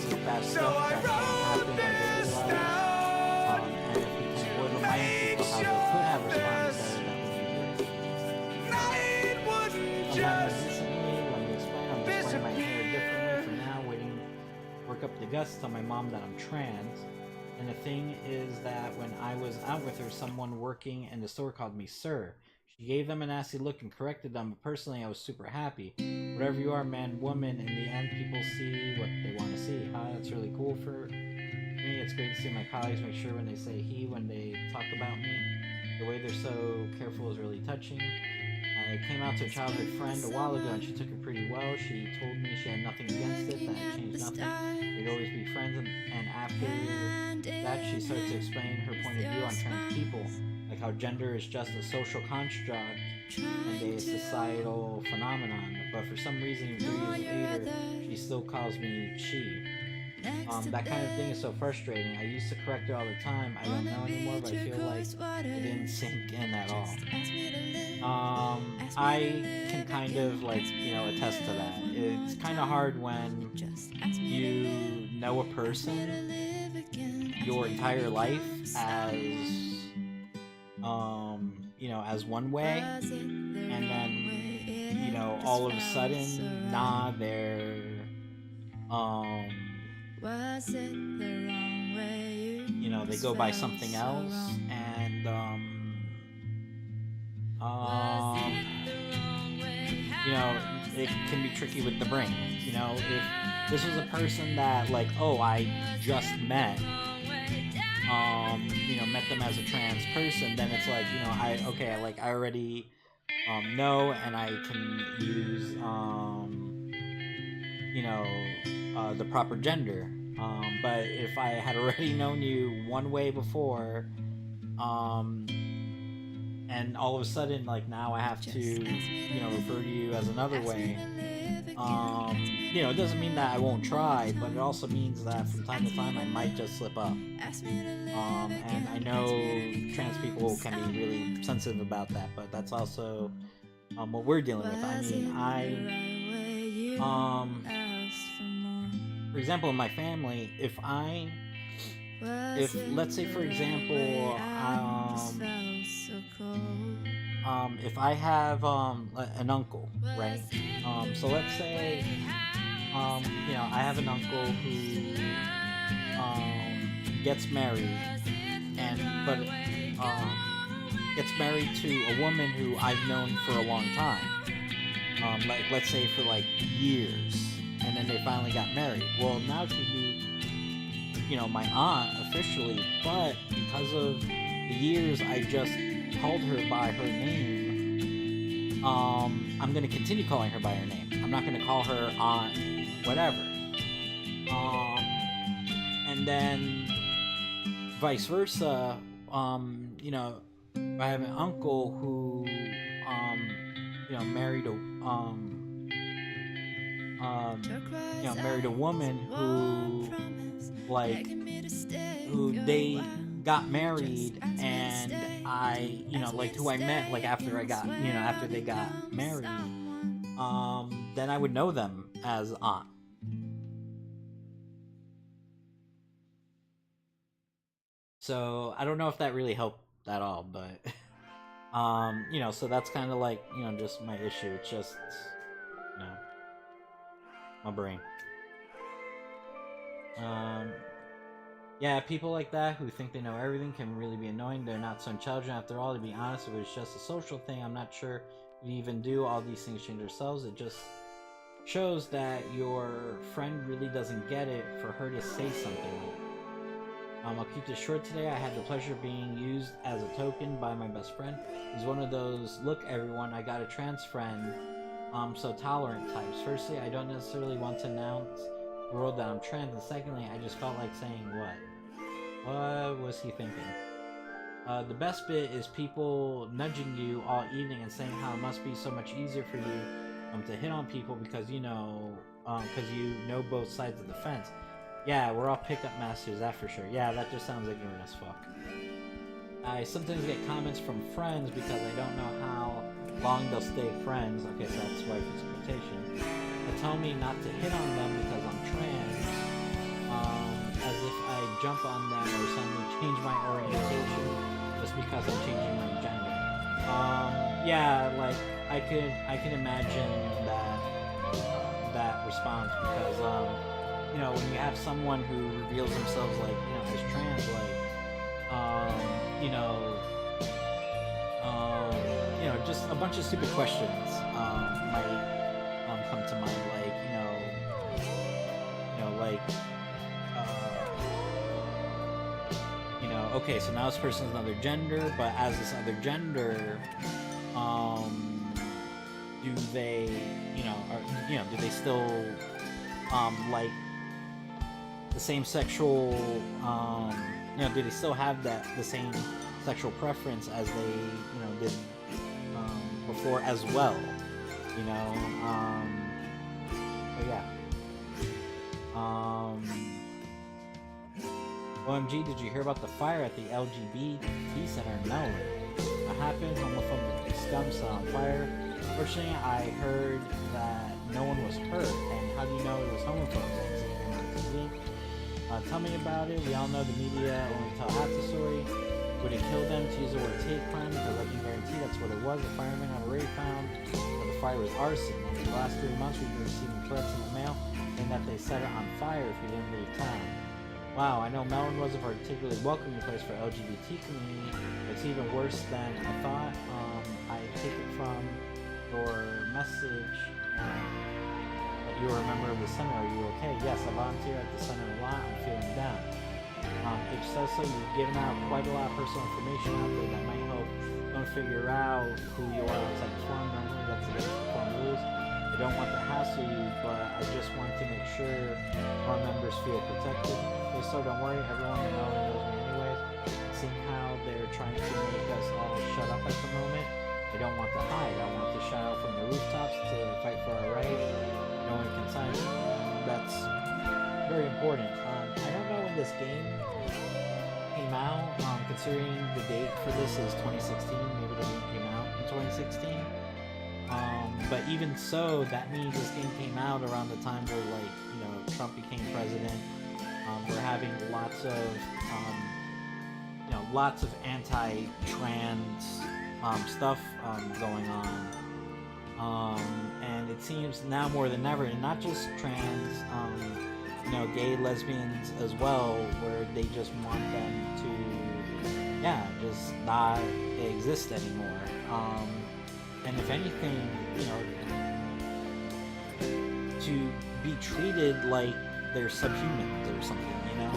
So I wrote this down to make sure this night wouldn't just disappear. For now, waiting, work up the guts, tell my mom that I'm trans. And the thing is that when I was out with her, someone working in the store called me sir. She gave them a nasty look and corrected them, but personally I was super happy. Whatever you are, man, woman, in the end people see what they want to see. That's really cool for me. It's great to see my colleagues make sure when they say he when they talk about me. The way they're so careful is really touching. I came out to a childhood friend a while ago and she took it pretty well. She told me she had nothing against it, that it changed nothing. We'd always be friends, and after that she started to explain her point of view on trans people, like how gender is just a social construct and a societal phenomenon. But for some reason, 3 years later, she still calls me she. That kind of thing is so frustrating. I used to correct her all the time. I don't know anymore, but I feel like it didn't sink in at all. I can kind of like, attest to that. It's kind of hard when you know a person your entire life as, as one way, and then all of a sudden, nah, they're Was it the wrong way they go by something else, and it can be tricky with the brain. If this was a person that I just met, met them as a trans person, then it's I already know, and I can use the proper gender. But if I had already known you one way before, and all of a sudden now I have to refer to you as another way, it doesn't mean that I won't try, but it also means that from time to time I might just slip up. And I know trans people can be really sensitive about that, but that's also what we're dealing with. For example, in my family, if let's say, for example, if I have an uncle, right? So let's say, I have an uncle who gets married, but gets married to a woman who I've known for a long time. Let's say for years, and then they finally got married. Well, now she'd be, my aunt officially, but because of the years I just called her by her name, I'm going to continue calling her by her name. I'm not going to call her aunt whatever. And then vice versa, I have an uncle who, married a woman who, who they got married, and I, who I met, after I got, after they got married, then I would know them as aunt. So I don't know if that really helped at all, but so that's kind of just my issue. It's just my brain. Yeah, people like that who think they know everything can really be annoying. They're not so intelligent after all. To be honest, if it was just a social thing, I'm not sure we even do all these things change ourselves. It just shows that your friend really doesn't get it for her to say something. I'll keep this short today. I had the pleasure of being used as a token by my best friend. He's one of those, look everyone, I got a trans friend, so tolerant types. Firstly, I don't necessarily want to announce the world that I'm trans, and secondly, I just felt like saying what? What was he thinking? The best bit is people nudging you all evening and saying how it must be so much easier for you to hit on people because you know both sides of the fence. Yeah, we're all pickup masters, that for sure. Yeah, that just sounds ignorant as fuck. I sometimes get comments from friends because I don't know how long they'll stay friends. Okay, so that's wifey's quotation. They tell me not to hit on them because I'm trans, as if I jump on them or suddenly change my orientation just because I'm changing my gender. Yeah, I can imagine that response because when you have someone who reveals themselves as trans, just a bunch of stupid questions might come to mind, okay, so now this person's another gender, but as this other gender, do they, do they still like the same sexual, do they still have the same sexual preference as they, did before as well, but yeah. OMG, did you hear about the fire at the LGBT Center? No. What happened? Homophobic scum set on fire. Fortunately, I heard that no one was hurt. And how do you know it was homophobes? Tell me about it. We all know the media only tell half the story. Would it kill them to use the word hate crime? Because I can guarantee that's what it was. The firemen have already found that the fire was arson. And in the last 3 months, we've been receiving threats in the mail saying that they set it on fire if we didn't leave town. Wow, I know Melbourne was a particularly welcoming place for LGBT community. It's even worse than I thought. I take it from your message that you are a member of the center. Are you okay? Yes, I volunteer at the center a lot. I'm feeling down. It says so. You've given out quite a lot of personal information out there that might help don't figure out who you are outside the forum. Normally that's against the forum rules. I don't want to hassle you, but I just want to make sure our members feel protected. So don't worry, everyone knows me anyways. Seeing how they're trying to make us all shut up at the moment, I don't want to hide. I want to shout out from the rooftops to fight for our rights. No one can sign it. That's very important. I don't know when this game came out. Considering the date for this is 2016, maybe the game came out in 2016. But even so, that means this game came out around the time where, like, you know, Trump became president. We're having lots of, you know, lots of anti-trans stuff going on, and it seems now more than ever, and not just trans, you know, gay, lesbians as well, where they just want them to, yeah, just not exist anymore. And if anything, you know, to be treated like they're subhumans or something, you know?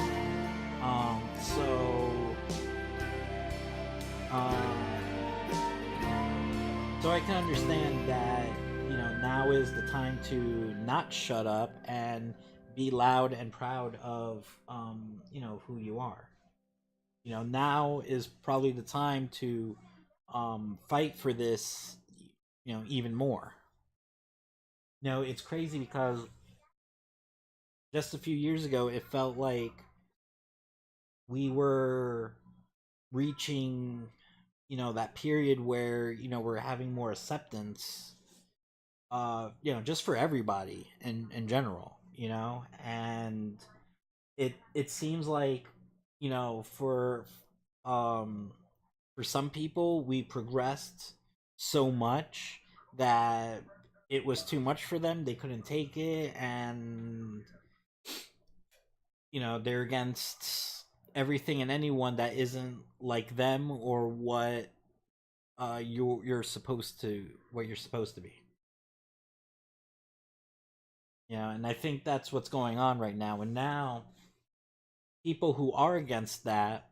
So I can understand that, you know, now is the time to not shut up and be loud and proud of, you know, who you are. You know, now is probably the time to fight for this, you know, even more. You know, it's crazy because just a few years ago, it felt like we were reaching, you know, that period where, you know, we're having more acceptance, you know, just for everybody in general, you know, and it seems like, you know, for some people, we progressed so much that it was too much for them. They couldn't take it, and you know, they're against everything and anyone that isn't like them or what you're supposed to be. Yeah, and I think that's what's going on right now. And now people who are against that,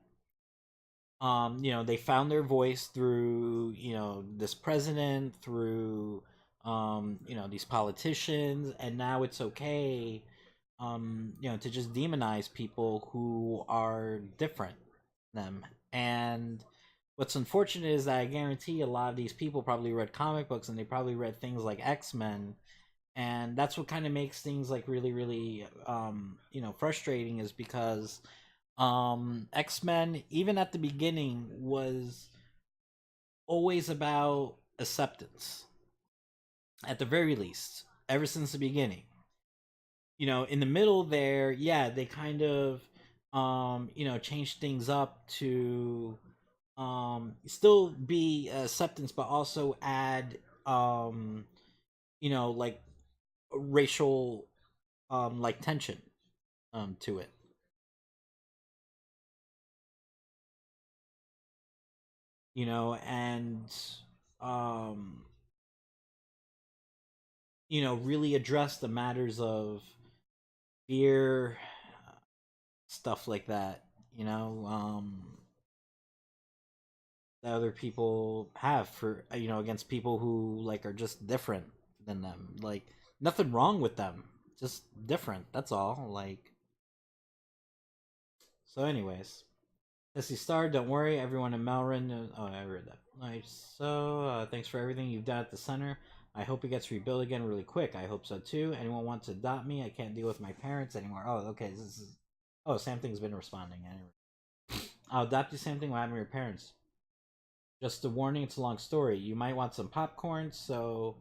you know, they found their voice through, you know, this president, through you know, these politicians, and now it's okay, you know, to just demonize people who are different than them. And what's unfortunate is that I guarantee a lot of these people probably read comic books, and they probably read things like X-Men, and that's what kind of makes things like really, really, you know, frustrating, is because X-Men, even at the beginning, was always about acceptance, at the very least, ever since the beginning. You know, in the middle there, yeah, they kind of you know, changed things up to still be acceptance, but also add you know, like racial like tension to it. You know, and you know, really address the matters of fear, stuff like that, you know, that other people have for, you know, against people who like are just different than them. Like, nothing wrong with them, just different, that's all. Like, so anyways, Jesse Star, don't worry, everyone in Melrin. Oh, I read that. Nice. So, thanks for everything you've done at the center. I hope it gets rebuilt again really quick. I hope so too. Anyone want to adopt me? I can't deal with my parents anymore. Oh, okay. This is. Oh, Something's been responding anyway. I'll adopt you, Something. What happened to your parents? Just a warning. It's a long story. You might want some popcorn. So,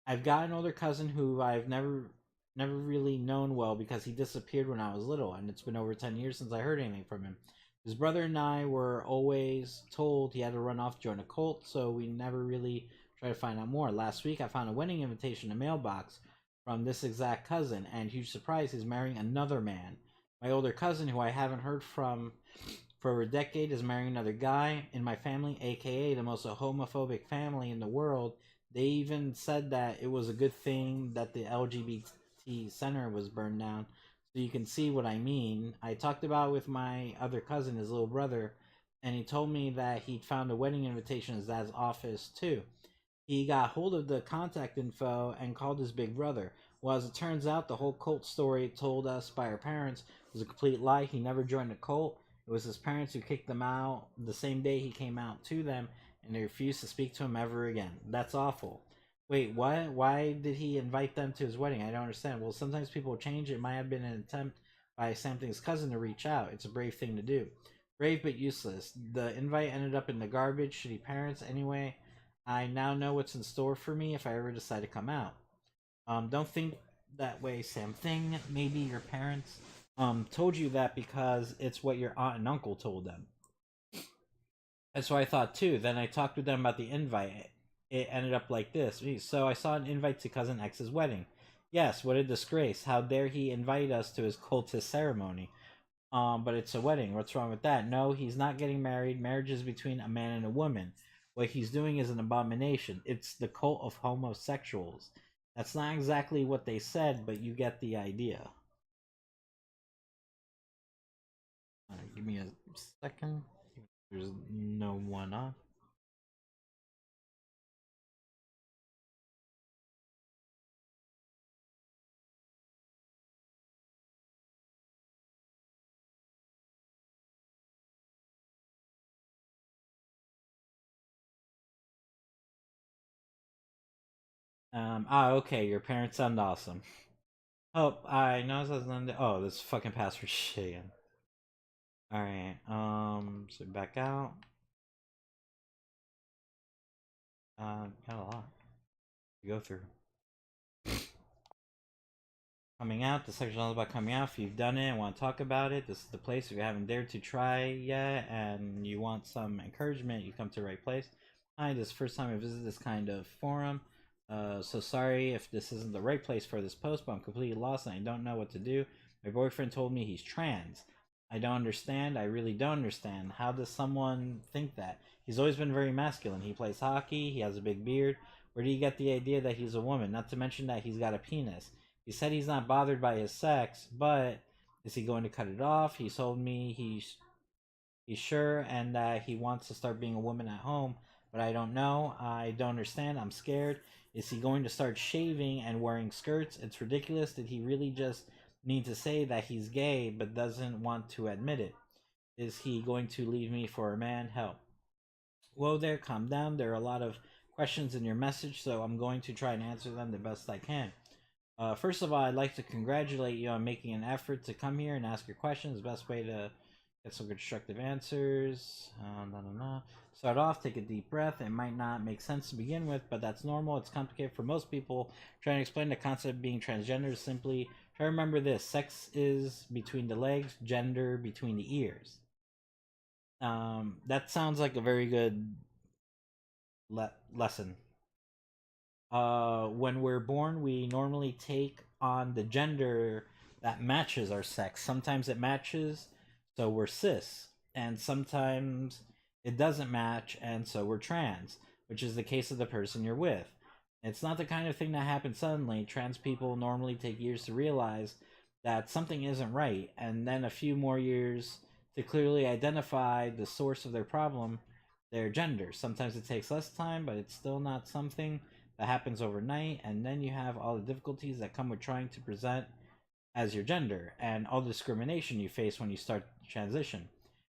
I've got an older cousin who I've never really known well because he disappeared when I was little, and it's been over 10 years since I heard anything from him. His brother and I were always told he had to run off to join a cult, so we never really tried to find out more. Last week, I found a wedding invitation in a mailbox from this exact cousin, and huge surprise, he's marrying another man. My older cousin, who I haven't heard from for over a decade, is marrying another guy in my family, aka the most homophobic family in the world. They even said that it was a good thing that the LGBT center was burned down. So you can see what I mean. I talked about it with my other cousin, his little brother, and he told me that he'd found a wedding invitation in his dad's office too. He got hold of the contact info and called his big brother. Well, as it turns out, the whole cult story told us by our parents was a complete lie. He never joined a cult. It was his parents who kicked him out the same day he came out to them, and they refused to speak to him ever again. That's awful. Wait, what? Why did he invite them to his wedding? I don't understand. Well, sometimes people change. It might have been an attempt by Something's cousin to reach out. It's a brave thing to do. Brave but useless. The invite ended up in the garbage. Shitty parents. Anyway, I now know what's in store for me if I ever decide to come out. Don't think that way, Sam Thing. Maybe your parents told you that because it's what your aunt and uncle told them. That's what I thought too. Then I talked with them about the invite. It ended up like this. So I saw an invite to Cousin X's wedding. Yes, what a disgrace. How dare he invite us to his cultist ceremony? But it's a wedding. What's wrong with that? No, he's not getting married. Marriage is between a man and a woman. What he's doing is an abomination. It's the cult of homosexuals. That's not exactly what they said, but you get the idea. Give me a second. There's no one on. Okay, your parents sound awesome. Oh, I know this doesn't. Oh, this fucking password shit again. Alright, so back out. Got a lot to go through. Coming out, the section is about coming out. If you've done it and want to talk about it, this is the place. If you haven't dared to try yet and you want some encouragement, you come to the right place. Hi, this is the first time I visit this kind of forum. So sorry if this isn't the right place for this post, but I'm completely lost and I don't know what to do. My boyfriend told me he's trans. I don't understand. I really don't understand. How does someone think that? He's always been very masculine. He plays hockey. He has a big beard. Where do you get the idea that he's a woman? Not to mention that he's got a penis. He said he's not bothered by his sex, but is he going to cut it off? He told me he's sure and that he wants to start being a woman at home, but I don't know. I don't understand. I'm scared. Is he going to start shaving and wearing skirts? It's ridiculous. Did he really just need to say that he's gay but doesn't want to admit it? Is he going to leave me for a man? Help. Whoa there, calm down. There are a lot of questions in your message, so I'm going to try and answer them the best I can. First of all, I'd like to congratulate you on making an effort to come here and ask your questions. The best way to get some constructive answers. Start off, take a deep breath. It might not make sense to begin with, but that's normal. It's complicated for most people. Trying to explain the concept of being transgender is simply try to remember this. Sex is between the legs, gender between the ears. That sounds like a very good lesson. When we're born, we normally take on the gender that matches our sex. Sometimes it matches, so we're cis, and sometimes it doesn't match, and so we're trans, which is the case of the person you're with. It's not the kind of thing that happens suddenly. Trans people normally take years to realize that something isn't right, and then a few more years to clearly identify the source of their problem, their gender. Sometimes it takes less time, but it's still not something that happens overnight, and then you have all the difficulties that come with trying to present as your gender and all the discrimination you face when you start transition.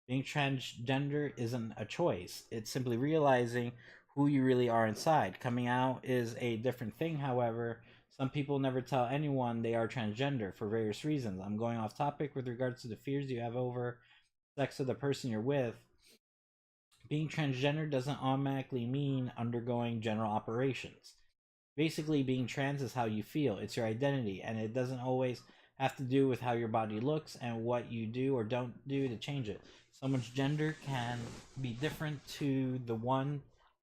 Being transgender isn't a choice. It's simply realizing who you really are inside. Coming out is a different thing, however. Some people never tell anyone they are transgender for various reasons. I'm going off topic with regards to the fears you have over sex of the person you're with. Being transgender doesn't automatically mean undergoing general operations. Basically, being trans is how you feel. It's your identity, and it doesn't always have to do with how your body looks and what you do or don't do to change it. Someone's gender can be different to the one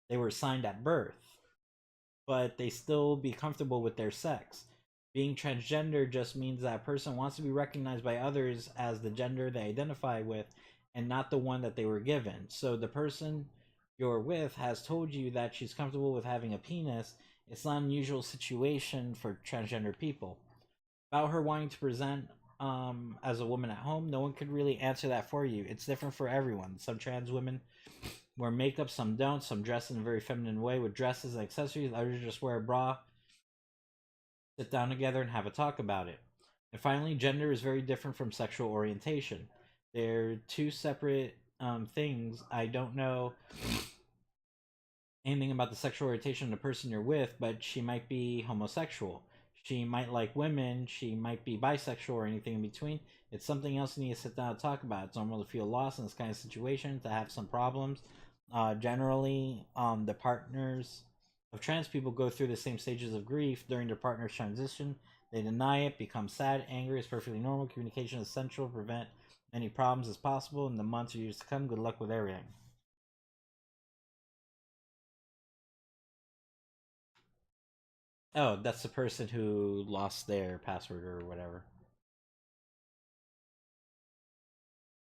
they were assigned at birth, but they still be comfortable with their sex. Being transgender just means that a person wants to be recognized by others as the gender they identify with and not the one that they were given. So the person you're with has told you that she's comfortable with having a penis. It's not an unusual situation for transgender people. About her wanting to present as a woman at home, no one could really answer that for you. It's different for everyone. Some trans women wear makeup, some don't. Some dress in a very feminine way with dresses and accessories. Others just wear a bra, sit down together, and have a talk about it. And finally, gender is very different from sexual orientation. They're two separate things. I don't know anything about the sexual orientation of the person you're with, but she might be homosexual. She might like women. She might be bisexual or anything in between. It's something else you need to sit down and talk about. It's normal to feel lost in this kind of situation, to have some problems. Generally, the partners of trans people go through the same stages of grief during their partner's transition. They deny it, become sad, angry is perfectly normal. Communication is essential to prevent many problems as possible in the months or years to come. Good luck with everything. Oh, that's the person who lost their password or whatever.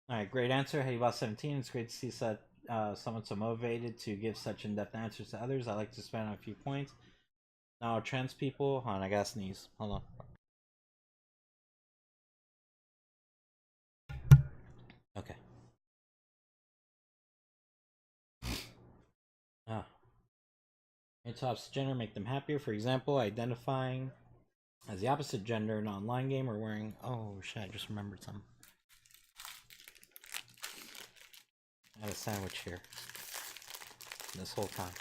Alright, great answer. Hey, about 17. It's great to see someone so motivated to give such in-depth answers to others. I like to spend on a few points. Now, trans people. Hold on, I gotta sneeze. Hold on. Okay. Ah. Tops gender make them happier. For example, identifying as the opposite gender in an online game or wearing. Oh shit! I just remembered something. I had a sandwich here this whole time.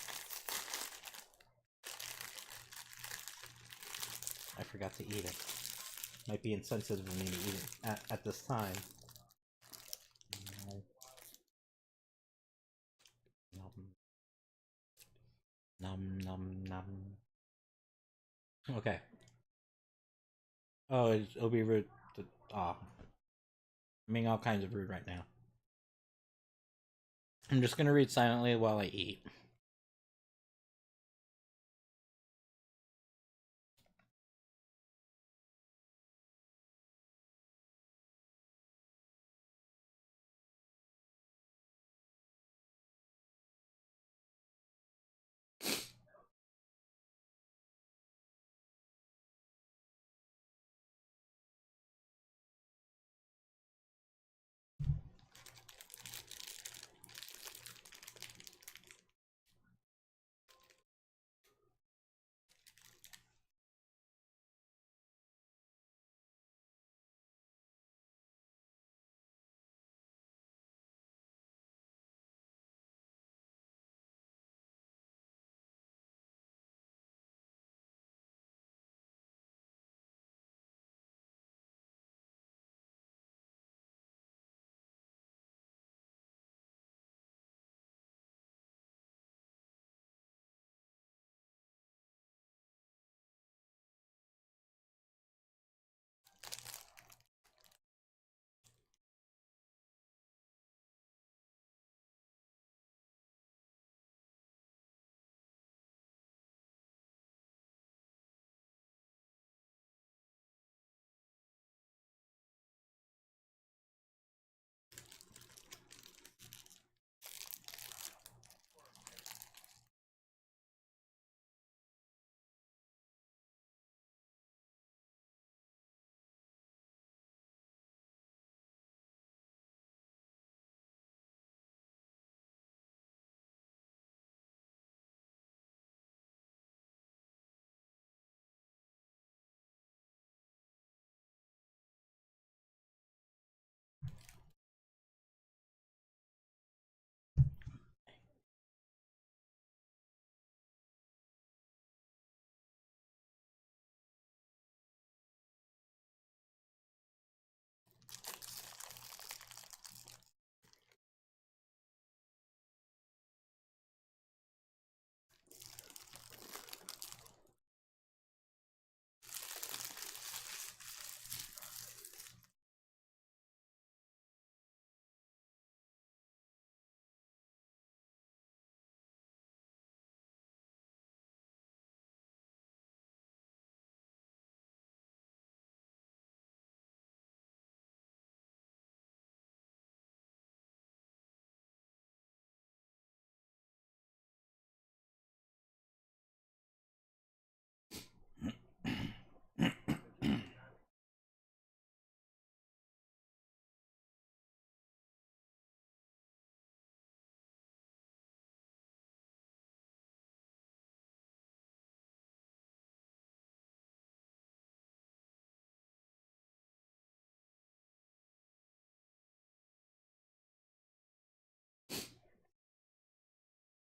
I forgot to eat it. Might be insensitive of me to eat it at this time. Num num num. Okay. Oh, it'll be rude. I'm being all kinds of rude right now. I'm just gonna read silently while I eat.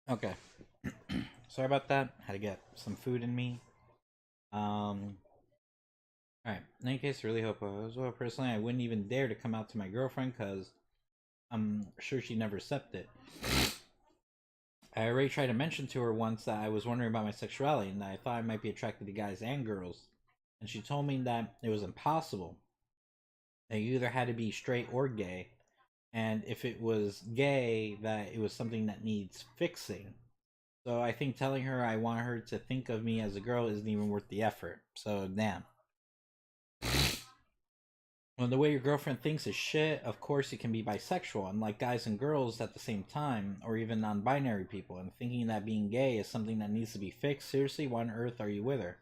Okay. Sorry about that. Had to get some food in me. Alright. In any case, I really hope well. Personally, I wouldn't even dare to come out to my girlfriend because I'm sure she'd never accept it. I already tried to mention to her once that I was wondering about my sexuality and that I thought I might be attracted to guys and girls. And she told me that it was impossible. That you either had to be straight or gay. And if it was gay, that it was something that needs fixing. So I think telling her I want her to think of me as a girl isn't even worth the effort. So damn. Well, the way your girlfriend thinks is shit, of course you can be bisexual, unlike guys and girls at the same time, or even non-binary people, and thinking that being gay is something that needs to be fixed. Seriously, why on earth are you with her?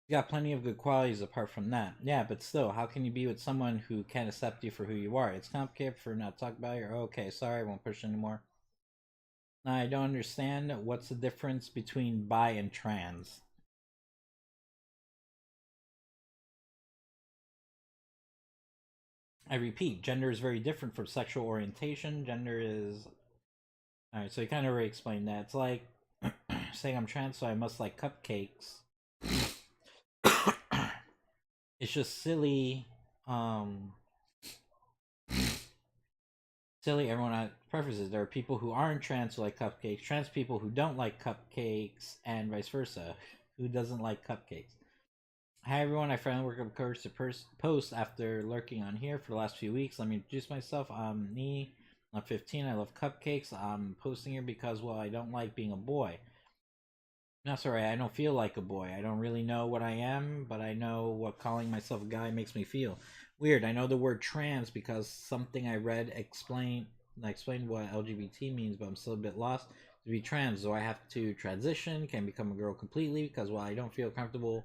You got plenty of good qualities apart from that. Yeah, but still, how can you be with someone who can't accept you for who you are? It's complicated for not to talk about it. Okay, sorry, I won't push anymore. Now, I don't understand what's the difference between bi and trans. I repeat, gender is very different from sexual orientation. Gender is... Alright, so you kind of already explained that. It's like saying I'm trans, so I must like cupcakes. It's just silly. Silly, everyone has preferences. There are people who aren't trans who like cupcakes, trans people who don't like cupcakes, and vice versa. Who doesn't like cupcakes? Hi everyone, I finally worked up courage to post after lurking on here for the last few weeks. Let me introduce myself. I'm Nee. I'm 15. I love cupcakes. I'm posting here because, well, I don't like being a boy. No, sorry, I don't feel like a boy. I don't really know what I am, but I know what calling myself a guy makes me feel. Weird. I know the word trans because something I read explained what LGBT means, but I'm still a bit lost. To be trans, do I have to transition? Can I become a girl completely? Because while I don't feel comfortable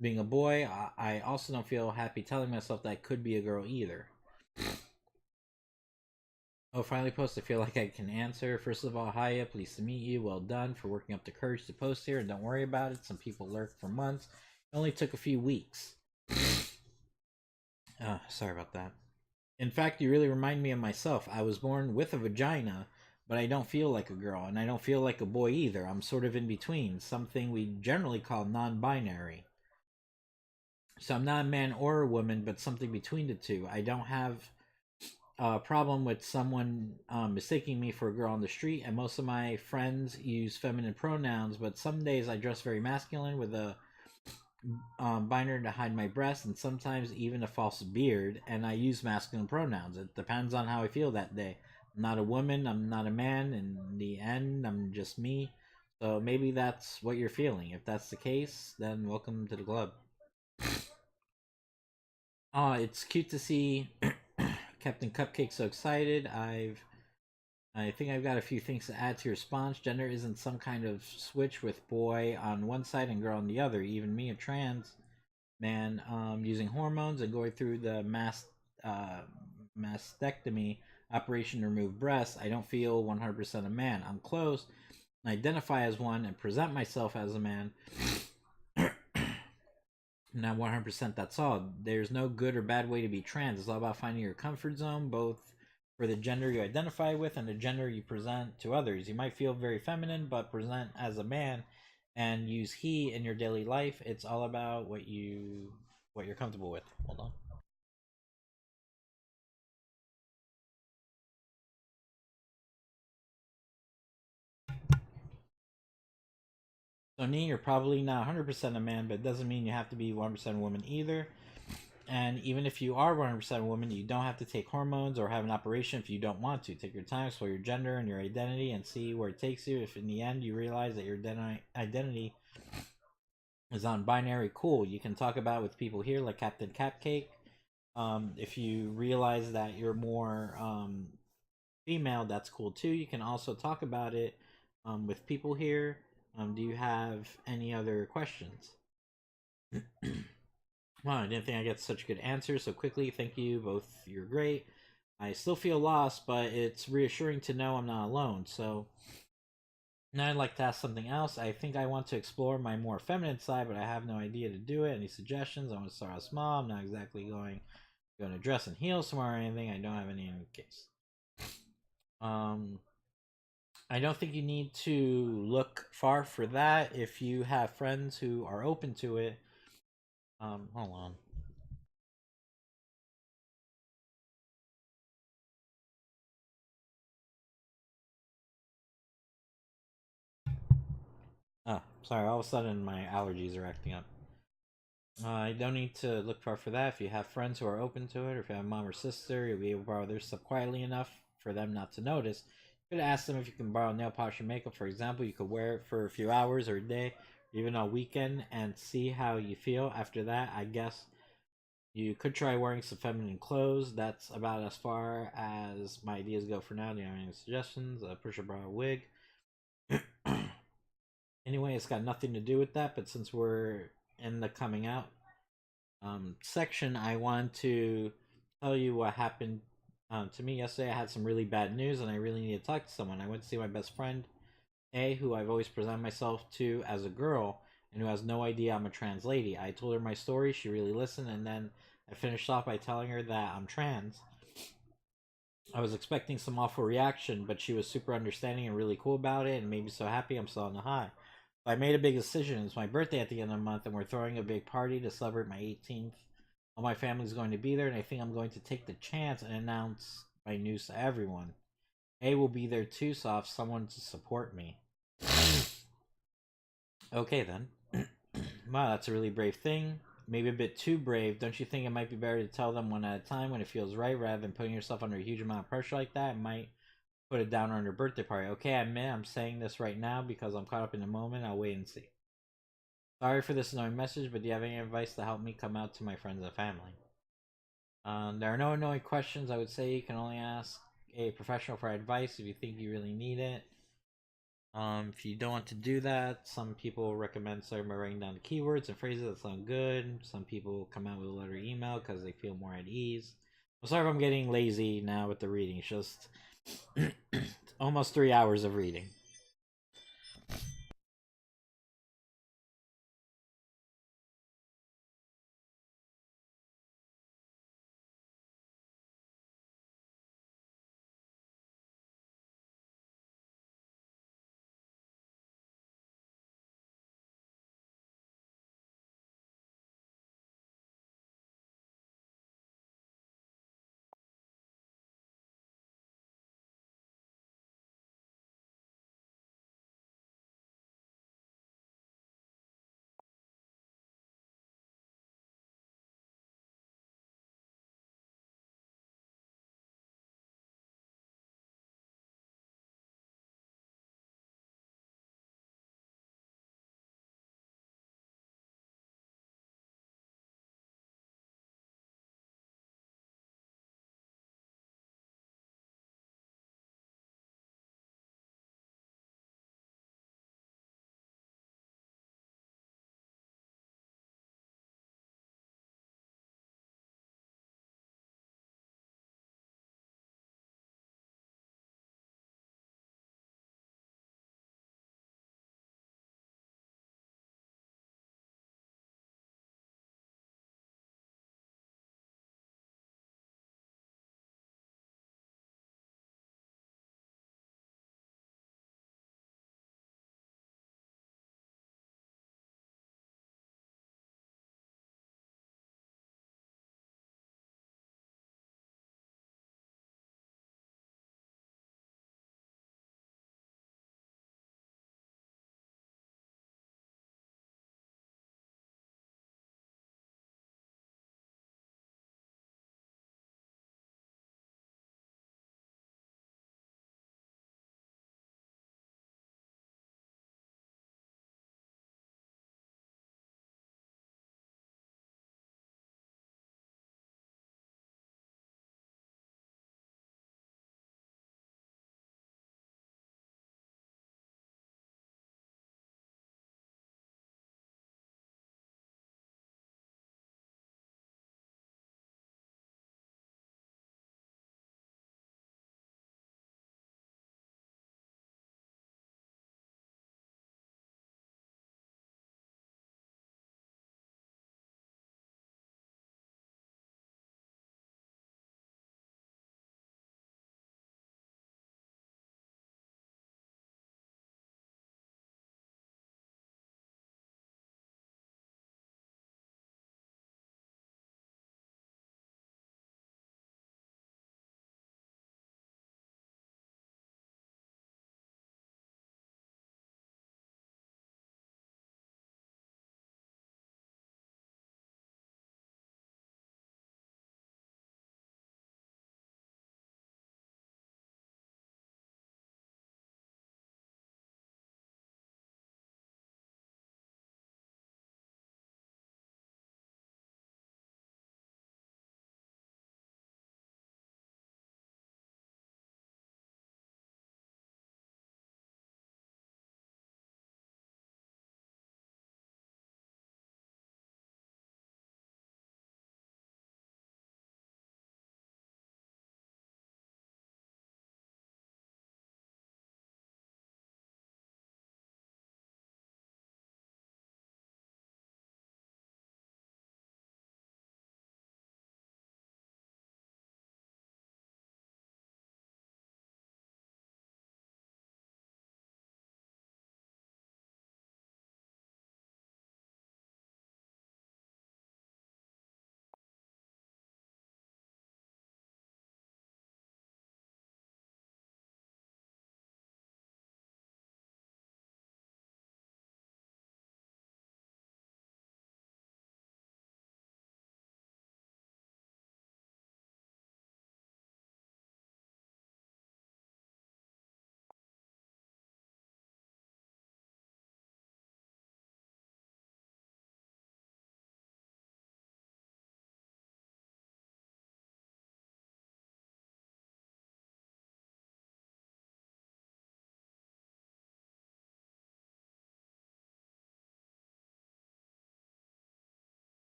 being a boy, I also don't feel happy telling myself that I could be a girl either. Oh, finally post. I feel like I can answer. First of all, hiya, pleased to meet you. Well done for working up the courage to post here, and don't worry about it. Some people lurk for months. It only took a few weeks. Sorry about that. In fact, you really remind me of myself. I was born with a vagina, but I don't feel like a girl, and I don't feel like a boy either. I'm sort of in between, something we generally call non-binary. So I'm not a man or a woman, but something between the two. I don't have a problem with someone mistaking me for a girl on the street, and most of my friends use feminine pronouns, but some days I dress very masculine with a binder to hide my breasts and sometimes even a false beard, and I use masculine pronouns. It depends on how I feel that day. I'm not a woman, I'm not a man. In the end, I'm just me. So maybe that's what you're feeling. If that's the case, then welcome to the club. It's cute to see Captain Cupcake so excited. I think I've got a few things to add to your response. Gender isn't some kind of switch with boy on one side and girl on the other. Even me, a trans man, using hormones and going through the mastectomy operation to remove breasts, I don't feel 100% a man. I'm close. I identify as one and present myself as a man. Not 100%, that's all. There's no good or bad way to be trans. It's all about finding your comfort zone, both for the gender you identify with and the gender you present to others. You might feel very feminine, but present as a man and use he in your daily life. It's all about what you're comfortable with. Hold on. So, Nee, you're probably not 100% a man, but it doesn't mean you have to be 100% woman either. And even if you are 100% a woman, you don't have to take hormones or have an operation if you don't want to. Take your time, explore your gender and your identity, and see where it takes you. If in the end you realize that your identity is non-binary, cool. You can talk about it with people here like Captain Cupcake. If you realize that you're more female, that's cool too. You can also talk about it with people here. Do you have any other questions? Wow, I didn't think I'd get such good answers so quickly. Thank you both. You're great. I still feel lost, but it's reassuring to know I'm not alone. So now I'd like to ask something else. I think I want to explore my more feminine side, but I have no idea to do it. Any suggestions? I want to start out small. I'm not exactly going to dress in heels somewhere or anything. I don't have any in case. I don't think you need to look far for that if you have friends who are open to it. Hold on. Oh, sorry. All of a sudden, my allergies are acting up. You don't need to look far for that. If you have friends who are open to it, or if you have a mom or sister, you'll be able to borrow their stuff quietly enough for them not to notice. You could ask them if you can borrow nail polish or makeup, for example. You could wear it for a few hours or a day, or even a weekend, and see how you feel. After that, I guess you could try wearing some feminine clothes. That's about as far as my ideas go for now. Do you have any suggestions? Push or borrow a wig. Anyway, it's got nothing to do with that, but since we're in the coming out section, I want to tell you what happened to me yesterday. I had some really bad news and I really need to talk to someone. I went to see my best friend, A, who I've always presented myself to as a girl and who has no idea I'm a trans lady. I told her my story, she really listened, and then I finished off by telling her that I'm trans. I was expecting some awful reaction, but she was super understanding and really cool about it and made me so happy I'm still on the high. I made a big decision. It's my birthday at the end of the month, and we're throwing a big party to celebrate my 18th. All my family's going to be there, and I think I'm going to take the chance and announce my news to everyone. A will be there too, so I'll have someone to support me. Okay, then. Wow, that's a really brave thing. Maybe a bit too brave. Don't you think it might be better to tell them one at a time when it feels right rather than putting yourself under a huge amount of pressure like that? It might put it down on your birthday party. Okay, I admit I'm saying this right now because I'm caught up in the moment. I'll wait and see. Sorry for this annoying message, but do you have any advice to help me come out to my friends and family? There are no annoying questions. I would say you can only ask a professional for advice if you think you really need it. If you don't want to do that, some people recommend starting by writing down the keywords and phrases that sound good. Some people come out with a letter email because they feel more at ease. I'm sorry if I'm getting lazy now with the reading. It's just almost 3 hours of reading.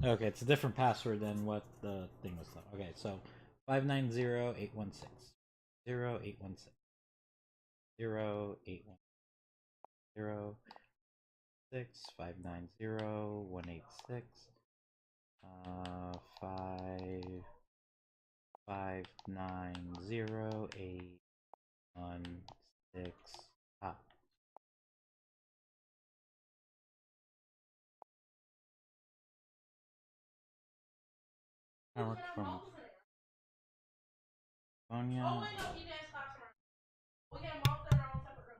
Okay, it's a different password than what the thing was. Okay, so 590-816. 0816. 0816. 590-186. 590-816. Ah. I work from California. Oh, wait, no, you guys have some. We get them all in our own separate room.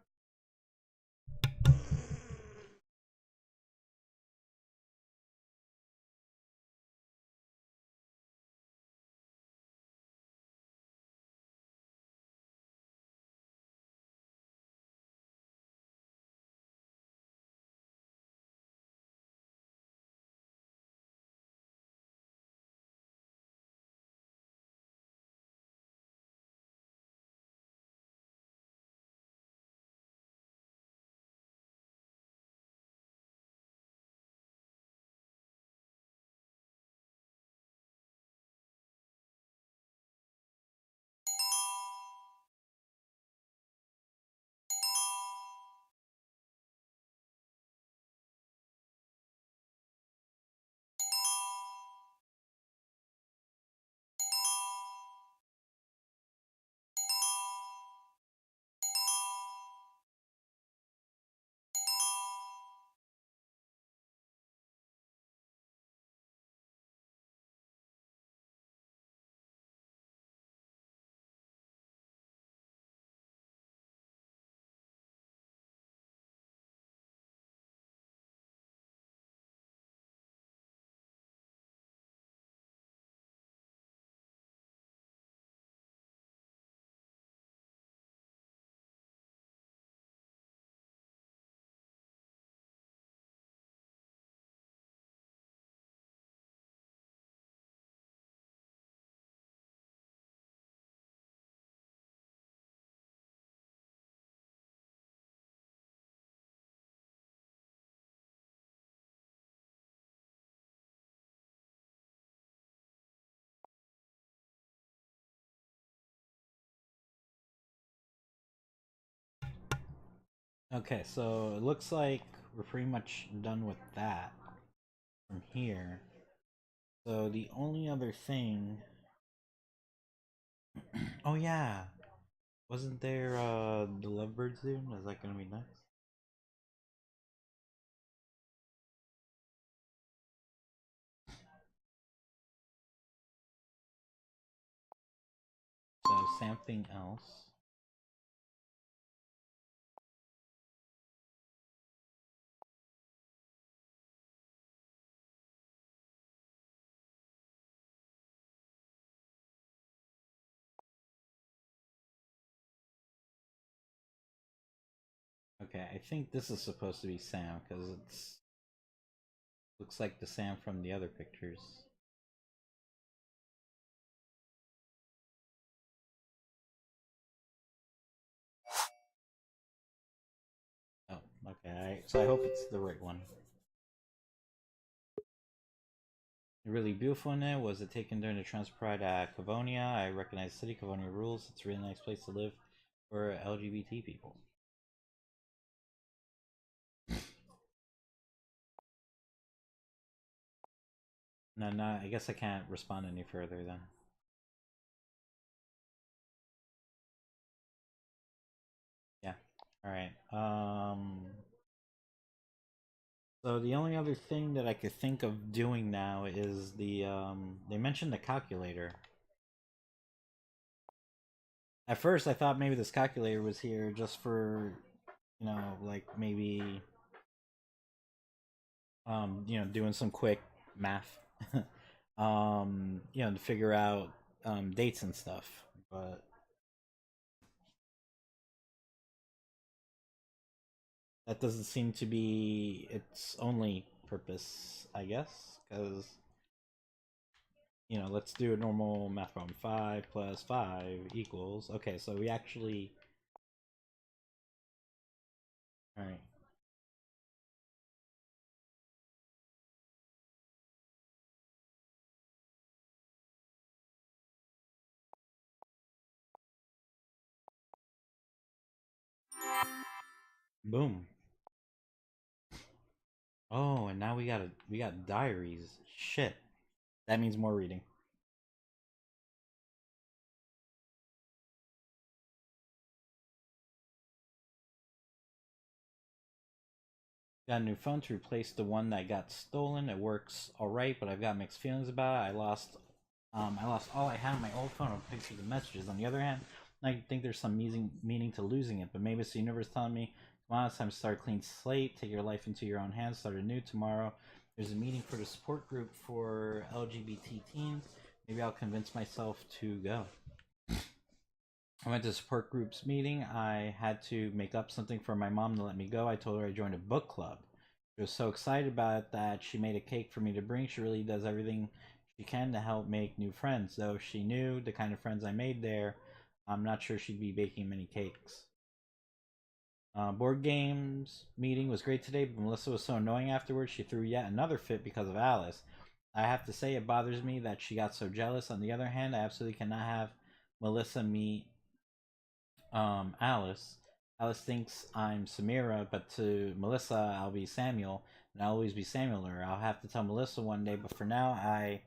Okay, so it looks like we're pretty much done with that from here. So the only other thing. Oh yeah, wasn't there the Lovebirds soon? Is that gonna be next? So something else. Okay, I think this is supposed to be Sam because it's looks like the Sam from the other pictures. Oh, okay. So I hope it's the right one. Really beautiful in it was it taken during the Trans Pride at Cavonia. I recognize the city, Cavonia rules. It's a really nice place to live for LGBT people. No, I guess I can't respond any further then. Yeah. Alright. So the only other thing that I could think of doing now is the they mentioned the calculator. At first I thought maybe this calculator was here just for, you know, like maybe you know, doing some quick math. You know, to figure out dates and stuff. But that doesn't seem to be its only purpose, I guess, because you know, let's do a normal math problem. 5 plus 5 equals. Okay, so we actually All right. Boom. Oh, and now we got diaries. Shit. That means more reading. Got a new phone to replace the one that got stolen. It works alright, but I've got mixed feelings about it. I lost all I had on my old phone with pictures and messages. On the other hand, I think there's some meaning to losing it, but maybe it's the universe telling me, come on, it's time to start a clean slate, take your life into your own hands, start anew tomorrow. There's a meeting for the support group for LGBT teens. Maybe I'll convince myself to go. I went to the support group's meeting. I had to make up something for my mom to let me go. I told her I joined a book club. She was so excited about it that she made a cake for me to bring. She really does everything she can to help make new friends. Though she knew the kind of friends I made there, I'm not sure she'd be baking many cakes. Board games meeting was great today, but Melissa was so annoying afterwards. She threw yet another fit because of Alice. I have to say, it bothers me that she got so jealous. On the other hand, I absolutely cannot have Melissa meet Alice. Alice thinks I'm Samira, but to Melissa, I'll be Samuel, and I'll always be Samuel. Or I'll have to tell Melissa one day, but for now, I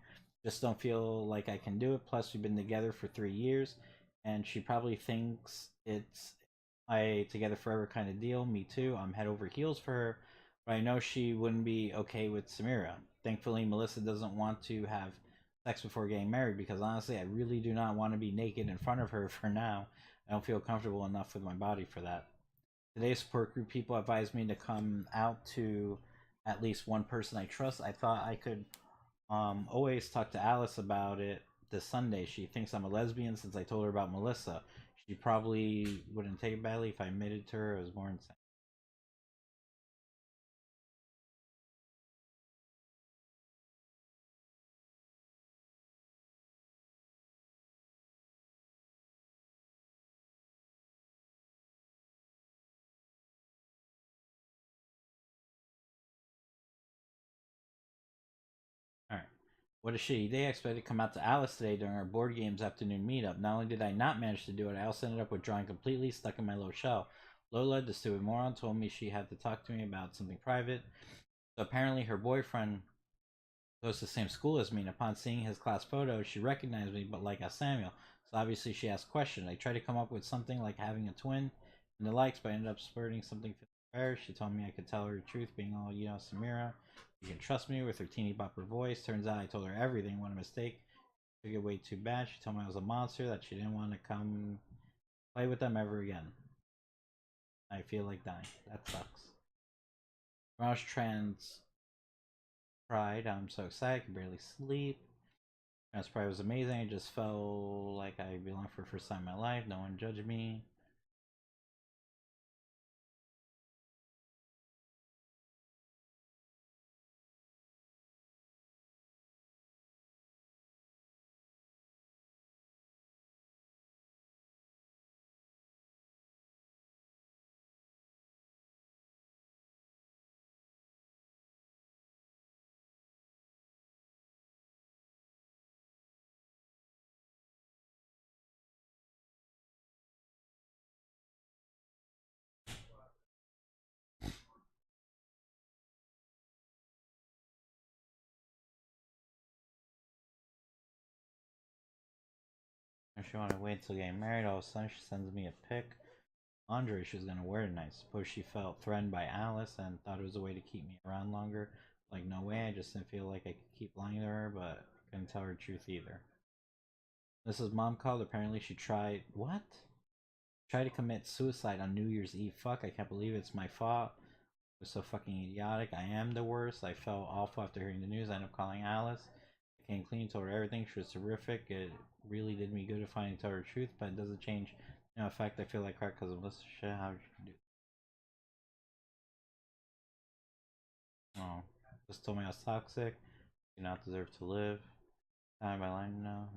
just don't feel like I can do it. Plus, we've been together for 3 years, and she probably thinks it's a together forever kind of deal. Me too. I'm head over heels for her, but I know she wouldn't be okay with Samira. Thankfully, Melissa doesn't want to have sex before getting married because honestly, I really do not want to be naked in front of her for now. I don't feel comfortable enough with my body for that. Today's support group people advised me to come out to at least one person I trust. I thought I could always talk to Alice about it this Sunday. She thinks I'm a lesbian since I told her about Melissa. She probably wouldn't take it badly if I admitted to her I was more insane. Alright. What a shitty day. I expected to come out to Alice today during our board games afternoon meetup. Not only did I not manage to do it, I also ended up withdrawing completely, stuck in my little shell. Lola, the stupid moron, told me she had to talk to me about something private. So apparently her boyfriend goes to the same school as me, and upon seeing his class photo, she recognized me, but like as Samuel. So obviously she asked questions. I tried to come up with something like having a twin and the likes, but I ended up spurting something for her. She told me I could tell her the truth, being all, Samira, you can trust me with her teeny bopper voice. Turns out I told her everything. What a mistake. Took it way too bad. She told me I was a monster, that she didn't want to come play with them ever again. I feel like dying. That sucks. Roush trans pride. I'm so excited. I can barely sleep. Trans pride was amazing. I just felt like I belonged for the first time in my life. No one judged me. If she wanted to wait until getting married, all of a sudden she sends me a pic. Andre she was gonna wear tonight. Suppose she felt threatened by Alice and thought it was a way to keep me around longer. Like, no way, I just didn't feel like I could keep lying to her, but couldn't tell her the truth either. Mrs. Mom called. Apparently she tried. What? Tried to commit suicide on New Year's Eve. Fuck, I can't believe it's my fault. It was so fucking idiotic. I am the worst. I felt awful after hearing the news. I ended up calling Alice. I came clean, told her everything. She was terrific. It really did me good to finally tell her the truth, but it doesn't change. In fact, I feel like crap because of this shit. How did you do? Oh, just told me I was toxic. Do not deserve to live. Am I lying now?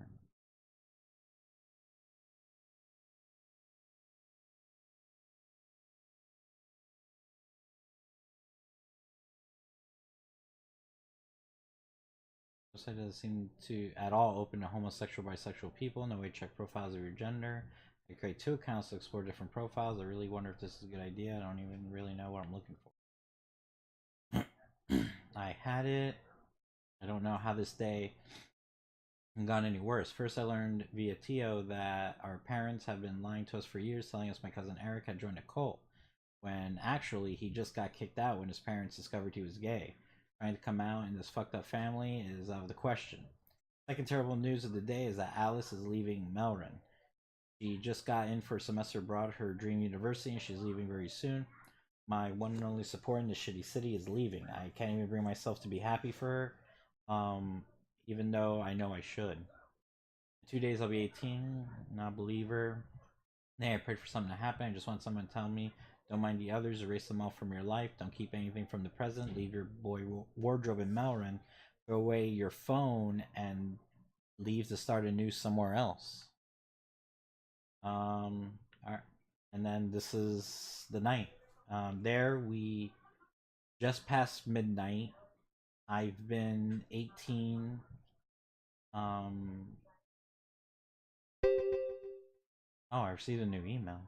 website doesn't seem to at all open to homosexual, bisexual people. No way to check profiles of your gender. I create 2 accounts to explore different profiles. I really wonder if this is a good idea. I don't even really know what I'm looking for. I had it. I don't know how this day gone any worse. First, I learned via Tio that our parents have been lying to us for years, telling us my cousin Eric had joined a cult, when actually he just got kicked out when his parents discovered he was gay. Trying to come out in this fucked up family is out of the question. Second terrible news of the day is that Alice is leaving Melrin. She just got in for a semester abroad at her dream university and she's leaving very soon. My one and only support in this shitty city is leaving. I can't even bring myself to be happy for her. Even though I know I should. In 2 days I'll be 18, not a believer. Hey, I prayed for something to happen. I just want someone to tell me, don't mind the others, erase them all from your life. Don't keep anything from the present. Leave your boy wardrobe in Melrin. Throw away your phone and leave to start anew somewhere else. Alright. And then this is the night. There we just passed midnight. I've been 18. Oh, I received a new email.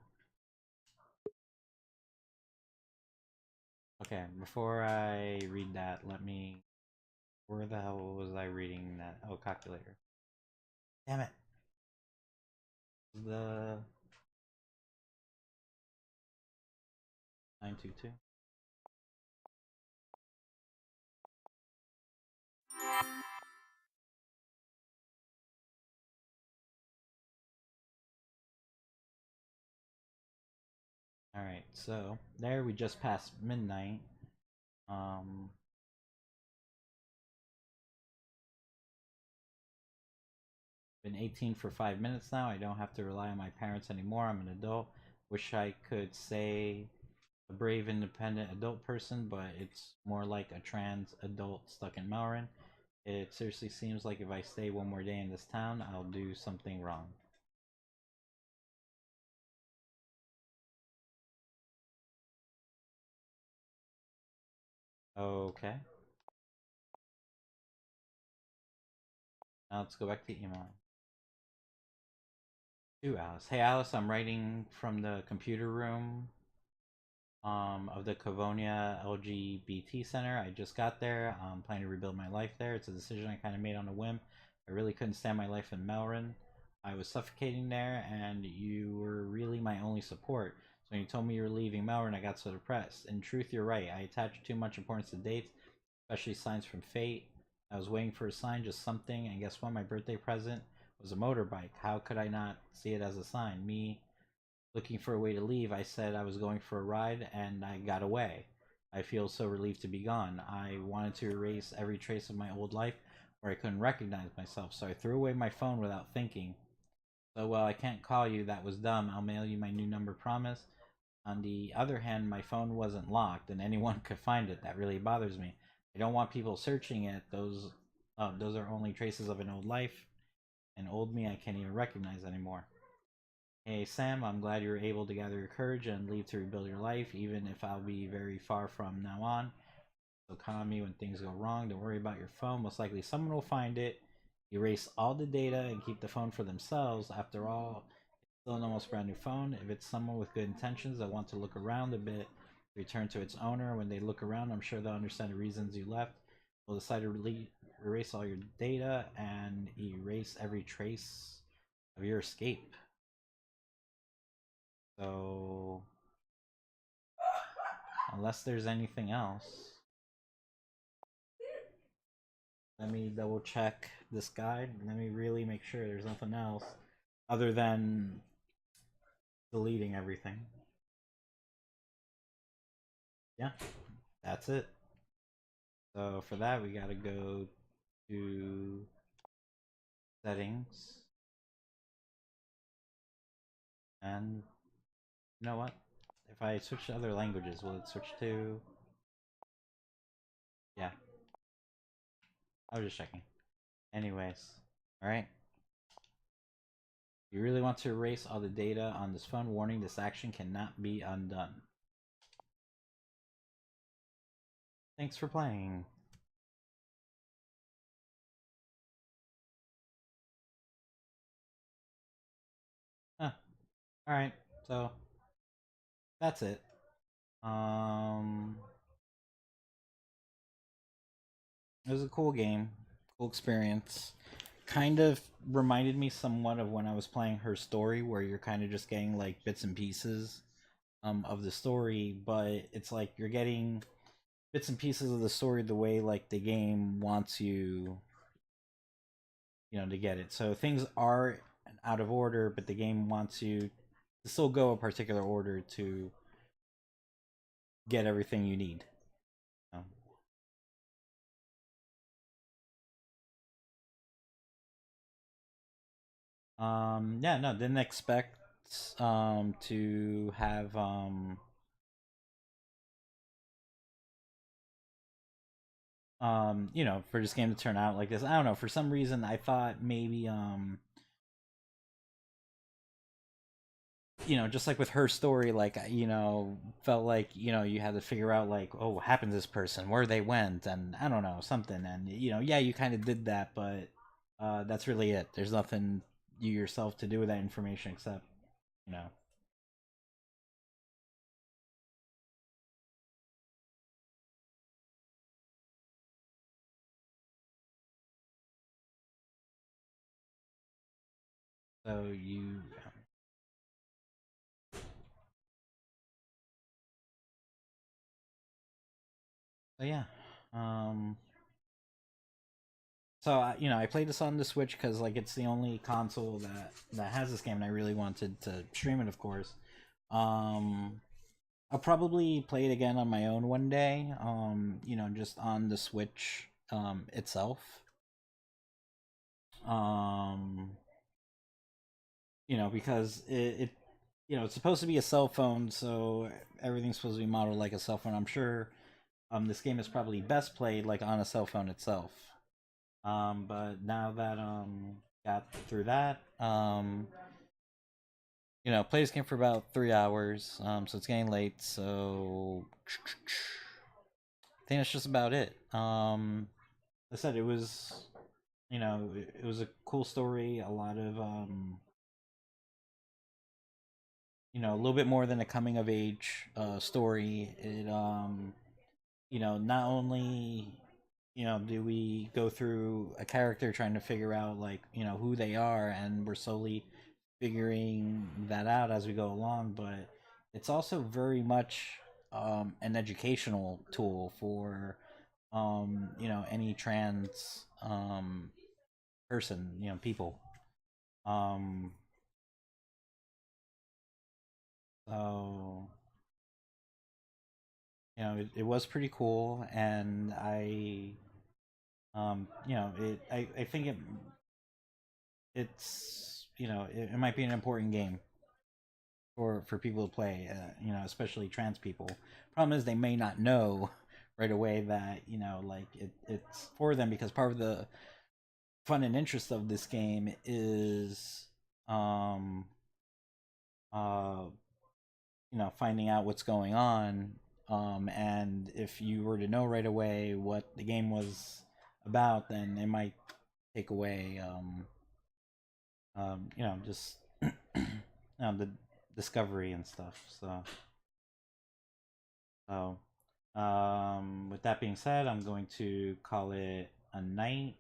Okay, before I read that, let me... Where the hell was I reading that? Oh, calculator. Damn it. The... 922. Alright, so there we just passed midnight. Been 18 for 5 minutes now. I don't have to rely on my parents anymore. I'm an adult. Wish I could say a brave, independent adult person, but it's more like a trans adult stuck in Melrin. It seriously seems like if I stay one more day in this town, I'll do something wrong. Okay. Now let's go back to email. To Alice. Hey Alice, I'm writing from the computer room of the Cavonia LGBT Center. I just got there. I'm planning to rebuild my life there. It's a decision I kind of made on a whim. I really couldn't stand my life in Melrin. I was suffocating there, and you were really my only support. So when you told me you were leaving Melrin, I got so depressed. In truth, you're right. I attached too much importance to dates, especially signs from fate. I was waiting for a sign, just something, and guess what? My birthday present was a motorbike. How could I not see it as a sign? Me looking for a way to leave, I said I was going for a ride, and I got away. I feel so relieved to be gone. I wanted to erase every trace of my old life where I couldn't recognize myself, so I threw away my phone without thinking. So, well, I can't call you, that was dumb. I'll mail you my new number, promise. On the other hand, my phone wasn't locked, and anyone could find it. That really bothers me. I don't want people searching it. Those are only traces of an old life. An old me I can't even recognize anymore. Hey Sam, I'm glad you were able to gather your courage and leave to rebuild your life, even if I'll be very far from now on. So count on me when things go wrong. Don't worry about your phone. Most likely someone will find it, erase all the data, and keep the phone for themselves. After all, it's still an almost brand new phone. If it's someone with good intentions that want to look around a bit, return to its owner. When they look around, I'm sure they'll understand the reasons you left. They'll decide to erase all your data and erase every trace of your escape. So, unless there's anything else, let me double check this guide. Let me really make sure there's nothing else other than deleting everything. Yeah, that's it. So for that, we gotta go to settings. And you know what? If I switch to other languages, will it switch to... Yeah. I was just checking. Anyways, alright. You really want to erase all the data on this phone? Warning, this action cannot be undone. Thanks for playing. Alright, so that's it. It was a cool game, cool experience. Kind of reminded me somewhat of when I was playing Her Story, where you're kind of just getting like bits and pieces of the story, but it's like you're getting bits and pieces of the story the way like the game wants you, to get it. So things are out of order, but the game wants you to still go a particular order to get everything you need. Yeah, no, didn't expect to have for this game to turn out like this. I don't know, for some reason I thought maybe just like with Her Story, like felt like you had to figure out like, oh, what happened to this person, where they went, and I don't know, something. And yeah, you kind of did that, but that's really it. There's nothing you yourself to do with that information except you know so you so yeah. um so I played this on the Switch because like it's the only console that has this game, and I really wanted to stream it, of course. um I'll probably play it again on my own one day. Just on the Switch itself. Um, because it's supposed to be a cell phone, so everything's supposed to be modeled like a cell phone. I'm sure this game is probably best played like on a cell phone itself. But now that got through that, play this game for about 3 hours. So it's getting late, so I think that's just about it. I said it was, it was a cool story. A lot of, a little bit more than a coming of age story. It, not only, do we go through a character trying to figure out like, who they are, and we're slowly figuring that out as we go along, but it's also very much an educational tool for any trans person, people. um so it was pretty cool, and I think it might be an important game for people to play, especially trans people. Problem is they may not know right away that like it's for them, because part of the fun and interest of this game is um uh finding out what's going on. And if you were to know right away what the game was about, then it might take away just the discovery and stuff. So with that being said, I'm going to call it a night.